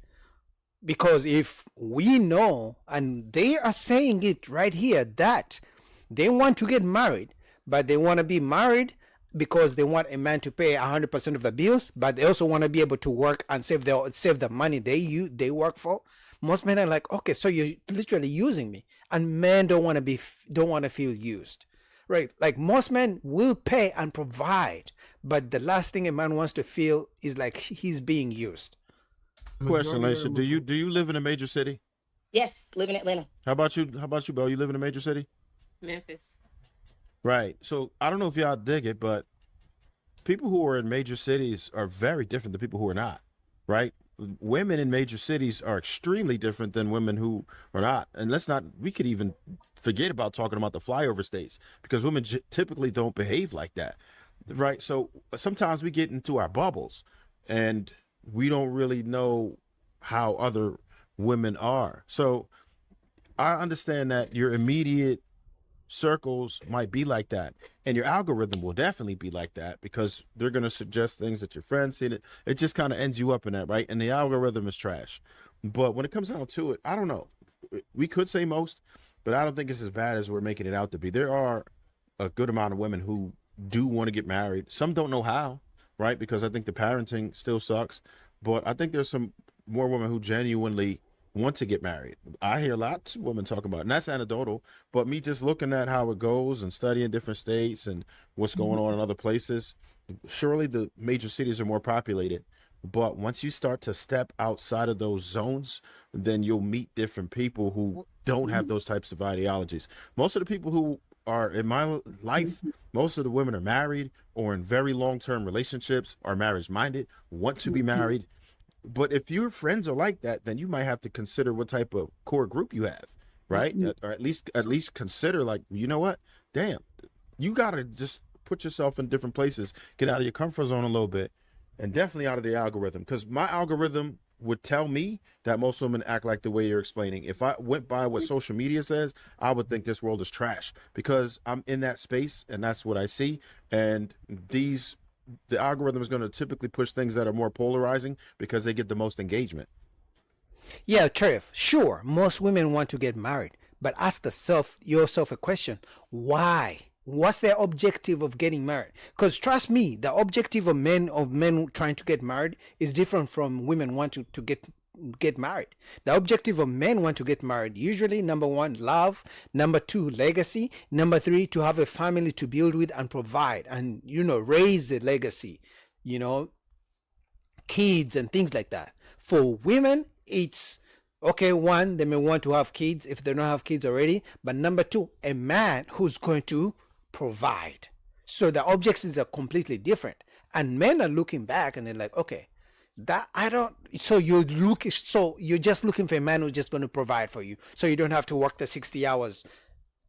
Because if we know, and they are saying it right here, that they want to get married, but they want to be married because they want a man to pay 100% of the bills, but they also want to be able to work and save the money they work for. Most men are like, okay, so you're literally using me, and men don't want to feel used, right? Like most men will pay and provide, but the last thing a man wants to feel is like he's being used. Question, Laisha. Do you live in a major city? Yes, live in Atlanta. How about you, Belle? You live in a major city? Memphis. Right. So I don't know if y'all dig it, but people who are in major cities are very different than people who are not, right? Women in major cities are extremely different than women who are not. And we could even forget about talking about the flyover states, because women typically don't behave like that, right? So sometimes we get into our bubbles and we don't really know how other women are. So I understand that your immediate circles might be like that, and your algorithm will definitely be like that, because they're going to suggest things that your friends see. It just kind of ends you up in that, right? And the algorithm is trash. But when it comes down to it, I don't know. We could say most, but I don't think it's as bad as we're making it out to be. There are a good amount of women who do want to get married. Some don't know how, right? Because I think the parenting still sucks. But I think there's some more women who genuinely want to get married. I hear lots of women talk about it, and that's anecdotal, but me just looking at how it goes and studying different states and what's going on in other places, surely the major cities are more populated But once you start to step outside of those zones, then you'll meet different people who don't have those types of ideologies. Most of the people who are in my life, most of the women are married or in very long-term relationships, are marriage minded, want to be married. But if your friends are like that, then you might have to consider what type of core group you have, right? Or at least consider, like, you know what? Damn, you gotta just put yourself in different places, get out of your comfort zone a little bit, and definitely out of the algorithm. Because my algorithm would tell me that most women act like the way you're explaining. If I went by what social media says, I would think this world is trash because I'm in that space and that's what I see. And the algorithm is going to typically push things that are more polarizing because they get the most engagement. Yeah, Trev, sure, most women want to get married, but ask yourself a question. Why? What's their objective of getting married? Because trust me, the objective of men trying to get married is different from women wanting to get married. The objective of men want to get married, usually number 1, love, number 2, legacy, number 3, to have a family to build with and provide and, raise a legacy, kids and things like that. For women, it's okay, 1, they may want to have kids if they don't have kids already, but number 2, a man who's going to provide. So the objectives are completely different, and men are looking back and they're like, okay, so you're just looking for a man who's just going to provide for you, so you don't have to work the 60 hours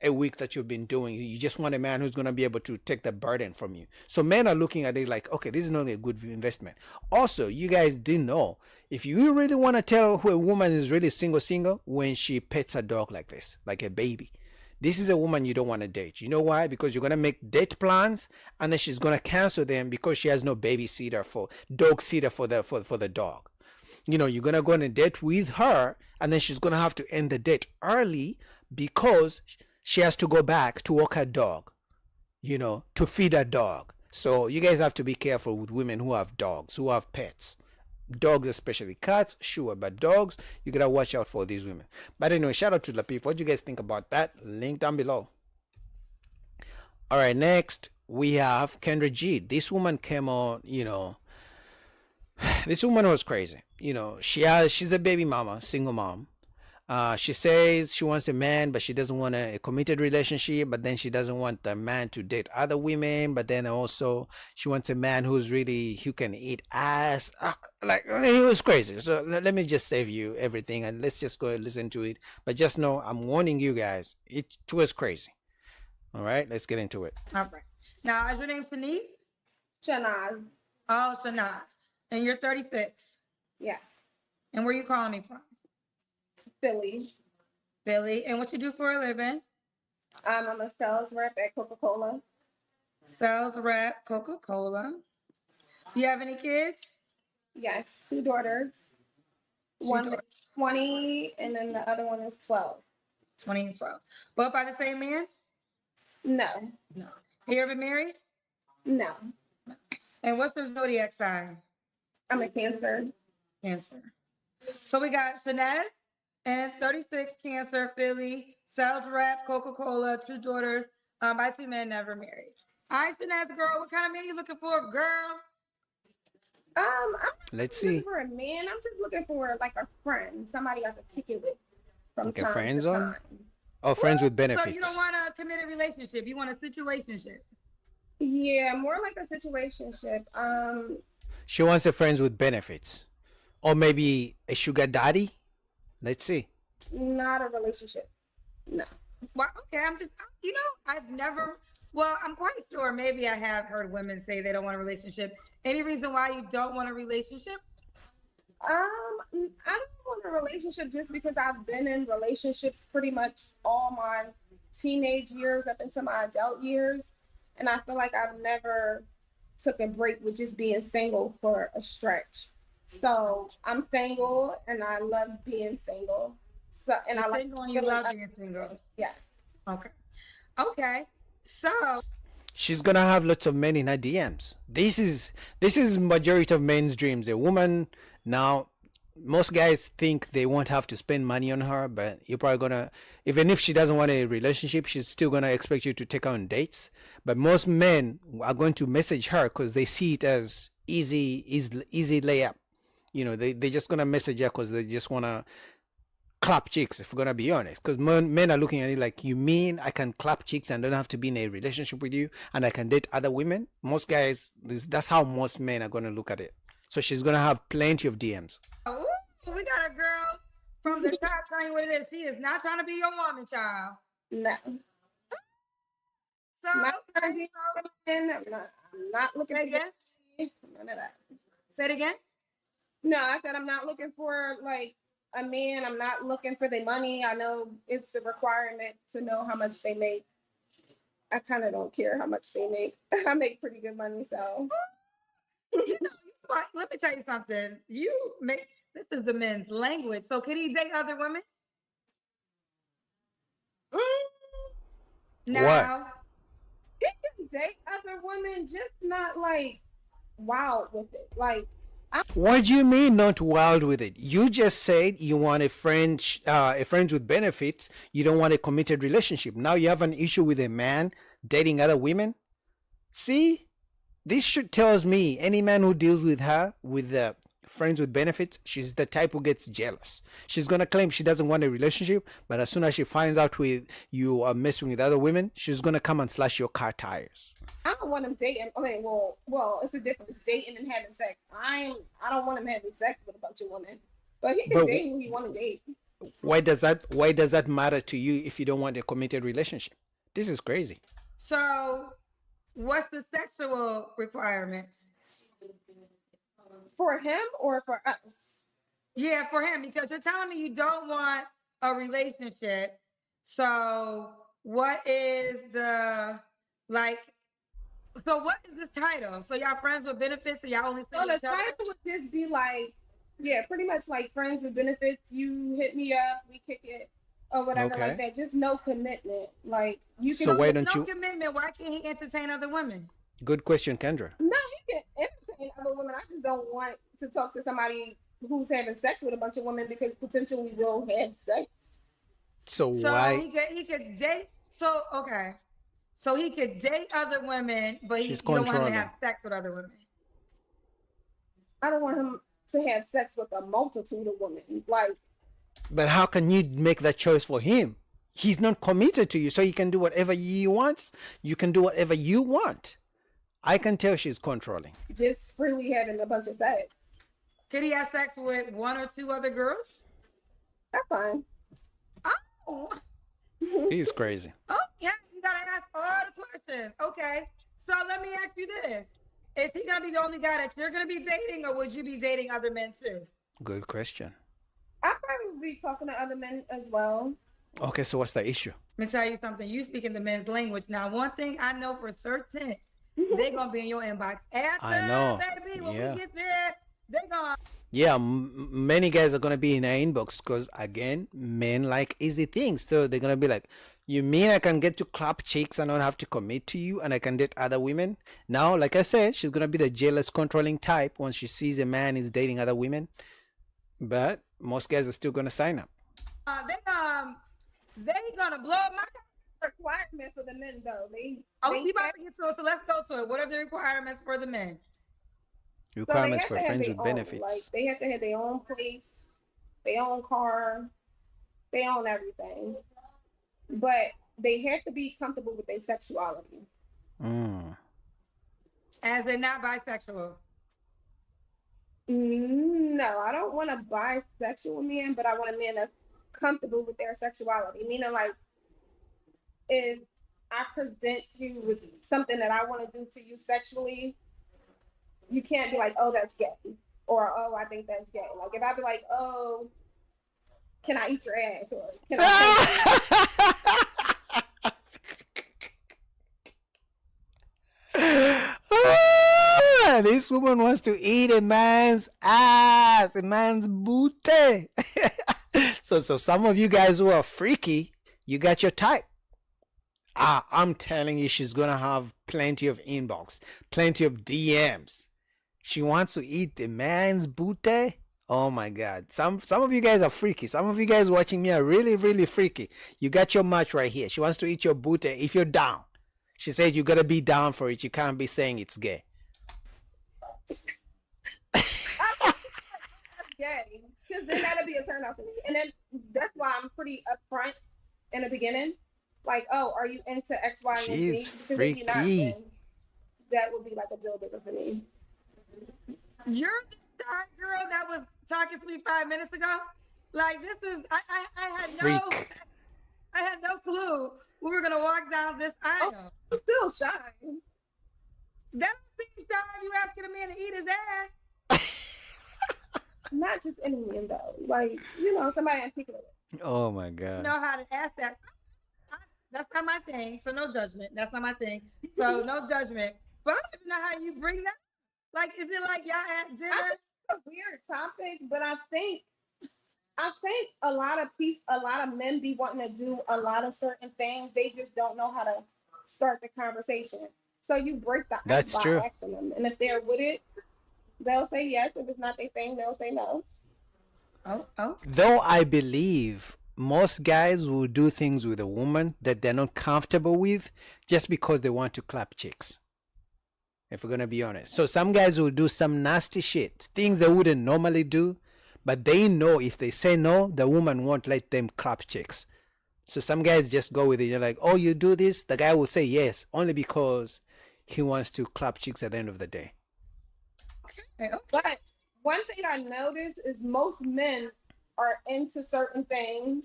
a week that you've been doing. You just want a man who's going to be able to take the burden from you. So men are looking at it like, okay, this is not a good investment. Also, you guys didn't know, if you really want to tell who a woman is really single, when she pets a dog like this, like a baby. This is a woman you don't want to date. You know why? Because you're going to make date plans and then she's going to cancel them because she has no dog sitter for the dog. You're going to go on a date with her and then she's going to have to end the date early because she has to go back to walk her dog, to feed her dog. So you guys have to be careful with women who have dogs, who have pets. Dogs, especially cats, sure, but dogs, you gotta watch out for these women. But anyway, shout out to Lapeef. What do you guys think about that? Link down below. All right, next we have Kendra G. This woman came on, this woman was crazy. She's a baby mama, single mom. She says she wants a man, but she doesn't want a committed relationship. But then she doesn't want the man to date other women. But then also she wants a man who can eat ass. It was crazy. So let me just save you everything and let's just go and listen to it. But just know, I'm warning you guys, it was crazy. All right, let's get into it. All right. Now, is your name Shanice? Shanaz. Oh, Shanaz. And you're 36? Yeah. And where you calling me from? Philly. And what you do for a living? I'm a sales rep at Coca-Cola. Sales rep, Coca-Cola. You have any kids? Yes, 2 daughters. One is 20 and then the other one is 12. 20 and 12. Both by the same man? No. Have you ever been married? No. And what's your zodiac sign? I'm a Cancer. So we got Shanaz and 36, Cancer, Philly, sales rep, Coca-Cola, 2 daughters, by 2 men, never married. All right, Shanaz, girl, what kind of man you looking for, girl? I'm Let's looking see. for a man. I'm just looking for like a friend, somebody I can kick it with. From Okay, time friend to zone? time. Oh, friends with So benefits. you don't want a committed relationship, you want a situationship. Yeah, more like a situationship. She wants a friends with benefits. Or maybe a sugar daddy. Let's see. Not a relationship. No. Well, okay, I'm quite sure maybe I have heard women say they don't want a relationship. Any reason why you don't want a relationship? I don't want a relationship just because I've been in relationships pretty much all my teenage years up into my adult years. And I feel like I've never took a break with just being single for a stretch. So I'm single and I love being single. So and You're I single like and you love being single. Yeah. Okay. So She's gonna have lots of men in her DMs. This is majority of men's dreams. A woman now. Most guys think they won't have to spend money on her, but you're probably gonna, even if she doesn't want a relationship, she's still gonna expect you to take her on dates. But most men are going to message her because they see it as easy layup. they're just gonna message her because they just wanna clap chicks, if we're gonna be honest, because men are looking at it like, you mean I can clap chicks and don't have to be in a relationship with you, and I can date other women? Most guys, that's how most men are gonna look at it. So she's gonna have plenty of DMs. Ooh, we got a girl from the top telling you what it is. She is not trying to be your woman, child. No. So, Not okay, trying to be women. I'm not looking Say for again? none of that. Say it again? No, I said I'm not looking for like a man. I'm not looking for the money. I know it's a requirement to know how much they make. I kind of don't care how much they make. I make pretty good money, so. Let me tell you something. This is the men's language. So can he date other women? Now, he can date other women, just not like wild with it. Like, What do you mean not wild with it? You just said you want a friends with benefits. You don't want a committed relationship. Now you have an issue with a man dating other women. See, this should tells me any man who deals with her with friends with benefits, she's the type who gets jealous. She's gonna claim she doesn't want a relationship, but as soon as she finds out you are messing with other women, she's gonna come and slash your car tires. I don't want him dating. I mean, well, it's a difference. Dating and having sex. I don't want him having sex with a bunch of women. But he can date who he want to date. Why does that matter to you if you don't want a committed relationship? This is crazy. So what's the sexual requirements? For him or for us? Yeah, for him, because you're telling me you don't want a relationship. So what is so what is the title? So y'all friends with benefits, or y'all only see So the each other? title would just be like, yeah, pretty much like friends with benefits. You hit me up, we kick it, or whatever like Okay. that. Just no commitment. Like you can. So why don't no you- commitment. Why can't he entertain other women? Good question, Kendra. No, he can entertain other women. I just don't want to talk to somebody who's having sex with a bunch of women because potentially we'll have sex. So So why? he could date. So okay. So he could date other women, but you She's don't want him to controlling. have sex with other women. I don't want him to have sex with a multitude of women. Like, But how can you make that choice for him? He's not committed to you, so he can do whatever he wants. You can do whatever you want. I can tell she's controlling. just freely having a bunch of sex. Could he have sex with one or two other girls? That's fine. Oh, He's crazy. oh yeah, you gotta ask all the questions. Okay, so let me ask you this: is he gonna be the only guy that you're gonna be dating, or would you be dating other men too? Good question. I probably would be talking to other men as well. Okay, so what's the issue? Let me tell you something. You speaking the men's language. Now, one thing I know for certain, they're gonna be in your inbox after, I know. baby. When Yeah. we get there, they're gonna. Yeah, many guys are gonna be in our inbox because again, men like easy things. So they're gonna be like, "You mean I can get to clap cheeks and not have to commit to you, and I can date other women?" Now, like I said, she's gonna be the jealous, controlling type once she sees a man is dating other women. But most guys are still gonna sign up. They gonna blow up my. Requirement for the men though. We about to get to it, so let's go to it. What are the requirements for the men? Requirements have for to have friends their with own, benefits. Like they have to have their own place, their own car, they own everything. But they have to be comfortable with their sexuality. As they're not bisexual. No, I don't want a bisexual man, but I want a man that's comfortable with their sexuality. Meaning, like, if I present you with something that I want to do to you sexually, you can't be like, oh, that's gay. Or, oh, I think that's gay. Like, if I be like, oh, can I eat your ass? Or can Ah, this woman wants to eat a man's ass, a man's booty. So some of you guys who are freaky, you got your type. I'm telling you, she's gonna have plenty of inbox, plenty of DMs. She wants to eat a man's booty. Oh my God. Some of you guys are freaky. Some of you guys watching me are really, really freaky. You got your match right here. She wants to eat your booty if you're down. She said you gotta be down for it. You can't be saying it's gay. gay, because then that'll be a turn off for me. And then that's why I'm pretty upfront in the beginning. Like, oh, are you into X, Y, and Z? She's Because if you're not, freaky. then that would be like a deal breaker for me. You're the shy girl that was talking to me 5 minutes ago. Like this is Freak. I had no clue we were gonna walk down this aisle. I'm still shy. That don't seem shy if you asking a man to eat his ass. Not just any man though. Like, you know, somebody in particular. Oh my You god. know how to ask that. That's not my thing. So no judgment. That's not my thing. So no judgment. But I don't even know how you bring that. Like, is it like y'all at dinner? I think it's a weird topic, but I think a lot of men be wanting to do a lot of certain things. They just don't know how to start the conversation. So you break the ice That's by true. asking them. And if they're with it, they'll say yes. If it's not their thing, they'll say no. Oh. Though I believe most guys will do things with a woman that they're not comfortable with just because they want to clap chicks. If we're gonna be honest. So some guys will do some nasty shit, things they wouldn't normally do, but they know if they say no, the woman won't let them clap chicks. So some guys just go with it. You're like, oh, you do this? The guy will say yes, only because he wants to clap chicks at the end of the day. But one thing I noticed is most men are into certain things.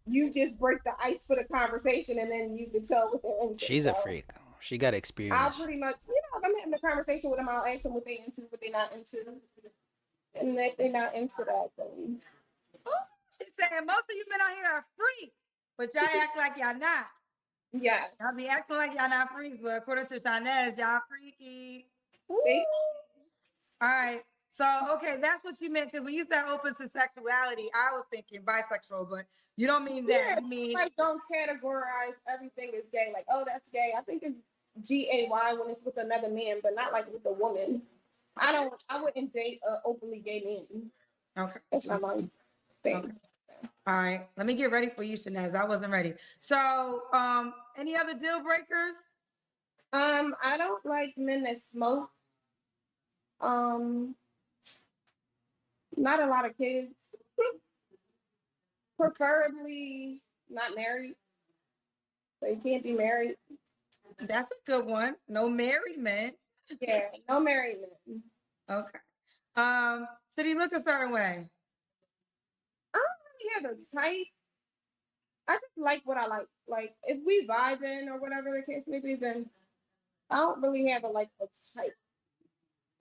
You just break the ice for the conversation, and then you can tell what they're into. She's a So freak. She got I'll experience. pretty much, if I'm having a conversation with them, I'll ask them what they into, what they're not into. And if they're not into that, then She's saying most of you men out here are freaks, but y'all act like y'all not. Yeah. Y'all be acting like y'all not freaks, but according to Shanez, y'all freaky. All right. So, okay, that's what you meant. Because when you said open to sexuality, I was thinking bisexual, but you don't mean that. Yeah, You mean like don't categorize everything as gay. Like, oh, that's gay. I think it's GAY when it's with another man, but not like with a woman. I wouldn't date an openly gay man. Okay. That's not my thing. Okay. All right. Let me get ready for you, Shanez. I wasn't ready. So, any other deal breakers? I don't like men that smoke. Not a lot of kids. Preferably not married. So you can't be married. That's a good one. No married men. Yeah, no married men. Okay. Should he look a certain way? I don't really have a type. I just like what I like. Like if we vibing or whatever the case may be, then I don't really have a type.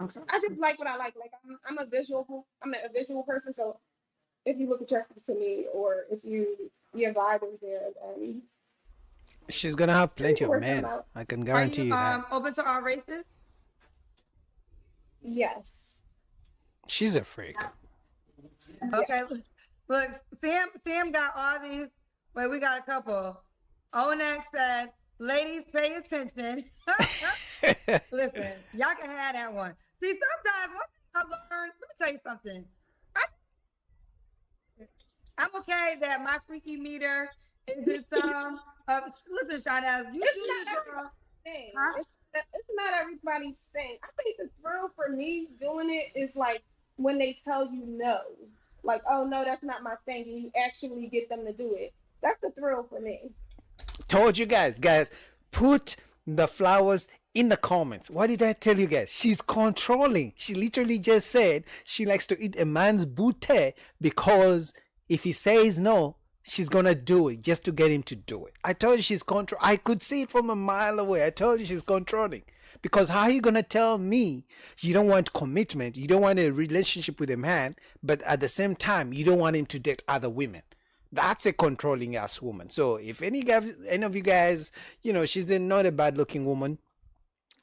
Okay. I just like what I like. Like I'm a visual person. So if you look attractive to me, or if your vibe is there, then She's gonna have plenty of work it men. out. I can Are guarantee you you that. open to all races? Yes. She's a freak. Okay. Look, Sam got all these. Wait, we got a couple. Onak said, ladies, pay attention. Listen, y'all can have that one. See, sometimes one thing I learned, let me tell you something. I'm okay that my freaky meter is in some. Listen, Shanaz, you do your girl. Thing. Huh? It's not everybody's thing. I think the thrill for me doing it is like when they tell you no. Like, oh no, that's not my thing, and you actually get them to do it. That's the thrill for me. Told you guys, put the flowers in the comments. What did I tell you guys? She's controlling. She literally just said she likes to eat a man's booty because if he says no, she's gonna do it just to get him to do it. I told you she's control. I could see it from a mile away. I told you she's controlling. Because how are you gonna tell me you don't want commitment, you don't want a relationship with a man, but at the same time you don't want him to date other women? That's a controlling ass woman. So if any of you guys, she's not a bad looking woman.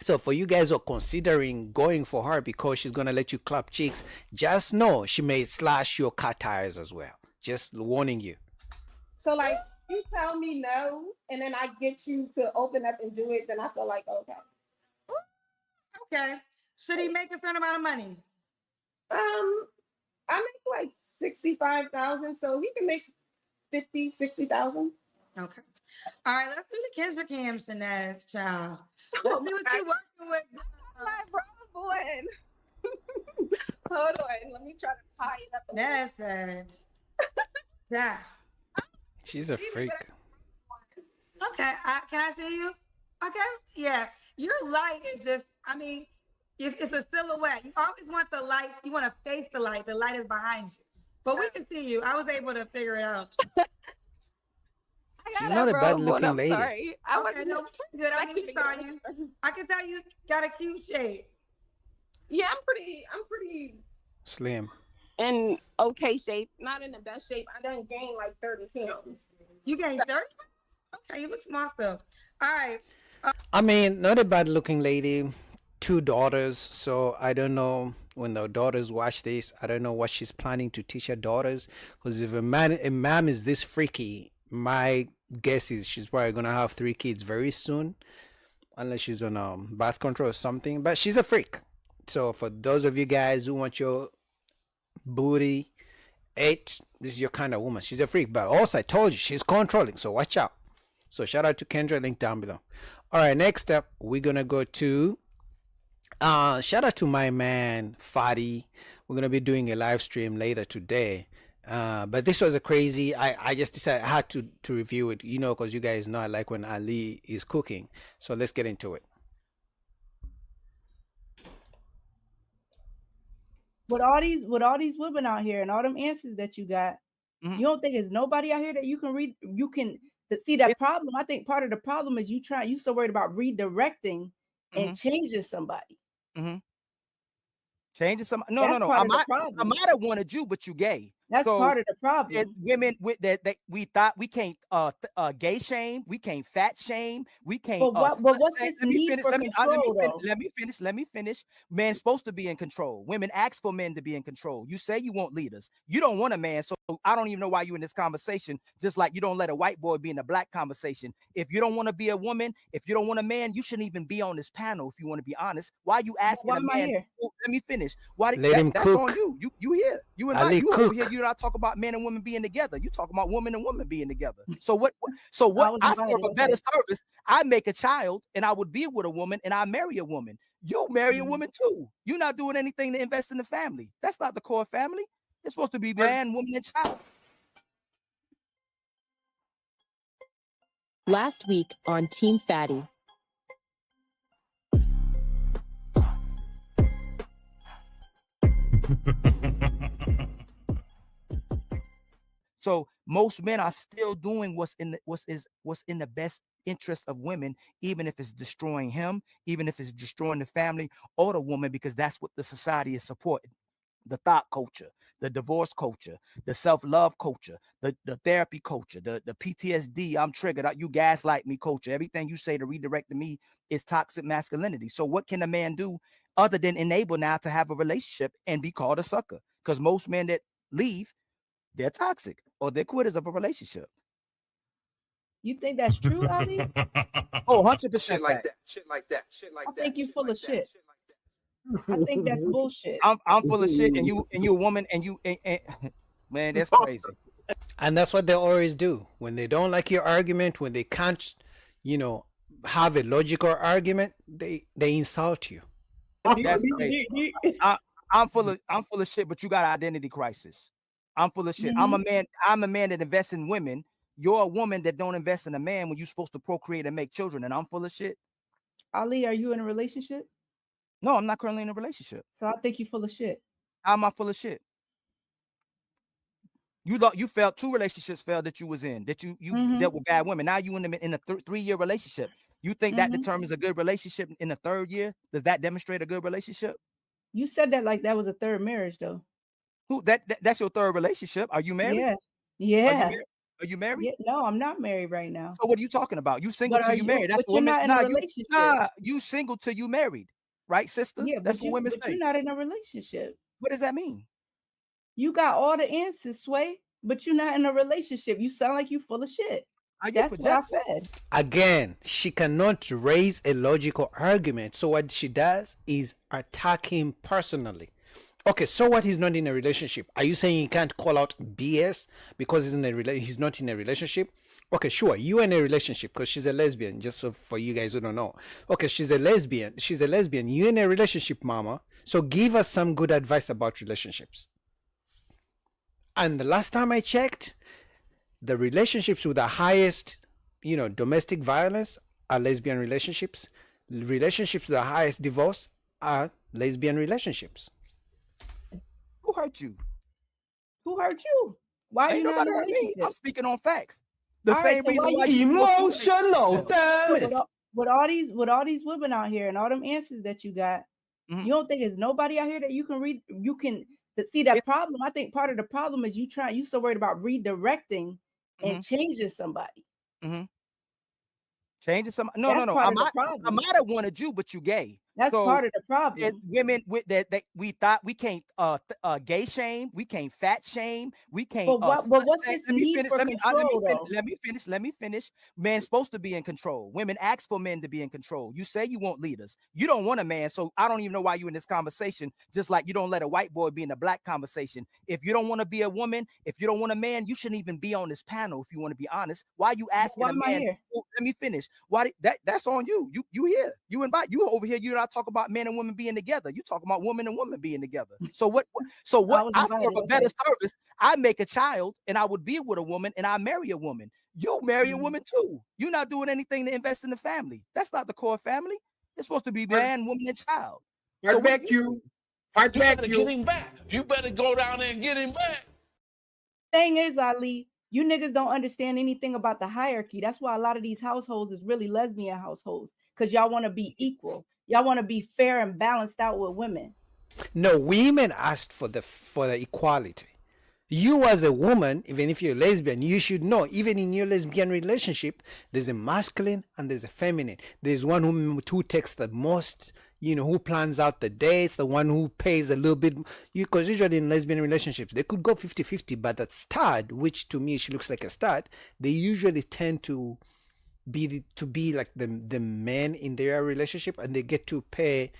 So for you guys who are considering going for her because she's gonna let you clap cheeks, just know she may slash your car tires as well. Just warning you. So like, you tell me no, and then I get you to open up and do it, then I feel like okay. Okay. Should he make a certain amount of money? I make like 65,000, so he can make 50,000-60,000. Okay. All right, let's do the Kendra Cam, Shanaz, child. Let's see what you're working with. My brother boy. Hold on, let me try to tie it up. That's sad. Yeah. She's a freak. Okay, can I see you? Okay, yeah. Your light is just, I mean, it's a silhouette. You always want the light. You want to face the light. The light is behind you. But we can see you. I was able to figure it out. She's not a bad looking lady. Sorry. I Okay, no, good. I mean, saw you. I can tell you got a cute shape. Yeah, I'm pretty Slim. in okay shape. Not in the best shape. I done gained like 30 pounds. You gained 30 pounds? Okay, you look small still. All right. I mean, not a bad looking lady. 2 daughters, so I don't know when the daughters watch this. I don't know what she's planning to teach her daughters. Because if a mom is this freaky, my guess is she's probably gonna have 3 kids very soon, unless she's on birth control or something. But she's a freak. So for those of you guys who want your booty ate, this is your kind of woman. She's a freak. But also, I told you she's controlling. So watch out. So shout out to Kendra, link down below. All right, next up, we're gonna go to shout out to my man Fadi. We're gonna be doing a live stream later today. But this was a crazy. I just decided I had to review it, you know, because you guys know I like when Ali is cooking. So let's get into it. With all these women out here and all them answers that you got, you don't think there's nobody out here that you can read? You can see that problem. I think part of the problem is you so worried about redirecting and changing somebody. Changing somebody? No. I might have wanted you, but you gay. That's part of the problem. Women with that we thought we can't gay shame, we can't fat shame, we can't. But what's this need for control? Let me finish. Man's supposed to be in control. Women ask for men to be in control. You say you want leaders. You don't want a man, so I don't even know why you're in this conversation. Just like you don't let a white boy be in a black conversation. If you don't want to be a woman, if you don't want a man, you shouldn't even be on this panel. If you want to be honest, why are you asking a man? Let me finish. Why? That's on you. You here? You and you over here. You not talk about men and women being together. You talk about women and women being together. So what? I serve a better service. I make a child, and I would be with a woman, and I marry a woman. You marry a woman too. You're not doing anything to invest in the family. That's not the core family. It's supposed to be man, woman, and child. Last week on Team Fatty. So most men are still doing what's in the best interest of women, even if it's destroying him, even if it's destroying the family or the woman, because that's what the society is supporting. The thought culture, the divorce culture, the self-love culture, the therapy culture, the PTSD, I'm triggered, you gaslight me culture. Everything you say to redirect to me is toxic masculinity. So what can a man do other than enable now to have a relationship and be called a sucker? Because most men that leave, they're toxic or they're quitters of a relationship. You think that's true, Ali? Oh, 100% Shit like that. Shit like that. I think you're full of shit. I think that's bullshit. I'm full of shit, and you a woman, and you man, that's crazy. And that's what they always do when they don't like your argument. When they can't, have a logical argument, they insult you. That's crazy. I'm full of shit, but you got an identity crisis. I'm full of shit. I'm a man that invests in women. You're a woman that don't invest in a man when you're supposed to procreate and make children, and I'm full of shit. Ali, are you in a relationship? No, I'm not currently in a relationship. So I think you're full of shit. How am I full of shit? You failed 2 relationships that you was in, that you dealt with bad women. Now you in a 3-year relationship. You think that determines a good relationship in the 3rd year? Does that demonstrate a good relationship? You said that like that was a 3rd marriage, though. Who that's your 3rd relationship? Are you married? Yeah. Are you married? Yeah, no, I'm not married right now. So what are you talking about? You single till you married. That's but you're not in a relationship. You single till you married, right, sister? Yeah, that's what women say. You're not in a relationship. What does that mean? You got all the answers, Sway, but you're not in a relationship. You sound like you full of shit. That's what I said. Again, she cannot raise a logical argument. So what she does is attack him personally. Okay, so what? He's not in a relationship. Are you saying he can't call out BS because he's not in a relationship? Okay, sure. You in a relationship because she's a lesbian. Just so for you guys who don't know. Okay, she's a lesbian. She's a lesbian. You in a relationship, mama. So give us some good advice about relationships. And the last time I checked, the relationships with the highest, domestic violence are lesbian relationships. Relationships with the highest divorce are lesbian relationships. Who hurt you? Who hurt you? Why are Ain't you not in nobody a hurt me. relationship? I'm speaking on facts. The All right, same so reason why why you emotional, damn it. with all these women out here and all them answers that you got, you don't think there's nobody out here that you can read? You can see that problem. I think part of the problem is you so worried about redirecting and changing somebody. Changing some no. That's part of the problem. I might have wanted you, but you gay. That's So part of the problem. women with that we thought we can't gay shame, we can't fat shame, we can't. But what's this need for control, though? Let me finish. Man's supposed to be in control. Women ask for men to be in control. You say you won't lead us. You don't want a man, so I don't even know why you in this conversation. Just like you don't let a white boy be in a black conversation. If you don't want to be a woman, if you don't want a man, you shouldn't even be on this panel. If you want to be honest, why you asking Why a am I man? here? Oh, let me finish. Why that's on you. You here. You invite you over here. You're not talking about men and women being together. You talking about woman and woman being together. So what I serve a better service. I make a child and I would be with a woman and I marry a woman. You marry a woman too. You're not doing anything to invest in the family. That's not the core family. It's supposed to be man, woman, and child. Fight back, you. Fight back, you. Get him back. You better go down there and get him back. Thing is, Ali, you niggas don't understand anything about the hierarchy. That's why a lot of these households is really lesbian households, because y'all want to be equal. Y'all want to be fair and balanced out with women. No, women asked for the equality. You as a woman, even if you're lesbian, you should know, even in your lesbian relationship, there's a masculine and there's a feminine. There's one who takes the most, who plans out the dates, the one who pays a little bit. Because usually in lesbian relationships, they could go 50-50, but that stud, which to me she looks like a stud, they usually tend to be like the men in their relationship, and they get to pay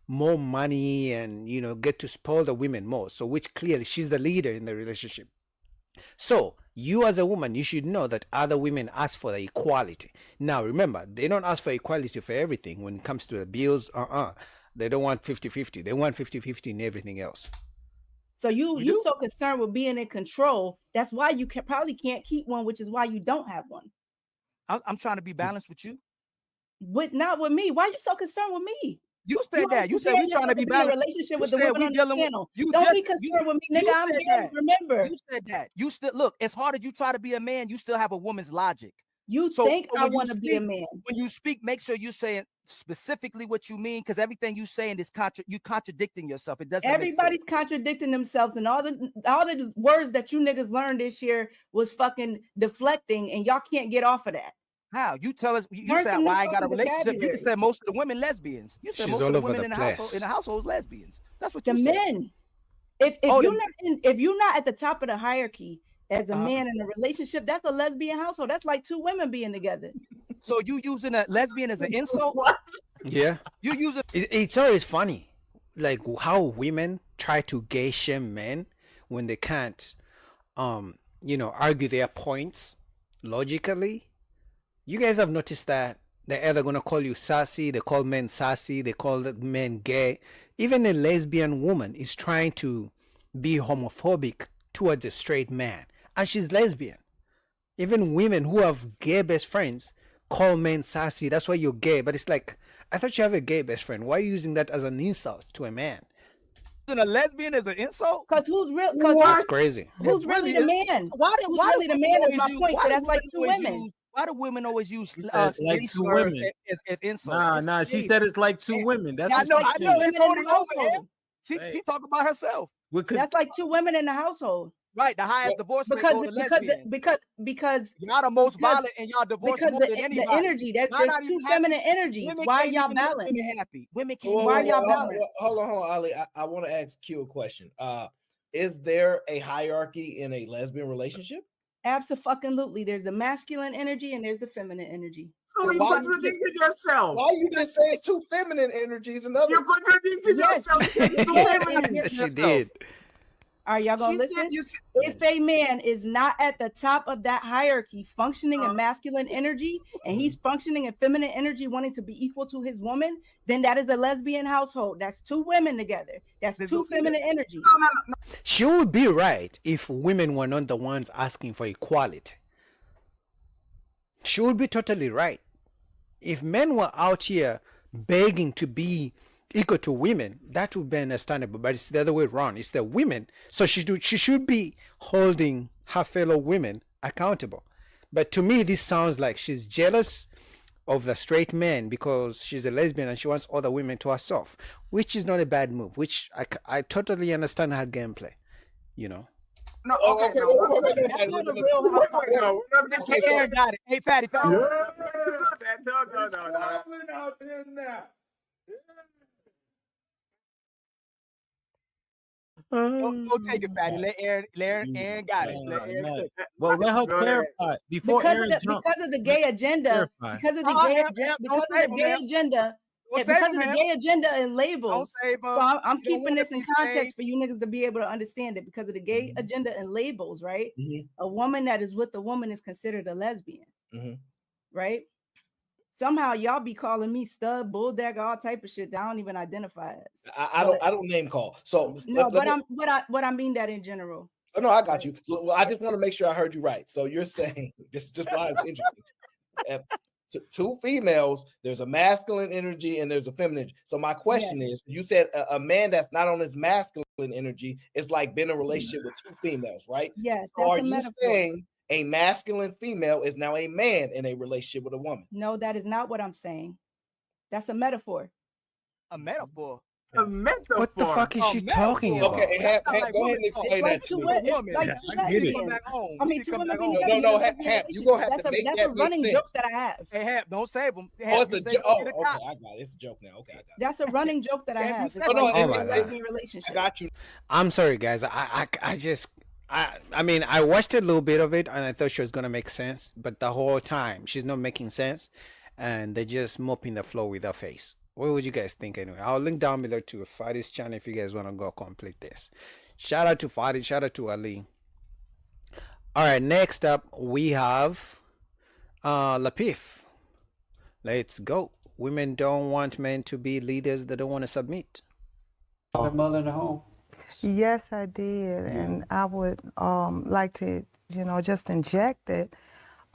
more money and get to spoil the women more. So which clearly she's the leader in the relationship. So you as a woman, you should know that other women ask for the equality. Now remember, they don't ask for equality for everything. When it comes to the bills, they don't want 50-50. They want 50-50 in everything else. So you so concerned with being in control. That's why you probably can't keep one, which is why you don't have one. I'm trying to be balanced with you. Not with me. Why are you so concerned with me? You said that. You said we trying to be balanced. Relationship with the women on the panel. Don't be concerned with me, nigga. I'm here. Remember. You said that. You still look. As hard as you try to be a man, you still have a woman's logic. You think I want to be a man? When you speak, make sure you're saying specifically what you mean, because everything you saying is you contradicting yourself. It doesn't. Everybody's contradicting themselves, and all the words that you niggas learned this year was fucking deflecting, and y'all can't get off of that. How? You tell us. You said why I got a relationship. You said most of the women lesbians. You said most of the women in the household lesbians. That's what you said. Men. If you're not at the top of the hierarchy as a man in a relationship, that's a lesbian household. That's like two women being together. So you using a lesbian as an insult? Yeah. You use it. It's always funny, like how women try to gay shame men when they can't, argue their points logically. You guys have noticed that they're either going to call you sassy, they call men sassy, they call men gay. Even a lesbian woman is trying to be homophobic towards a straight man, and she's lesbian. Even women who have gay best friends call men sassy. That's why you're gay. But it's like, I thought you have a gay best friend. Why are you using that as an insult to a man? Using a lesbian as an insult? Because who's real? That's crazy. Who's really the man? Who's really the man is my point. So that's like two women. Why do women always use like two women as insults? Nah. She said it's like two women. That's I know. She talk about herself. That's like two women in the household. Right, the highest divorce rate go to lesbians. Because y'all the most violent and y'all divorce more than anybody. The energy, there's two feminine energies. Why are y'all balanced? Women happy. Women can't. Why are y'all balanced? Hold on, Ali. I want to ask Q a question. Is there a hierarchy in a lesbian relationship? Absolutely. There's the masculine energy and there's the feminine energy. So you contradicted yourself. Why you just say it's two feminine energies? Another. You contradicted yourself. She did. Are y'all gonna listen? If a man is not at the top of that hierarchy, functioning in masculine energy, and he's functioning in feminine energy, wanting to be equal to his woman, then that is a lesbian household. That's two women together. That's two feminine energy. She would be right if women were not the ones asking for equality. She would be totally right. If men were out here begging to be equal to women, that would be understandable, but it's the other way around. It's the women, so she should be holding her fellow women accountable. But to me, this sounds like she's jealous of the straight man because she's a lesbian and she wants other women to herself, which is not a bad move, which I totally understand her gameplay, you know. No, okay. Hey, Aaron got it. Hey, Patty. No. Don't take it, Patty. Let Aaron got it. Let Aaron take it. Well, let her clarify before because Aaron jumps. Because of the gay agenda, because of the gay agenda, because of the gay agenda and labels. So I'm keeping this in context for you niggas to be able to understand it. Because of the gay agenda and labels, right? A woman that is with a woman is considered a lesbian, right? Somehow y'all be calling me stud, bulldog, all type of shit that I don't even identify as. I don't name call. So no, but I mean that in general. Oh, no, I got you. Well, I just want to make sure I heard you right. So you're saying this is just why it's interesting. Two females, there's a masculine energy and there's a feminine. So my question is, you said a man that's not on his masculine energy is like being in a relationship with two females, right? Yes. So are you saying a masculine female is now a man in a relationship with a woman? No, that is not what I'm saying. That's a metaphor. A metaphor. A metaphor. What the fuck is she talking about? Okay, go ahead and explain that to me. I get it. I mean, two women being together. No, Hap, you gonna have to make that That's a running sense. joke that I have. Hey, Hap, don't save them. Oh, it's a joke. Oh, okay, I got it. It's a joke now. Okay, I got it. That's a running joke that I have. It's I got you. I'm sorry, guys. I mean, I watched a little bit of it and I thought she was gonna make sense, but the whole time she's not making sense, and they're just mopping the floor with her face. What would you guys think anyway? I'll link down below to Fadi's channel if you guys want to go complete this. Shout out to Fadi, shout out to Ali. All right, next up we have Lapif. Let's go. Women don't want men to be leaders, they don't want to submit. The mother in the home. Yes, I did. And I would like to, just inject that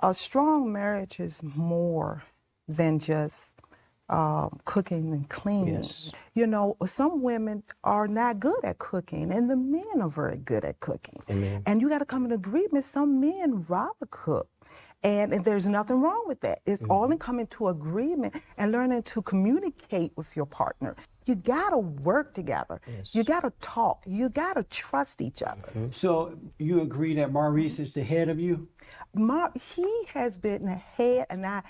a strong marriage is more than just cooking and cleaning. Yes. Some women are not good at cooking and the men are very good at cooking. Amen. And you got to come in agreement. Some men rather cook. And there's nothing wrong with that. It's all in coming to agreement and learning to communicate with your partner. You got to work together. Yes. You got to talk. You got to trust each other. So you agree that Maurice is the head of you? He has been the head, and I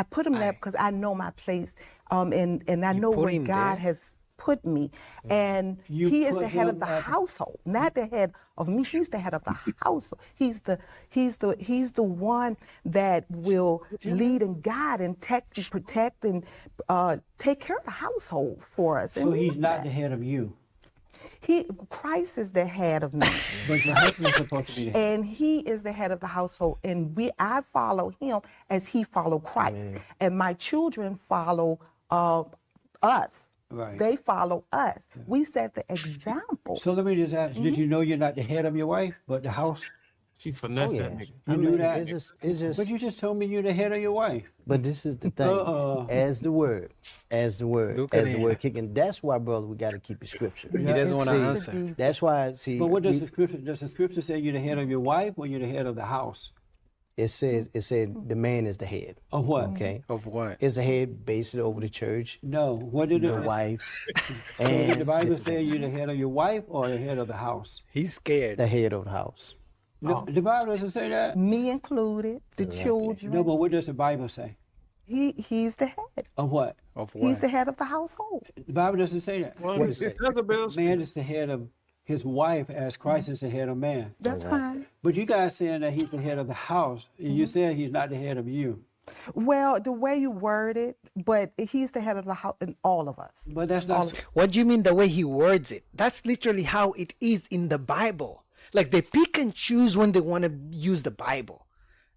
put him there because I know my place, and I know where God has put me, and he is the head of the household, not the head of me. He's the head of the household. He's the one that will lead and guide and protect and take care of the household for us. So he's not the head of you. Christ is the head of me. But your husband's supposed to be the head. And he is the head of the household. And I follow him as he followed Christ. Amen. And my children follow us. Right. They follow us. Yeah. We set the example. So let me just ask, did you know you're not the head of your wife, but the house? She finessed that nigga. You knew that? It's just, but you just told me you're the head of your wife. But this is the thing. As the word kicking. That's why, brother, we got to keep the scripture. He doesn't want to answer. That's why. See. But what does the scripture? Does the scripture say you're the head of your wife or you're the head of the house? It said the man is the head. Of what? Okay. Of what? Is the head basically over the church? No. What did the wife? And did the Bible say you're the head of your wife or the head of the house? He's scared. The head of the house. The Bible doesn't say that. Me included, the children. No, but what does the Bible say? He's the head. Of what? Of what? He's the head of the household. The Bible doesn't say that. What does it say? Man is the head of his wife as Christ is the head of man. That's fine. But you guys saying that he's the head of the house, and you said he's not the head of you. Well, the way you word it, but he's the head of the house in all of us. But that's not. What do you mean the way he words it? That's literally how it is in the Bible. Like they pick and choose when they want to use the Bible.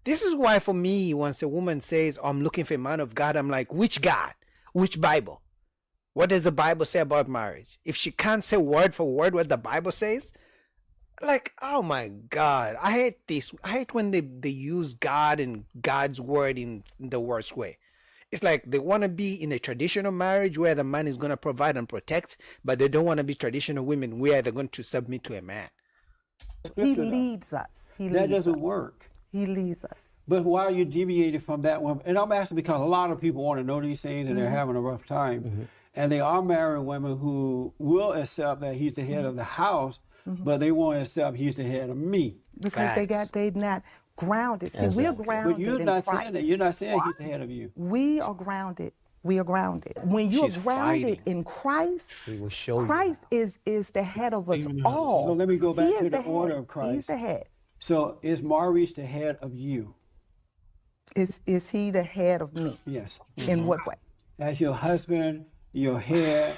This is why for me, once a woman says, oh, I'm looking for a man of God, I'm like, which God? Which Bible? What does the Bible say about marriage? If she can't say word for word what the Bible says, like, oh my God, I hate this. I hate when they use God and God's word in the worst way. It's like they want to be in a traditional marriage where the man is going to provide and protect, but they don't want to be traditional women where they're going to submit to a man. He leads us. That doesn't work. He leads us. But why are you deviating from that one? And I'm asking because a lot of people want to know these things and they're Mm-hmm. having a rough time. And they are marrying women who will accept that he's the head Mm-hmm. of the house, but they won't accept he's the head of me. Because they not grounded. See, we're grounded But you're in not Christ. saying that. You're not saying he's the head of you. We are grounded. We are grounded. When you're She's grounded fighting. in Christ, He will show Christ is the head of us all. So let me go back He to is the head. order of Christ. He's the head. So is Maurice the head of you? Is he the head of me? Yes. In what way? As your husband, your head,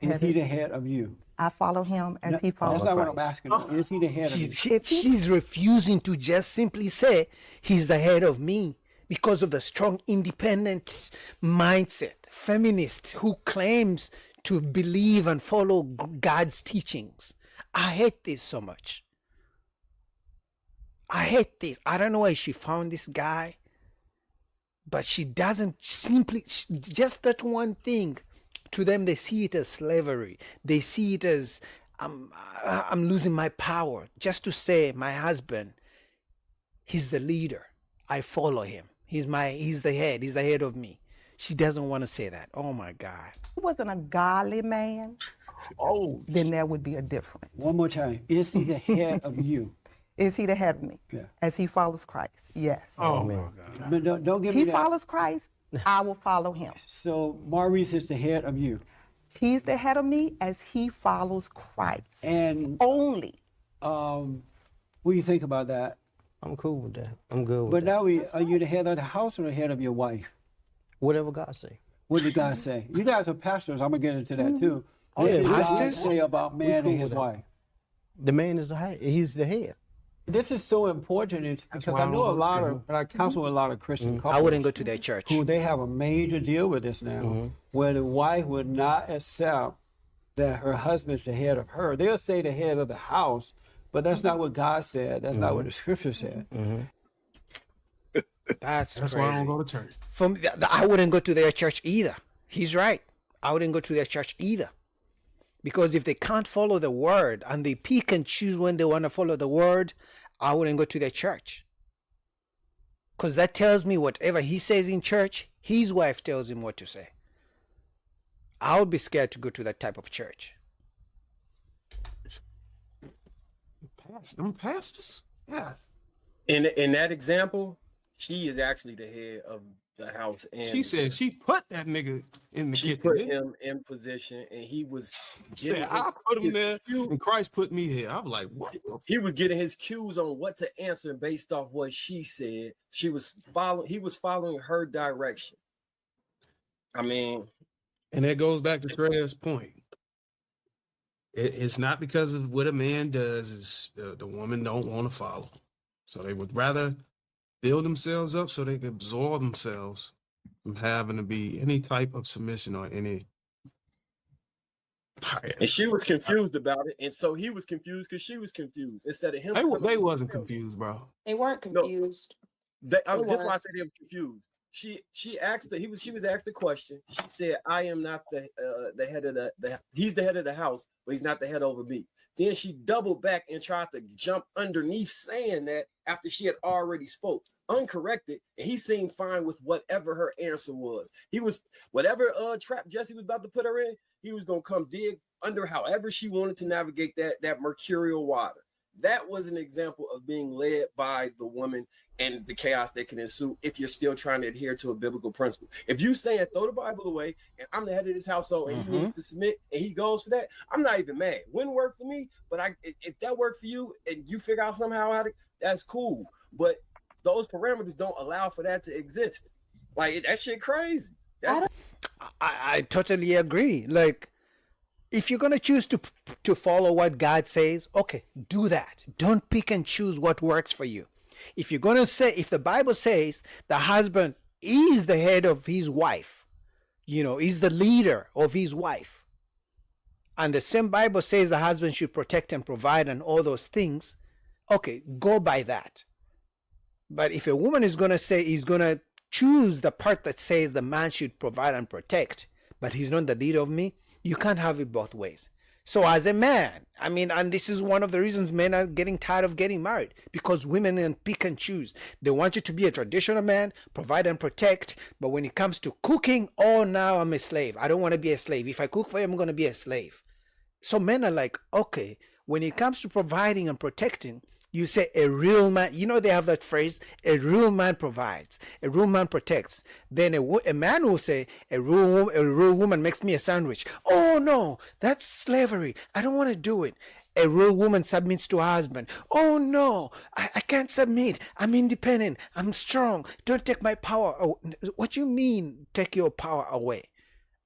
is he the head of you? I follow him as he follows That's not what Christ. I'm asking. Is he the head of you? She's refusing to just simply say he's the head of me because of the strong independent mindset, feminist who claims to believe and follow God's teachings. I hate this so much. I hate this. I don't know where she found this guy, but she doesn't simply, just that one thing. To them, they see it as slavery. They see it as I'm losing my power. Just to say, my husband, he's the leader. I follow him. He's the head. He's the head of me. She doesn't want to say that. Oh my God. If he wasn't a godly man, then there would be a difference. One more time. Is he the head of you? Is he the head of me? Yeah. As he follows Christ? Yes. Oh my God. But don't give me He that. follows Christ, I will follow him. So Maurice is the head of you. He's the head of me as he follows Christ. And only. What do you think about that? I'm cool with that. I'm good with But that. now are you the head of the house or the head of your wife? Whatever God say. What did God say? You guys are pastors. I'm gonna get into that too. Oh, What yeah, did God pastors? say about man cool and his with that. wife? The man is the head. He's the head. This is so important because why I I know a don't lot go of, and I counsel with a lot of Christian couples. I wouldn't go to their church. Who they have a major deal with this now, where the wife would not accept that her husband's the head of her. They'll say the head of the house, but that's not what God said. That's not what the scripture said. That's why I don't crazy. go to church. For me, I wouldn't go to their church either. He's right. I wouldn't go to their church either. Because if they can't follow the word and they pick and choose when they want to follow the word, I wouldn't go to their church. Because that tells me whatever he says in church, his wife tells him what to say. I would be scared to go to that type of church. Them pastors? Yeah. In that example, she is actually the head of the house, and She said she put that nigga in the she kitchen. put him in position, and he was Said, getting I put him his there, cues. and Christ put me here. I'm like, what? He was getting his cues on what to answer based off what she said. He was following her direction. I mean, And that goes back to Trev's point. It's not because of what a man does, it's the woman don't want to follow. So they would rather build themselves up so they can absorb themselves from having to be any type of submission or any. and she was confused about it, and so he was confused because she was confused. Instead of him, They wasn't confused, bro. They weren't confused. That's They why I weren't. said they were confused. She asked she was asked the question. She said, "I am not the head of the he's the head of the house, but he's not the head over me." Then she doubled back and tried to jump underneath saying that after she had already spoke uncorrected, and he seemed fine with whatever her answer was. He was whatever trap Jesse was about to put her in. He was gonna come dig under however she wanted to navigate that mercurial water. That was an example of being led by the woman and the chaos that can ensue if you're still trying to adhere to a biblical principle. If you saying throw the Bible away and I'm the head of this household and he needs to submit and he goes for that, I'm not even mad. Wouldn't work for me, but if that worked for you and you figure out somehow how to, that's cool. But those parameters don't allow for that to exist. Like that shit crazy. I totally agree. Like, if you're gonna choose to follow what God says, okay, do that. Don't pick and choose what works for you. If you're gonna say, if the Bible says the husband is the head of his wife, you know, is the leader of his wife, and the same Bible says the husband should protect and provide and all those things, okay, go by that. But if a woman is gonna say, is gonna choose the part that says the man should provide and protect, but he's not the leader of me, you can't have it both ways. So as a man, I mean, and this is one of the reasons men are getting tired of getting married, because women can pick and choose. They want you to be a traditional man, provide and protect, but when it comes to cooking, oh, now I'm a slave. I don't want to be a slave. If I cook for you, I'm going to be a slave. So men are like, okay, when it comes to providing and protecting, you say a real man, you know, they have that phrase, a real man provides, a real man protects. Then a man will say, a real woman makes me a sandwich. Oh no, that's slavery. I don't want to do it. A real woman submits to her husband. Oh no, I can't submit. I'm independent. I'm strong. Don't take my power. Oh, what do you mean take your power away?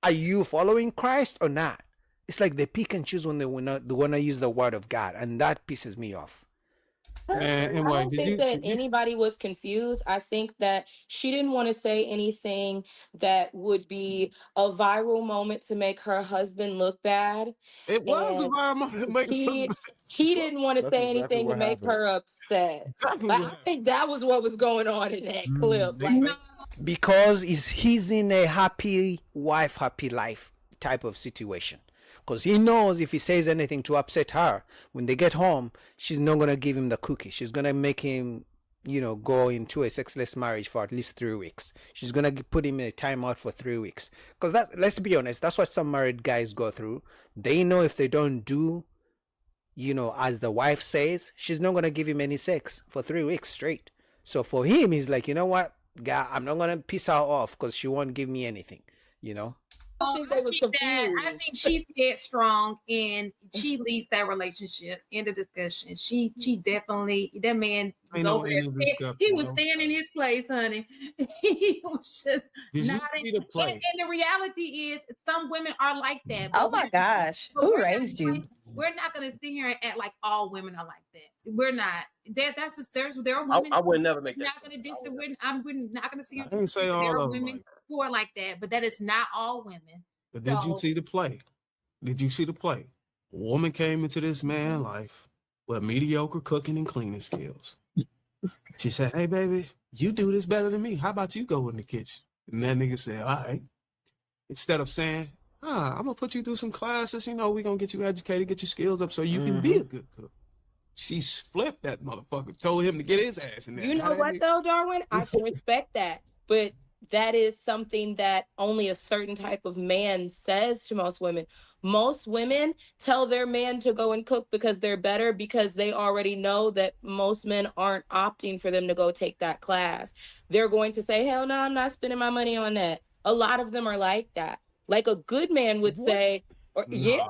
Are you following Christ or not? It's like they pick and choose when they want to use the word of God, and that pisses me off. I don't think that anybody was confused. I think that she didn't want to say anything that would be a viral moment to make her husband look bad. It was a viral moment to make he didn't want to say anything to make her upset. But I think that was what was going on in that clip. Like, because he's in a happy wife, happy life type of situation. Because he knows if he says anything to upset her, when they get home, she's not going to give him the cookie. She's going to make him, you know, go into a sexless marriage for at least 3 weeks. She's going to put him in a timeout for 3 weeks. Because that, let's be honest, that's what some married guys go through. They know if they don't do, you know, as the wife says, she's not going to give him any sex for 3 weeks straight. So for him, he's like, you know what, guy, I'm not going to piss her off because she won't give me anything, you know? I think she's headstrong and she leads that relationship in the discussion. She definitely, that man was over there. He was staying in his place, honey. He was just not in, and the reality is some women are like that. Oh my gosh. Who raised you? We're not gonna sit here and act like all women are like that. We're not. That's just there are women. I would never make that. Not gonna diss the women. We're not gonna see. I didn't say all there are of women who are like that, but that is not all women. But did you see the play? Did you see the play? A woman came into this man's life with mediocre cooking and cleaning skills. She said, "Hey, baby, you do this better than me. How about you go in the kitchen?" And that nigga said, "All right." Instead of saying, I'm gonna put you through some classes, you know, we're gonna get you educated, get your skills up so you can be a good cook. She flipped that motherfucker, told him to get his ass in there. You know what though, Darwin? I can respect that. But that is something that only a certain type of man says to most women. Most women tell their man to go and cook because they're better, because they already know that most men aren't opting for them to go take that class. They're going to say, hell no, I'm not spending my money on that. A lot of them are like that. Like a good man would say, or yeah,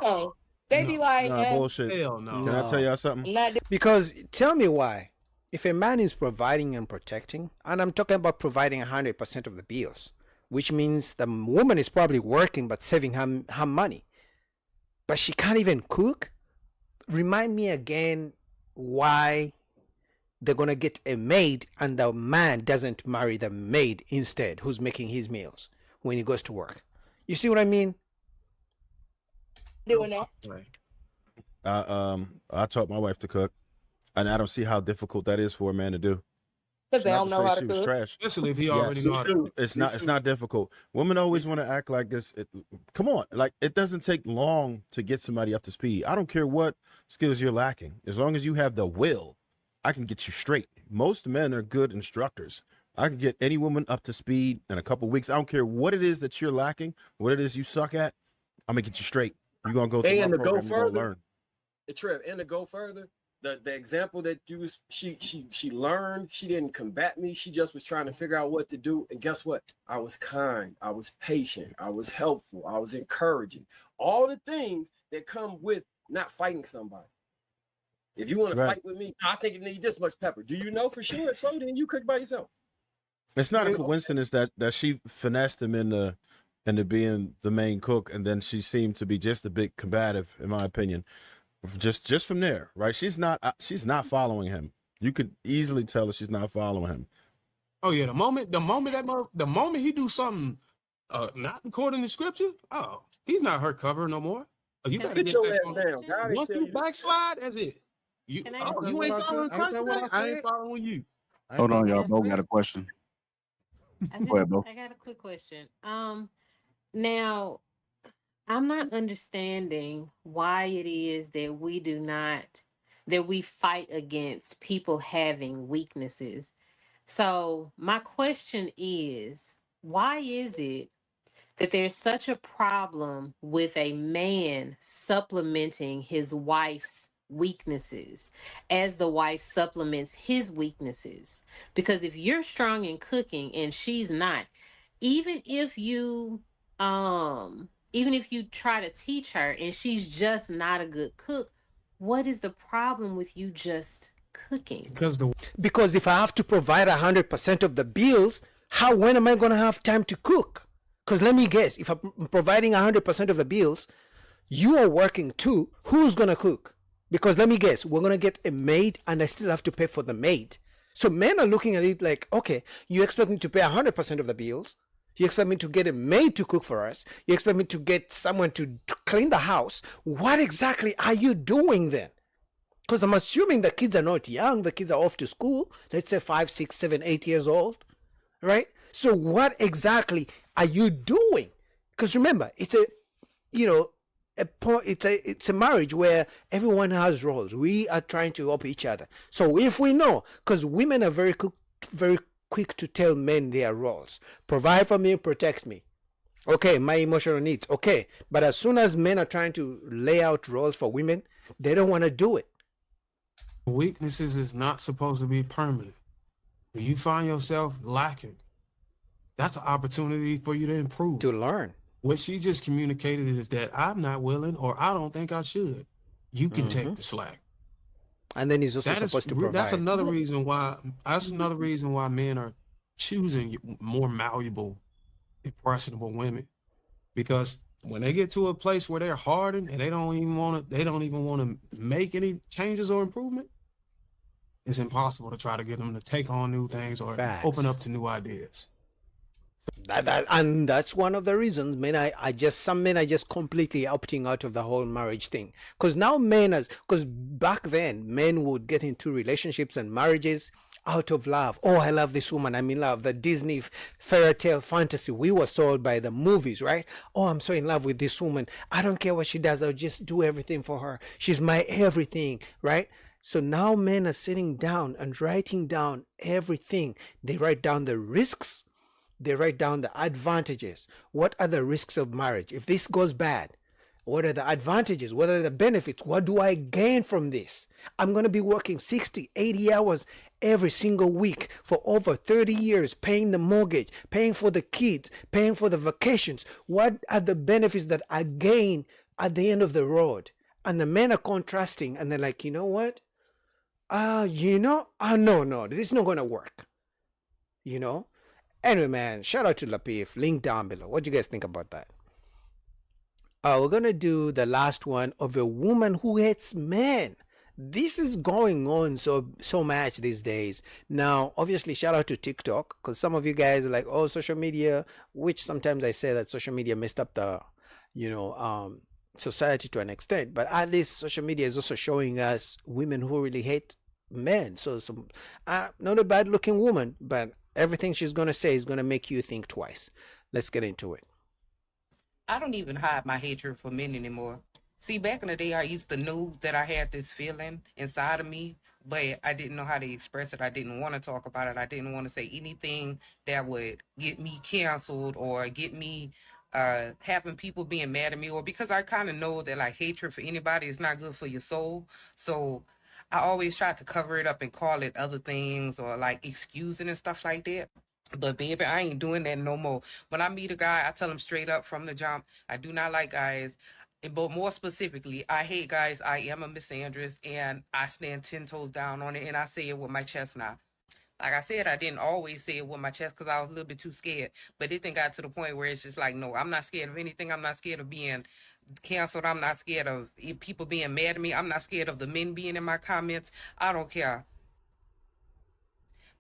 they be like, bullshit. Hell no. Can I tell y'all something? Because tell me why. If a man is providing and protecting, and I'm talking about providing 100% of the bills, which means the woman is probably working but saving her money, but she can't even cook. Remind me again why they're gonna get a maid and the man doesn't marry the maid instead, who's making his meals when he goes to work. You see what I mean? Doing that. I taught my wife to cook, and I don't see how difficult that is for a man to do. Because they don't know how to she was cook. trash. Especially if he already know how to. It's not difficult. Women always want to act like this. Come on, like it doesn't take long to get somebody up to speed. I don't care what skills you're lacking, as long as you have the will. I can get you straight. Most men are good instructors. I can get any woman up to speed in a couple weeks. I don't care what it is that you're lacking, what it is you suck at. I'm gonna get you straight. You're gonna go through my program. You're gonna learn. Trev, and to go further, the example that you was she learned, she didn't combat me, she just was trying to figure out what to do. And guess what? I was kind, I was patient, I was helpful, I was encouraging. All the things that come with not fighting somebody. If you want to fight with me, I think you need this much pepper. Do you know for sure? So then you cook by yourself. It's not a coincidence that she finessed him into being the main cook, and then she seemed to be just a bit combative, in my opinion. Just from there, right? She's not following him. You could easily tell that she's not following him. Oh yeah, the moment he do something not according to scripture, oh, he's not her cover no more. Oh, you gotta Sit get your back ass on. down. God ain't Once tell you you to- backslide, that's it. You Can I oh, ask you ain't what I following said? Christ, Ain't that what man. I I ain't said? following you. Hold on, y'all. That's Bo right. got a question. I Go ahead, Bo. got a quick question. Now I'm not understanding why it is that we fight against people having weaknesses. So my question is, why is it that there's such a problem with a man supplementing his wife's weaknesses as the wife supplements his weaknesses? Because if you're strong in cooking and she's not, even if you try to teach her and she's just not a good cook, what is the problem with you just cooking? Because if I have to provide 100% of the bills, when am I going to have time to cook? Because let me guess, if I'm providing 100% of the bills, you are working too. Who's going to cook? Because let me guess, we're going to get a maid and I still have to pay for the maid. So men are looking at it like, okay, you expect me to pay 100% of the bills. You expect me to get a maid to cook for us. You expect me to get someone to clean the house. What exactly are you doing then? Because I'm assuming the kids are not young. The kids are off to school. Let's say 5, 6, 7, 8 years old, right? So what exactly are you doing? Because remember, it's a marriage where everyone has roles. We are trying to help each other. So if we know, because women are very quick to tell men their roles: provide for me, protect me. Okay, my emotional needs. Okay, but as soon as men are trying to lay out roles for women, they don't want to do it. Weaknesses is not supposed to be permanent. When you find yourself lacking, that's an opportunity for you to improve. To learn. What she just communicated is that I'm not willing, or I don't think I should. You can take the slack. And then he's also supposed to provide. That's another reason why men are choosing more malleable, impressionable women. Because when they get to a place where they're hardened and they don't even want to make any changes or improvement, it's impossible to try to get them to take on new things or open up to new ideas. And that's one of the reasons some men are just completely opting out of the whole marriage thing. Because now because back then men would get into relationships and marriages out of love. Oh, I love this woman, I'm in love. The Disney fairy tale fantasy we were sold by the movies, right? Oh, I'm so in love with this woman, I don't care what she does, I'll just do everything for her, she's my everything, right? So now men are sitting down and writing down everything. They write down the risks, they write down the advantages. What are the risks of marriage? If this goes bad, what are the advantages? What are the benefits? What do I gain from this? I'm going to be working 60, 80 hours every single week for over 30 years, paying the mortgage, paying for the kids, paying for the vacations. What are the benefits that I gain at the end of the road? And the men are contrasting and they're like, you know what? No, this is not going to work. Anyway, man, shout out to Lapif. Link down below. What do you guys think about that? We're going to do the last one of a woman who hates men. This is going on so much these days. Now, obviously, shout out to TikTok, because some of you guys are like, oh, social media, which sometimes I say that social media messed up the, society to an extent. But at least social media is also showing us women who really hate men. So not a bad looking woman, but everything she's going to say is going to make you think twice. Let's get into it. I don't even hide my hatred for men anymore. See, back in the day, I used to know that I had this feeling inside of me, but I didn't know how to express it. I didn't want to talk about it. I didn't want to say anything that would get me canceled or get me having people being mad at me, or because I kind of know that like hatred for anybody is not good for your soul. So I always tried to cover it up and call it other things or like excusing and stuff like that. But baby, I ain't doing that no more. When I meet a guy, I tell him straight up from the jump, I do not like guys. But more specifically, I hate guys. I am a misandrist, and I stand 10 toes down on it, and I say it with my chest now. Like I said, I didn't always say it with my chest because I was a little bit too scared. But it then got to the point where it's just like, no, I'm not scared of anything. I'm not scared of being canceled. I'm not scared of people being mad at me. I'm not scared of the men being in my comments. I don't care.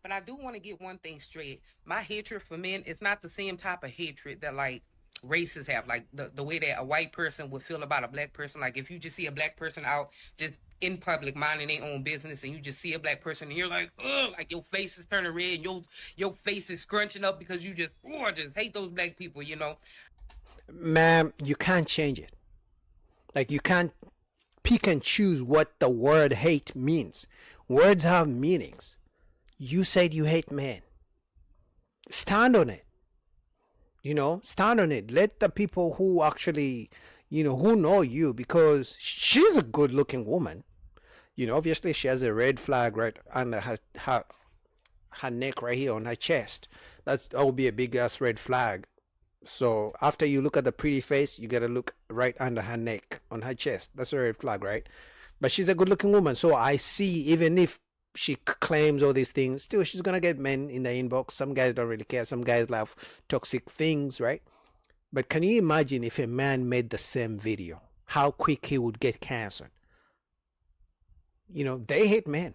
But I do want to get one thing straight. My hatred for men is not the same type of hatred that like races have, like the way that a white person would feel about a black person. Like if you just see a black person out just in public minding their own business and you just see a black person and you're like, ugh, like your face is turning red, your face is scrunching up because you just hate those black people, you know. Ma'am, you can't change it. Like you can't pick and choose what the word hate means. Words have meanings. You said you hate men. Stand on it. You know, stand on it. Let the people who actually, you know, who know you, because she's a good looking woman. You know, obviously she has a red flag right under her neck right here on her chest. That will be a big ass red flag. So after you look at the pretty face, you got to look right under her neck on her chest. That's a red flag, right? But she's a good looking woman. So I see, even if she claims all these things, still she's gonna get men in the inbox. Some guys don't really care. Some guys love toxic things, right? But can you imagine if a man made the same video, how quick he would get canceled? You know, they hate men.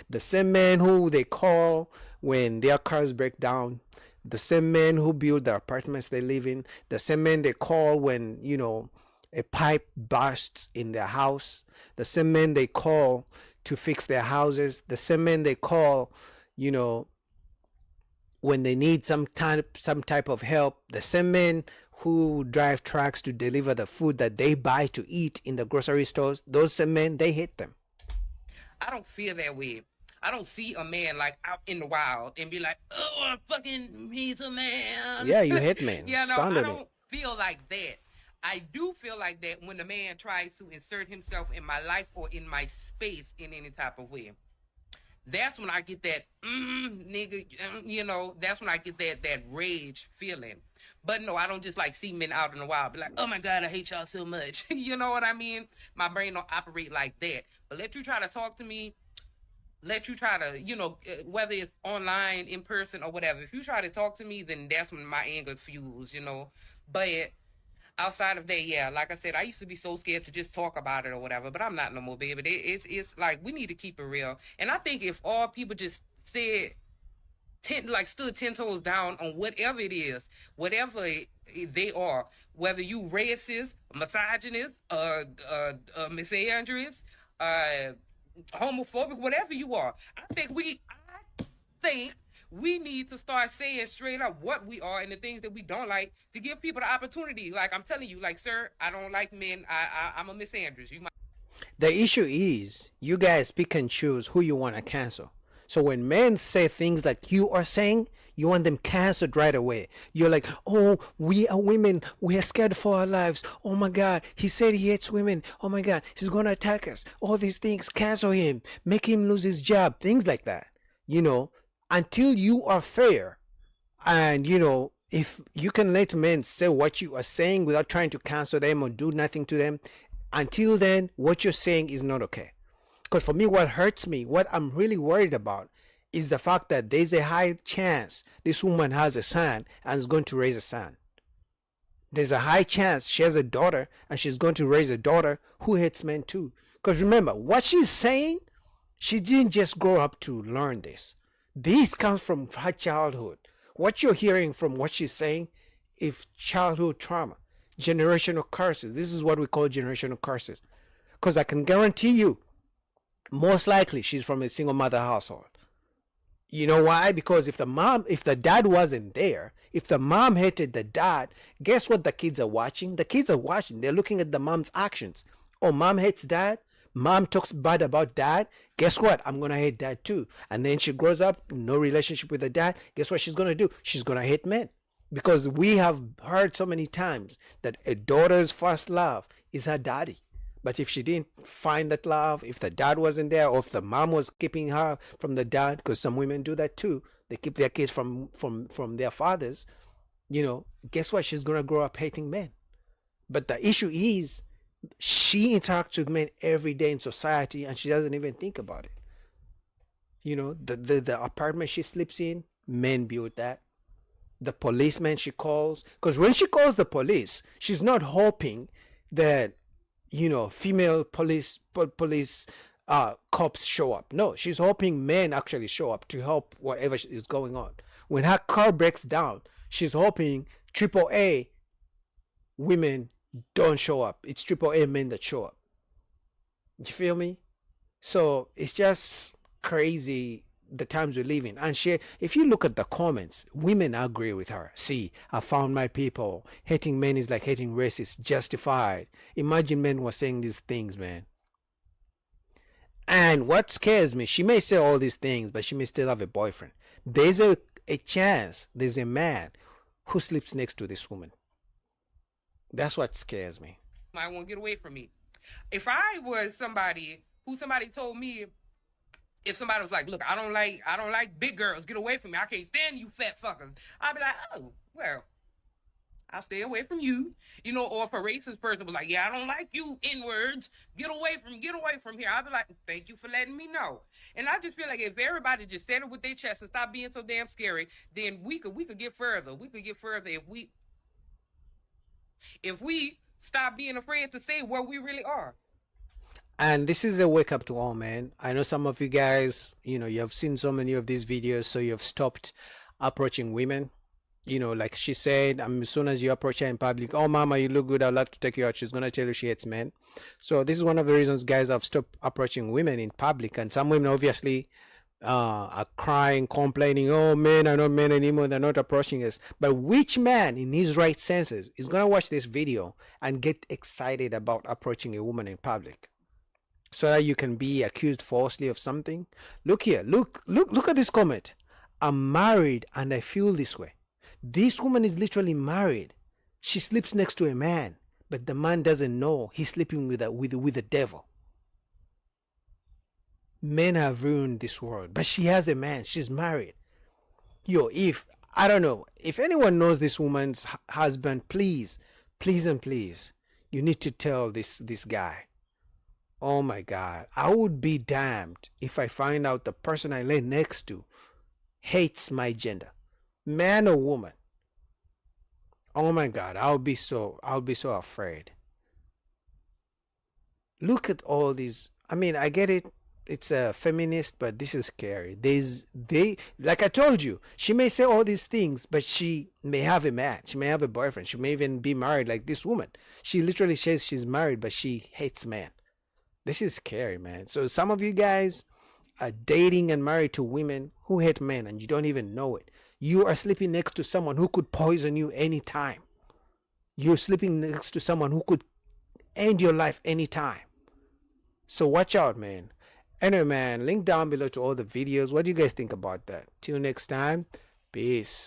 The same men who they call when their cars break down, the same men who build the apartments they live in, the same men they call when, you know, a pipe bursts in their house, the same men they call to fix their houses, the same men they call, you know, when they need some type of help, the same men who drive trucks to deliver the food that they buy to eat in the grocery stores, those same men, they hate them. I don't feel that way. I don't see a man like out in the wild and be like, oh, fucking he's a man. Yeah, you hate men. Yeah, no, I don't feel like that. I do feel like that when the man tries to insert himself in my life or in my space in any type of way. That's when I get that, nigga, you know, that's when I get that rage feeling. But no, I don't just like see men out in the wild, be like, oh my God, I hate y'all so much. You know what I mean? My brain don't operate like that. But let you try to talk to me, let you try to, you know, whether it's online, in person, or whatever. If you try to talk to me, then that's when my anger fuels, you know. But outside of that, yeah, like I said, I used to be so scared to just talk about it or whatever, but I'm not no more, baby. It's like we need to keep it real. And I think if all people just said, stood 10 toes down on whatever it is, whatever they are, whether you racist, misogynist, misandrist, homophobic, whatever you are, I think we need to start saying straight up what we are and the things that we don't like to give people the opportunity. Like I'm telling you, like, sir, I don't like men. I'm a misandrist. You might. The issue is you guys pick and choose who you want to cancel. So when men say things like you are saying, you want them canceled right away. You're like, oh, we are women. We are scared for our lives. Oh my God, he said he hates women. Oh my God, he's going to attack us. All these things, cancel him, make him lose his job, things like that. You know, until you are fair, and you know, if you can let men say what you are saying without trying to cancel them or do nothing to them, until then, what you're saying is not okay. Because for me, what hurts me, what I'm really worried about, is the fact that there's a high chance this woman has a son and is going to raise a son. There's a high chance she has a daughter and she's going to raise a daughter who hates men too. Because remember, what she's saying, she didn't just grow up to learn this. This comes from her childhood. What you're hearing from what she's saying is childhood trauma, generational curses. This is what we call generational curses. Because I can guarantee you, most likely she's from a single mother household. You know why? Because if the dad wasn't there, if the mom hated the dad, guess what the kids are watching? The kids are watching. They're looking at the mom's actions. Oh, mom hates dad. Mom talks bad about dad. Guess what? I'm going to hate dad too. And then she grows up, no relationship with the dad. Guess what she's going to do? She's going to hate men. Because we have heard so many times that a daughter's first love is her daddy. But if she didn't find that love, if the dad wasn't there, or if the mom was keeping her from the dad, because some women do that too, they keep their kids from their fathers, you know, guess what? She's going to grow up hating men. But the issue is, she interacts with men every day in society and she doesn't even think about it. You know, the apartment she sleeps in, men built that. The policeman she calls, because when she calls the police, she's not hoping that, you know, female police cops show up. No, she's hoping men actually show up to help whatever is going on. When her car breaks down, she's hoping AAA women don't show up. It's AAA men that show up. You feel me? So it's just crazy the times we live in. And if you look at the comments, women agree with her. See, I found my people. Hating men is like hating racists. Justified. Imagine men were saying these things, man. And what scares me, she may say all these things, but she may still have a boyfriend. There's a chance there's a man who sleeps next to this woman. That's what scares me. I won't get away from me. If I was somebody told me, if somebody was like, look, I don't like big girls, get away from me, I can't stand you fat fuckers, I'd be like, oh, well, I'll stay away from you. You know, or if a racist person was like, yeah, I don't like you N-words, get away from here, I'd be like, thank you for letting me know. And I just feel like if everybody just said it with their chest and stop being so damn scary, then we could get further. We could get further if we stop being afraid to say where we really are. And this is a wake up to all men. I know some of you guys, you know, you have seen so many of these videos, so you have stopped approaching women. You know, like she said, as soon as you approach her in public, oh mama, you look good, I'd like to take you out. She's gonna tell you she hates men. So this is one of the reasons guys have stopped approaching women in public. And some women obviously are crying, complaining, oh men are not men anymore, they're not approaching us. But which man in his right senses is gonna watch this video and get excited about approaching a woman in public so that you can be accused falsely of something? Look here, look at this comment. I'm married and I feel this way. This woman is literally married. She sleeps next to a man, but the man doesn't know he's sleeping with the devil. Men have ruined this world, but she has a man. She's married. Yo, I don't know, if anyone knows this woman's husband, please, you need to tell this guy. Oh my God, I would be damned if I find out the person I lay next to hates my gender, man or woman. Oh my God, I'll be so afraid. Look at all these. I mean, I get it. It's a feminist, but this is scary. Like I told you, she may say all these things, but she may have a man. She may have a boyfriend. She may even be married like this woman. She literally says she's married, but she hates men. This is scary, man. So some of you guys are dating and married to women who hate men and you don't even know it. You are sleeping next to someone who could poison you anytime. You're sleeping next to someone who could end your life anytime. So watch out, man. Anyway, man, link down below to all the videos. What do you guys think about that? Till next time, peace.